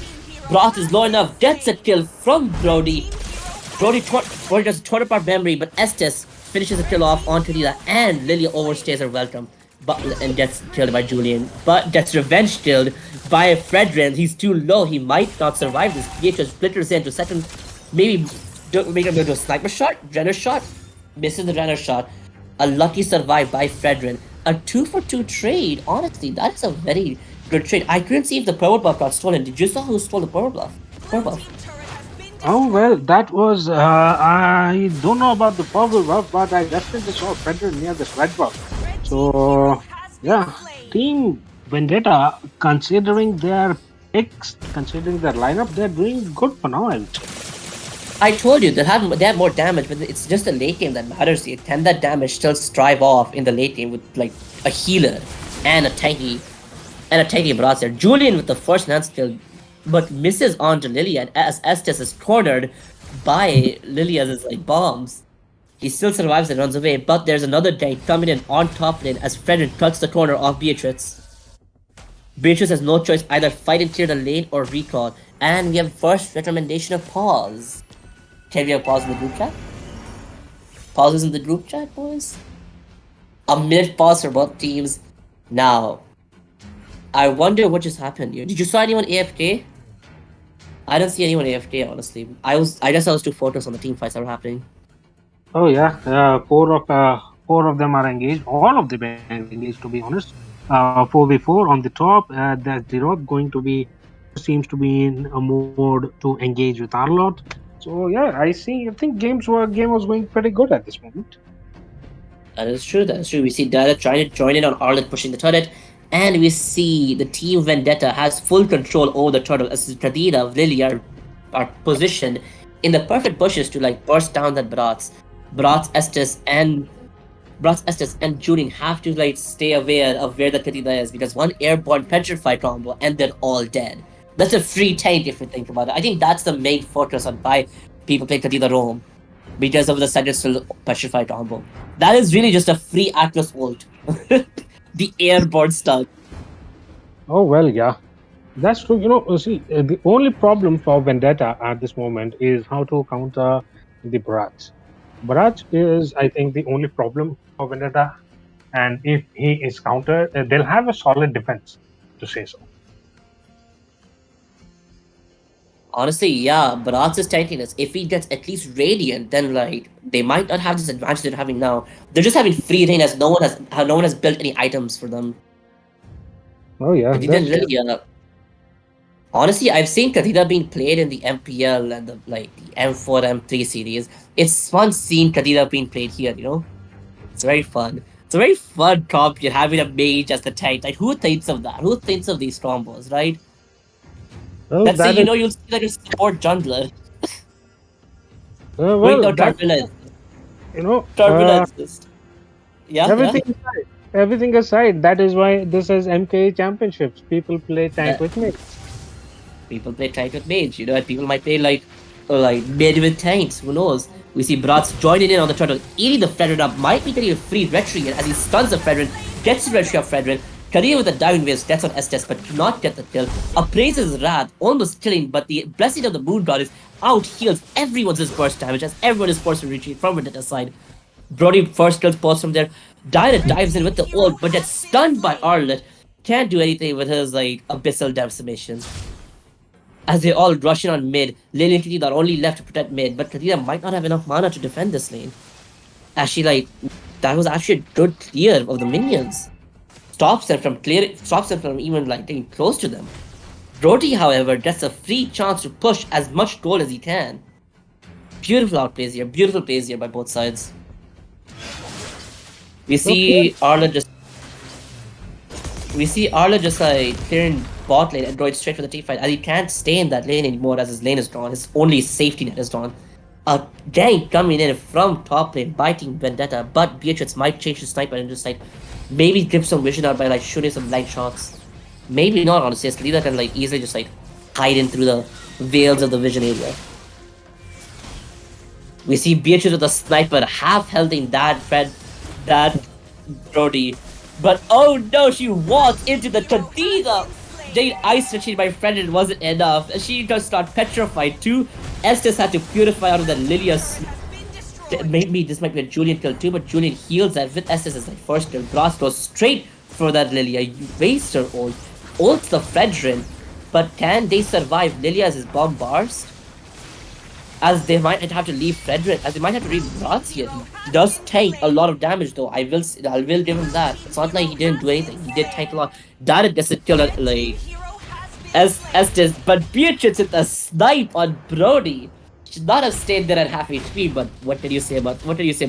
Bratz is low enough, gets a kill from Brody. Brody does a turn-apart memory, but Estes finishes the kill off on Kadila, and Lilia overstays her welcome and gets killed by Julian. But gets revenge killed by Fredrin. He's too low, he might not survive this. Pietro splitters into second, maybe make him go to a sniper shot, Renner shot, misses the Renner shot. A lucky survive by Fredrin. A 2-for-2 trade, honestly, that is a very good trade. I couldn't see if the purple buff got stolen. Did you saw who stole the purple buff? Oh, well, that was, I don't know about the purple buff, but I definitely saw Fredrin near this red buff. So, yeah, Team Vendetta, considering their picks, considering their lineup, they're doing good for now, I would say. I told you, they have more damage, but it's just the late game that matters here. Can that damage still strive off in the late game with a healer and a tanky Bratz there? Julian with the first enhanced skill, but misses onto Lilia as Estes is cornered by Lilia's bombs. He still survives and runs away, but there's another gank coming in on top lane as Fredrin cuts the corner off Beatrice. Beatrice has no choice, either fight and clear the lane or recall. And we have first recommendation of pause. Can we have pause in the group chat? Pauses in the group chat, boys? A minute pause for both teams. Now, I wonder what just happened here. Did you saw anyone AFK? I don't see anyone AFK, honestly. I guess I was too focused on the team fights that were happening. Oh yeah, four of them are engaged. All of them are engaged, to be honest. 4v4 on the top. There's Zerot going to be seems to be in a mode to engage with Arlot. So yeah, I think game was going pretty good at this moment. That is true. We see Dada trying to join in on Arlot pushing the turret, and we see the Team Vendetta has full control over the turtle as Kadira, Lilia are positioned in the perfect bushes to burst down that Bratz. Bratz, Estes, and Julian have to stay aware of where the Kadira is, because one airborne petrify combo and they're all dead. That's a free tank if you think about it. I think that's the main focus on why people play Kadira Rome, because of the second skill petrify combo. That is really just a free Atlas ult. The airborne stuff. Oh well, yeah, that's true. The only problem for Vendetta at this moment is how to counter the Bratz. Bratz is, I think, the only problem for Vendetta, and if he is countered, they'll have a solid defense, to say so. Honestly, yeah, Bratz is tankiness. If he gets at least Radiant, then they might not have this advantage they're having now. They're just having free reign as no one has built any items for them. Oh yeah, Kadira Honestly, I've seen Kadira being played in the MPL and the M4, M3 series. It's fun seeing Kadira being played here, you know? It's very fun. It's a very fun comp. You're having a mage as the tank. Like, who thinks of that? Who thinks of these combos, right? Well, Let's say, that is you'll see that you support jungler. Wait, well no, that turbulence. you know Turbulence. Yeah, yeah. everything aside, everything aside. That is why this is MKE championships. People play tank That with me. people play tank with mage, you know, and people might play like mid with tanks. Who knows? We see Bratz joining in on the turtle, eating the Fredrin up, might be getting a free retreat as he stuns the Fredrin, gets the retreat of Fredrin. Kareem with a diving waves gets on Estes but cannot get the kill. Appraises Wrath, almost killing, but the blessing of the Moon Goddess out heals everyone's burst damage as everyone is forced to retreat from Vendetta's side. Brody first kills post from there. Direct dives in with the ult, but gets stunned by Arlet. Can't do anything with his abyssal decimation. As they all rush in on mid, Lily and Kadira are only left to protect mid, but Kadira might not have enough mana to defend this lane. As that was actually a good clear of the minions. Stops them from even getting close to them. Brody, however, gets a free chance to push as much gold as he can. Beautiful plays here by both sides. We see Arla just clearing bot lane and going straight for the team fight as he can't stay in that lane anymore as his lane is drawn. His only safety net is drawn. A gank coming in from top lane, biting Vendetta, but Beatrice might change his sniper and just maybe give some vision out by shooting some light shots. Maybe not, honestly, as Kalila can easily just hide in through the veils of the vision area. We see Beatrice with a sniper half healthing that Brody. But oh no, she walks into the Kadira! Jade ice retreat by friend, it wasn't enough. She just got petrified too. Estes had to purify out of the Lilia's. Maybe this might be a Julian kill too, but Julian heals that with Estes as first kill. Brass goes straight for that Lilia. You waste her ult. Ults the Fredrin. But can they survive Lilia as his bomb bars? As they might have to leave Fredrin, as they might have to leave Bratz here. He does take a lot of damage though. I will give him that. It's not like he didn't do anything. He did take a lot. Direct gets a kill as Estes, but Beatrice with a snipe on Brody. Should not have stayed there at half HP, but what did you say about fight? What did you say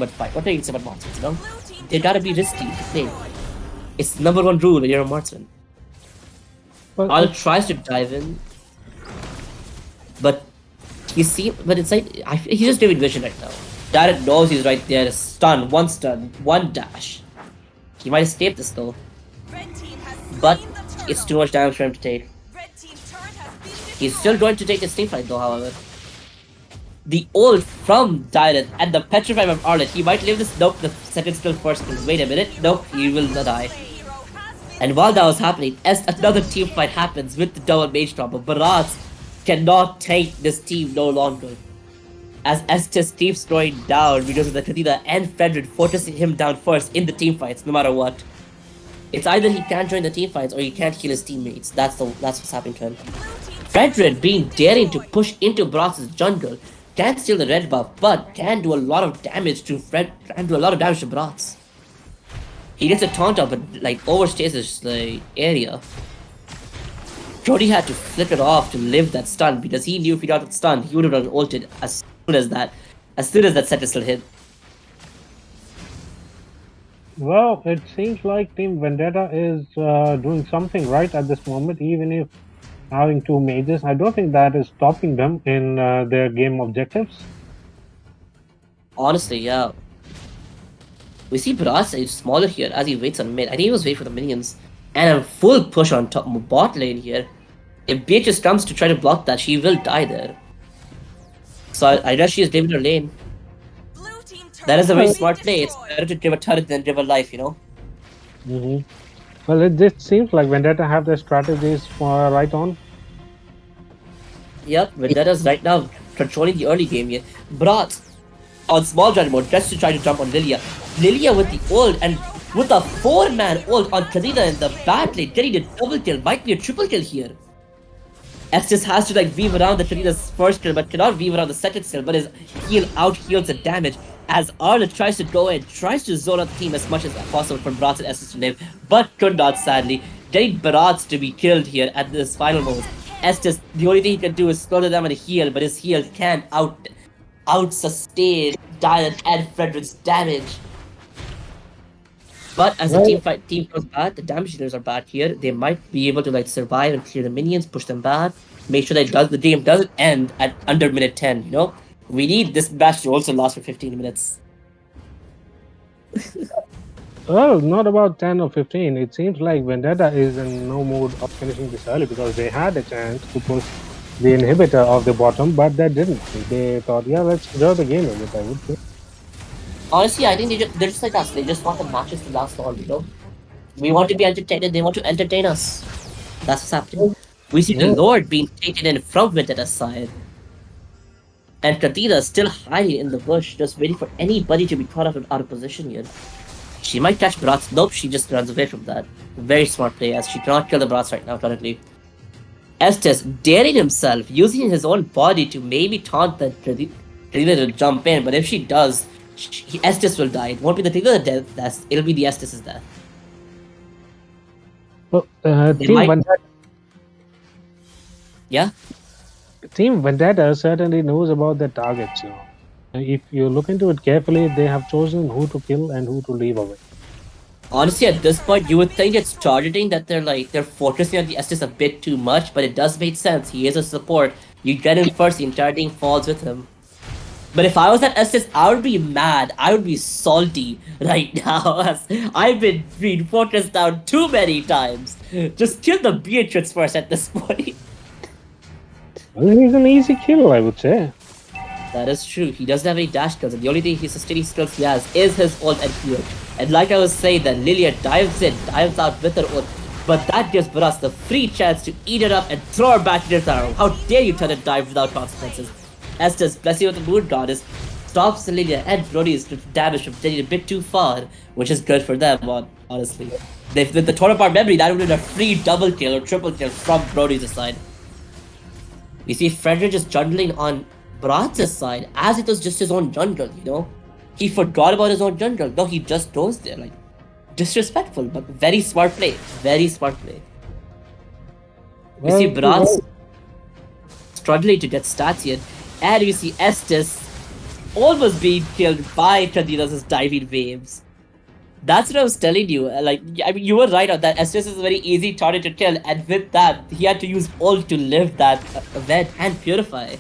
about monsters, you know? They gotta be risky to play. It's number one rule when you're a marksman. Al tries to dive in, but it's he's just doing vision right now. Darren knows he's right there. Stun, one dash. He might escape this though, but it's too much damage for him to take. He's still going to take his team fight though, however. The ult from Direct and the petrify of Arlet. He might live this. Nope, the second skill first kill. Wait a minute. Nope, he will not die. And while that was happening, as another team fight happens with the double mage drop, but Baraz cannot take this team no longer. As Estes keeps going down because of the Kadira and Fredrin forcing him down first in the team fights, no matter what. It's either he can't join the team fights or he can't heal his teammates. That's what's happening to him. Fredrin being daring to push into Braz's jungle, can steal the red buff, but can do a lot of damage to Braz. He gets a taunt up, but overstays his area. Brody had to flick it off to live that stun because he knew if he got that stun, he would have ulted as soon as that set pistol hit. Well, it seems like Team Vendetta is doing something right at this moment, even if having two mages. I don't think that is stopping them in their game objectives. Honestly, yeah. We see Braz is smaller here as he waits on mid. I think he was waiting for the minions. And a full push on top bot lane here. If Beatrice comes to try to block that, she will die there. So I guess she is leaving her lane. That is a very smart play. It's better to give a turret than give a life, you know? Well, it just seems like Vendetta have their strategies right on. Yep, Vendetta's right now controlling the early game here. Brat on small giant mode just to try to jump on Lilia. Lilia with the ult and with a 4-man ult on Kadira in the back lane, getting a double kill, might be a triple kill here. Estes has to weave around the Kadira's first kill, but cannot weave around the second kill, but his heals the damage as Arla tries to go in, tries to zone out the team as much as possible for Bratz and Estes to live, but could not sadly. Getting Bratz to be killed here at this final moment. Estes, the only thing he can do is slow them and heal, but his heal can't out sustain Dylan and Frederick's damage. But as the team goes bad, the damage dealers are bad here. They might be able to like survive and clear the minions, push them back, make sure that the game doesn't end at under minute 10. You know, we need this match to also last for 15 minutes. Well, not about 10 or 15. It seems like Vendetta is in no mood of finishing this early because they had a chance to push the inhibitor of the bottom, but they didn't. They thought, yeah, let's enjoy the game a bit, I would say. Honestly, I think they're just like us. They just want the matches to last long, you know? We want to be entertained, they want to entertain us. That's what's happening. We see the Lord being taken in from Vendetta's side. And Katina still hiding in the bush, just waiting for anybody to be caught up and out of position here. She might catch Bratz. Nope, she just runs away from that. Very smart play, as she cannot kill the Bratz right now, currently. Estes daring himself, using his own body to maybe taunt the Katina to jump in, but if she does, Estes will die. It won't be the Katina death, it'll be the Estes' death. Well, Vendetta. Yeah? Team Vendetta certainly knows about their targets. You know. If you look into it carefully, they have chosen who to kill and who to leave away. Honestly, at this point, you would think it's targeting that they're focusing on the Estes a bit too much, but it does make sense. He is a support. You get him first, the entire thing falls with him. But if I was at Estes, I would be mad. I would be salty right now, as I've been focused down too many times. Just kill the Beatrix first at this point. Well, he's an easy kill, I would say. That is true. He doesn't have any dash skills, and the only thing his sustaining skills he has is his ult and heal. And like I was saying, that Lilia dives out with her ult, but that gives Brass the free chance to eat it up and throw her back in his arrow. How dare you try to dive without consequences? Estes, blessing with the Moon Goddess, stops Lilia and Brody's damage from getting a bit too far, which is good for them, honestly. With the Torn Apart memory, that would have been a free double kill or triple kill from Brody's side. We see Frederick just jungling on Bratz's side as it was just his own jungle, you know? He forgot about his own jungle. No, he just goes there, like, disrespectful, but very smart play. Very smart play. We see Bratz struggling to get stats here, and we see Estes almost being killed by Kadina's diving waves. That's what I was telling you. Like, I mean, you were right on that. Estes is a very easy target to kill, and with that, he had to use ult to live that event and purify.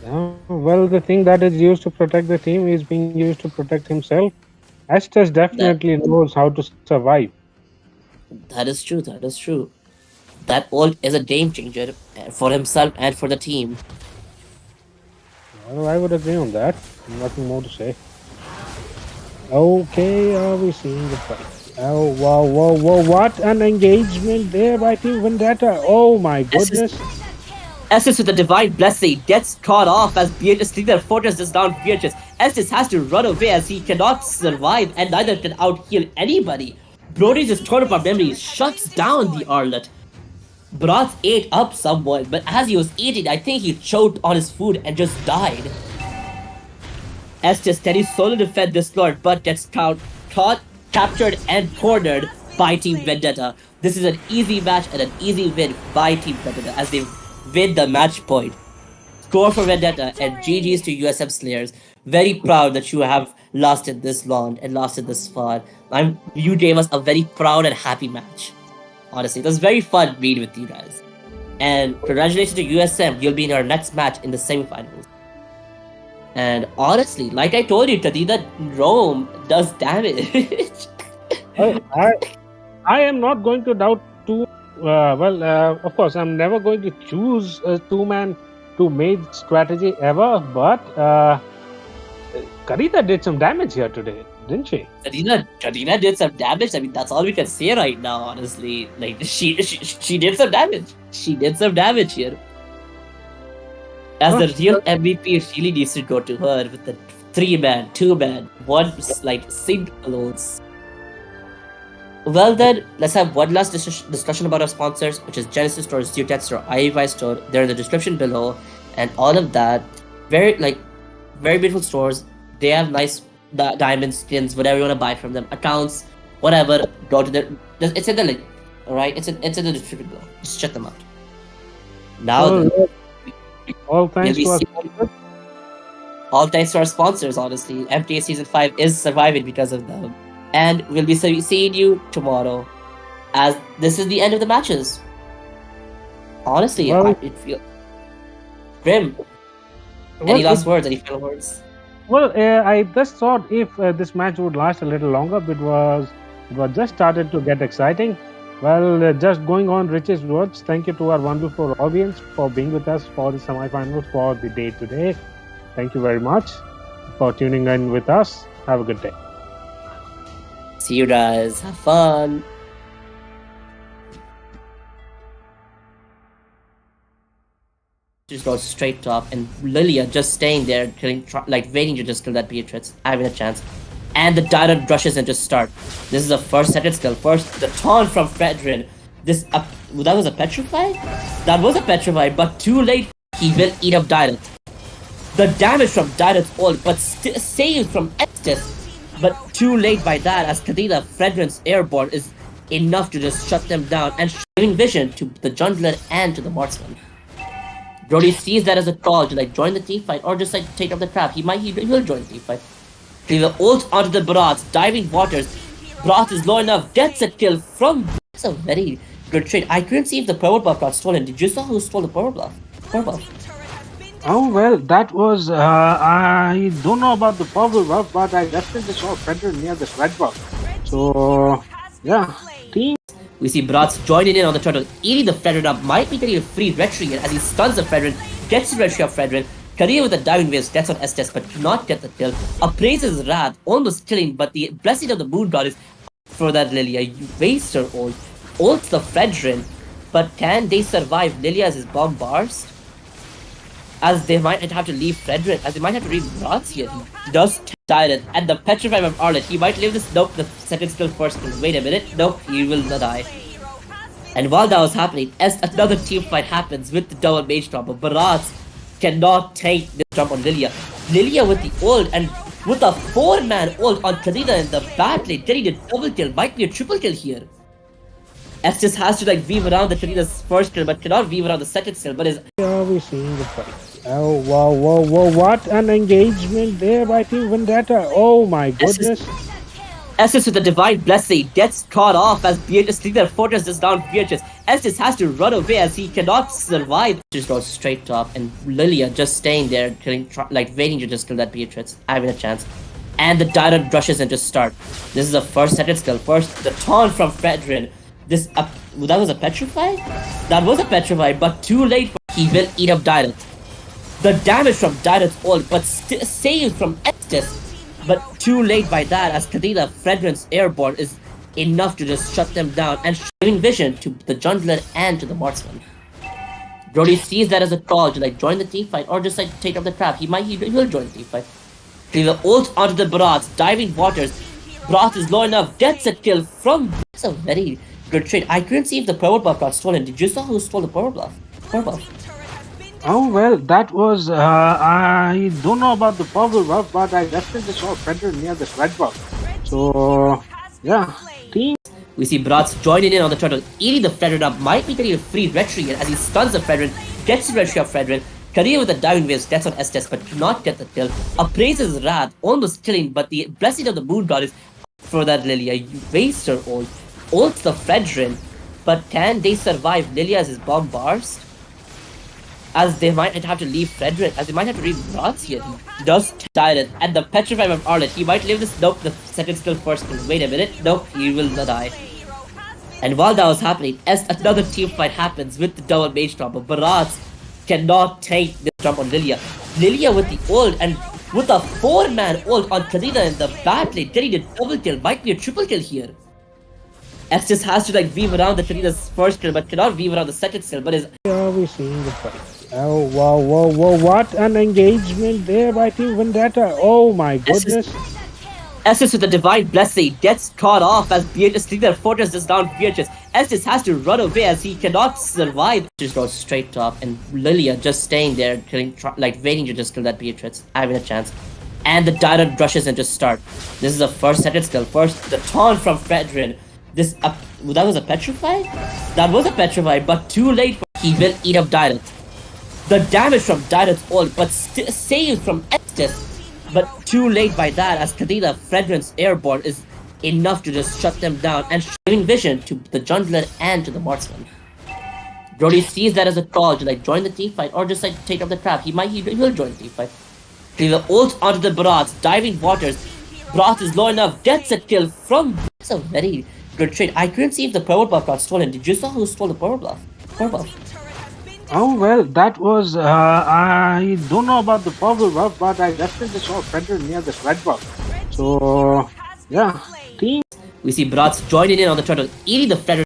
Well, the thing that is used to protect the team is being used to protect himself. Estes definitely knows how to survive. That is true. That is true. That ult is a game changer for himself and for the team. Well, I would agree on that. Nothing more to say. Okay, are we seeing the fight? Oh, wow, whoa, whoa, what an engagement there by Team Vendetta. Oh my goodness. Estes with the Divine Blessing gets caught off as Beatrice leader focuses down Beatrice. Estes has to run away as he cannot survive and neither can out-heal anybody. Brody's just Torn Apart memory shuts down the Arlet. Bratz ate up someone, but as he was eating, I think he choked on his food and just died. Estes can solo defend this lord, but gets caught, captured, and cornered by Team Vendetta. This is an easy match and an easy win by Team Vendetta as they win the match point. Score for Vendetta and GG's to USM Slayers. Very proud that you have lasted this long and lasted this far. You gave us a very proud and happy match. Honestly, it was very fun being with you guys. And congratulations to USM, you'll be in our next match in the semifinals. And honestly, like I told you, Kadina Rome does damage. I am not going to doubt too. Of course, I'm never going to choose a two-man two-mage strategy ever, but Kadina did some damage here today, didn't she? Kadina did some damage. I mean, that's all we can say right now, honestly. Like, she did some damage. She did some damage here. As the real MVP really needs to go to her with the 3-man, 2-man, one like single loads. Well then, let's have one last discussion about our sponsors, which is Genesis Store, Zeutan Store, IEY Store. They're in the description below, and all of that. Very beautiful stores. They have nice diamond skins, whatever you want to buy from them, accounts, whatever. Go to their. It's in the link. All right, it's in the description below. Just check them out. Now Well, then, all we'll thanks be to our seeing sponsors. all thanks to our sponsors. Honestly, MTA Season 5 is surviving because of them, and we'll be seeing you tomorrow, as this is the end of the matches. Honestly, Well, it feels grim. well, Any it, last words? Any final words? well, I just thought if this match would last a little longer, it was just started to get exciting. Well, just going on Rich's words, thank you to our wonderful audience for being with us for the semifinals for the day today. Thank you very much for tuning in with us. Have a good day. See you guys. Have fun. Just goes straight top, and Lilia just staying there, waiting to just kill that Beatrice, having a chance. And the Tyrant rushes in to start. This is the first set skill. First, the taunt from Fredrin. That was a Petrify? That was a Petrify, but too late. He will eat up Tyrant. The damage from Tyrant's ult, but saved from Estes. But too late by that, as Kadila Fredrin's airborne is enough to just shut them down and giving vision to the jungler and to the marksman. Brody sees that as a call to join the team fight or just take up the trap. He will join the team fight. He will ult onto the Broths, diving waters. Broth is low enough, gets a kill from. That's a very good trade. I couldn't see if the purple buff got stolen. Did you saw who stole the purple buff? Oh well, that was I don't know about the purple buff, but I definitely saw Fredrin near the red buff. So yeah, team. We see Broths joining in on the turtle, eating the Fredrin up, might be getting a free retreat as he stuns the Fredrin, gets the retreat of Fredrin. Career with a diving waves gets on Estes but cannot get the kill. Appraises Wrath, almost killing, but the blessing of the Moon God is for that Lilia. You waste her ult, ults the Fredrin, but can they survive Lilia as his bomb bars? As they might have to leave Fredrin, as they might have to leave Broths here. He does Tyrant, and the Petrify of Arlet, he might live this. Nope, the second skill first skill. Wait a minute, nope, he will not die. And while that was happening, as another team fight happens with the double mage drop, but Broths cannot take the jump on Lilia. Lilia with the ult and with a 4-man ult on Kadina in the back lane, getting a double kill, might be a triple kill here. Estes has to weave around the Kadina's first kill, but cannot weave around the second kill, but is. Are we seeing the fight? Oh whoa! What an engagement there by Team Vendetta! Oh my goodness! Estes with the Divine Blessing gets caught off as Beatrice their fortress is down Beatrice. Estes has to run away as he cannot survive. Just goes straight top, and Lilia just staying there, waiting to just kill that Beatrice, having a chance. And the Tyrant rushes in to start. This is the first set skill. First, the taunt from Fredrin. That was a Petrify? That was a Petrify, but too late. He will eat up Tyrant. The damage from Tyrant's ult, but saved from Estes. But too late by that, as Kadila Fredrin's airborne is enough to just shut them down and giving vision to the jungler and to the marksman. Brody sees that as a call to join the team fight or just take up the trap. He will join the team fight. He will ult onto the Broths, diving waters. Broth is low enough, gets a kill from. That's a very good trade. I couldn't see if the purple buff got stolen. Did you saw who stole the purple buff? Oh well, that was I don't know about the purple buff, but I definitely saw Fredrin near the red buff. So yeah, team. We see Broths joining in on the turtle, eating the Fredrin up, might be getting a free retreat as he stuns the Fredrin, gets the retreat of Fredrin. Career with the diving waves gets on Estes but cannot get the kill. Appraises Wrath, almost killing, but the blessing of the Moon God is for that Lilia. You waste her ult, ults the Fredrin, but can they survive Lilia as his bomb bars? As they might have to leave Fredrin, as they might have to leave Broths here. He does Tyrant, and the Petrify of Arlet, he might live this. Nope, the second skill first skill. Wait a minute, nope, he will not die. And while that was happening, as another team fight happens with the double mage drop, but Broths cannot take the jump on Lilia. Lilia with the ult and with a 4-man ult on Kadina in the back lane, getting a double kill, might be a triple kill here. Estes has to weave around the Kadina's first kill, but cannot weave around the second kill, but is. Are we seeing the fight? Oh whoa! What an engagement there by Team Vendetta! Oh my goodness! Estes with the Divine Blessing gets caught off as Beatrice their fortress is down Beatrice. Estes has to run away as he cannot survive. Just goes straight top, and Lilia just staying there, waiting to just kill that Beatrice, having a chance. And the Tyrant rushes in to start. This is the first set skill. First, the taunt from Fredrin. This that was a petrify? That was a petrify, but too late. He will eat up Direct. The damage from Direct's ult, but saved from Estes. But too late by that, as Kadena Fragrance Airborne is enough to just shut them down and giving vision to the jungler and to the marksman. Brody sees that as a call to like join the team fight or just like take up the trap. He will join the team fight. He will ult onto the Broths, diving waters. Broth is low enough, gets a kill from. It's a very good trade. I couldn't see if the power buff got stolen. Did you saw who stole the power buff? Oh well, that was I don't know about the purple buff, but I definitely saw Fredder near the red buff. So yeah, team. We see Broths joining in on the turtle, eating the Fredder.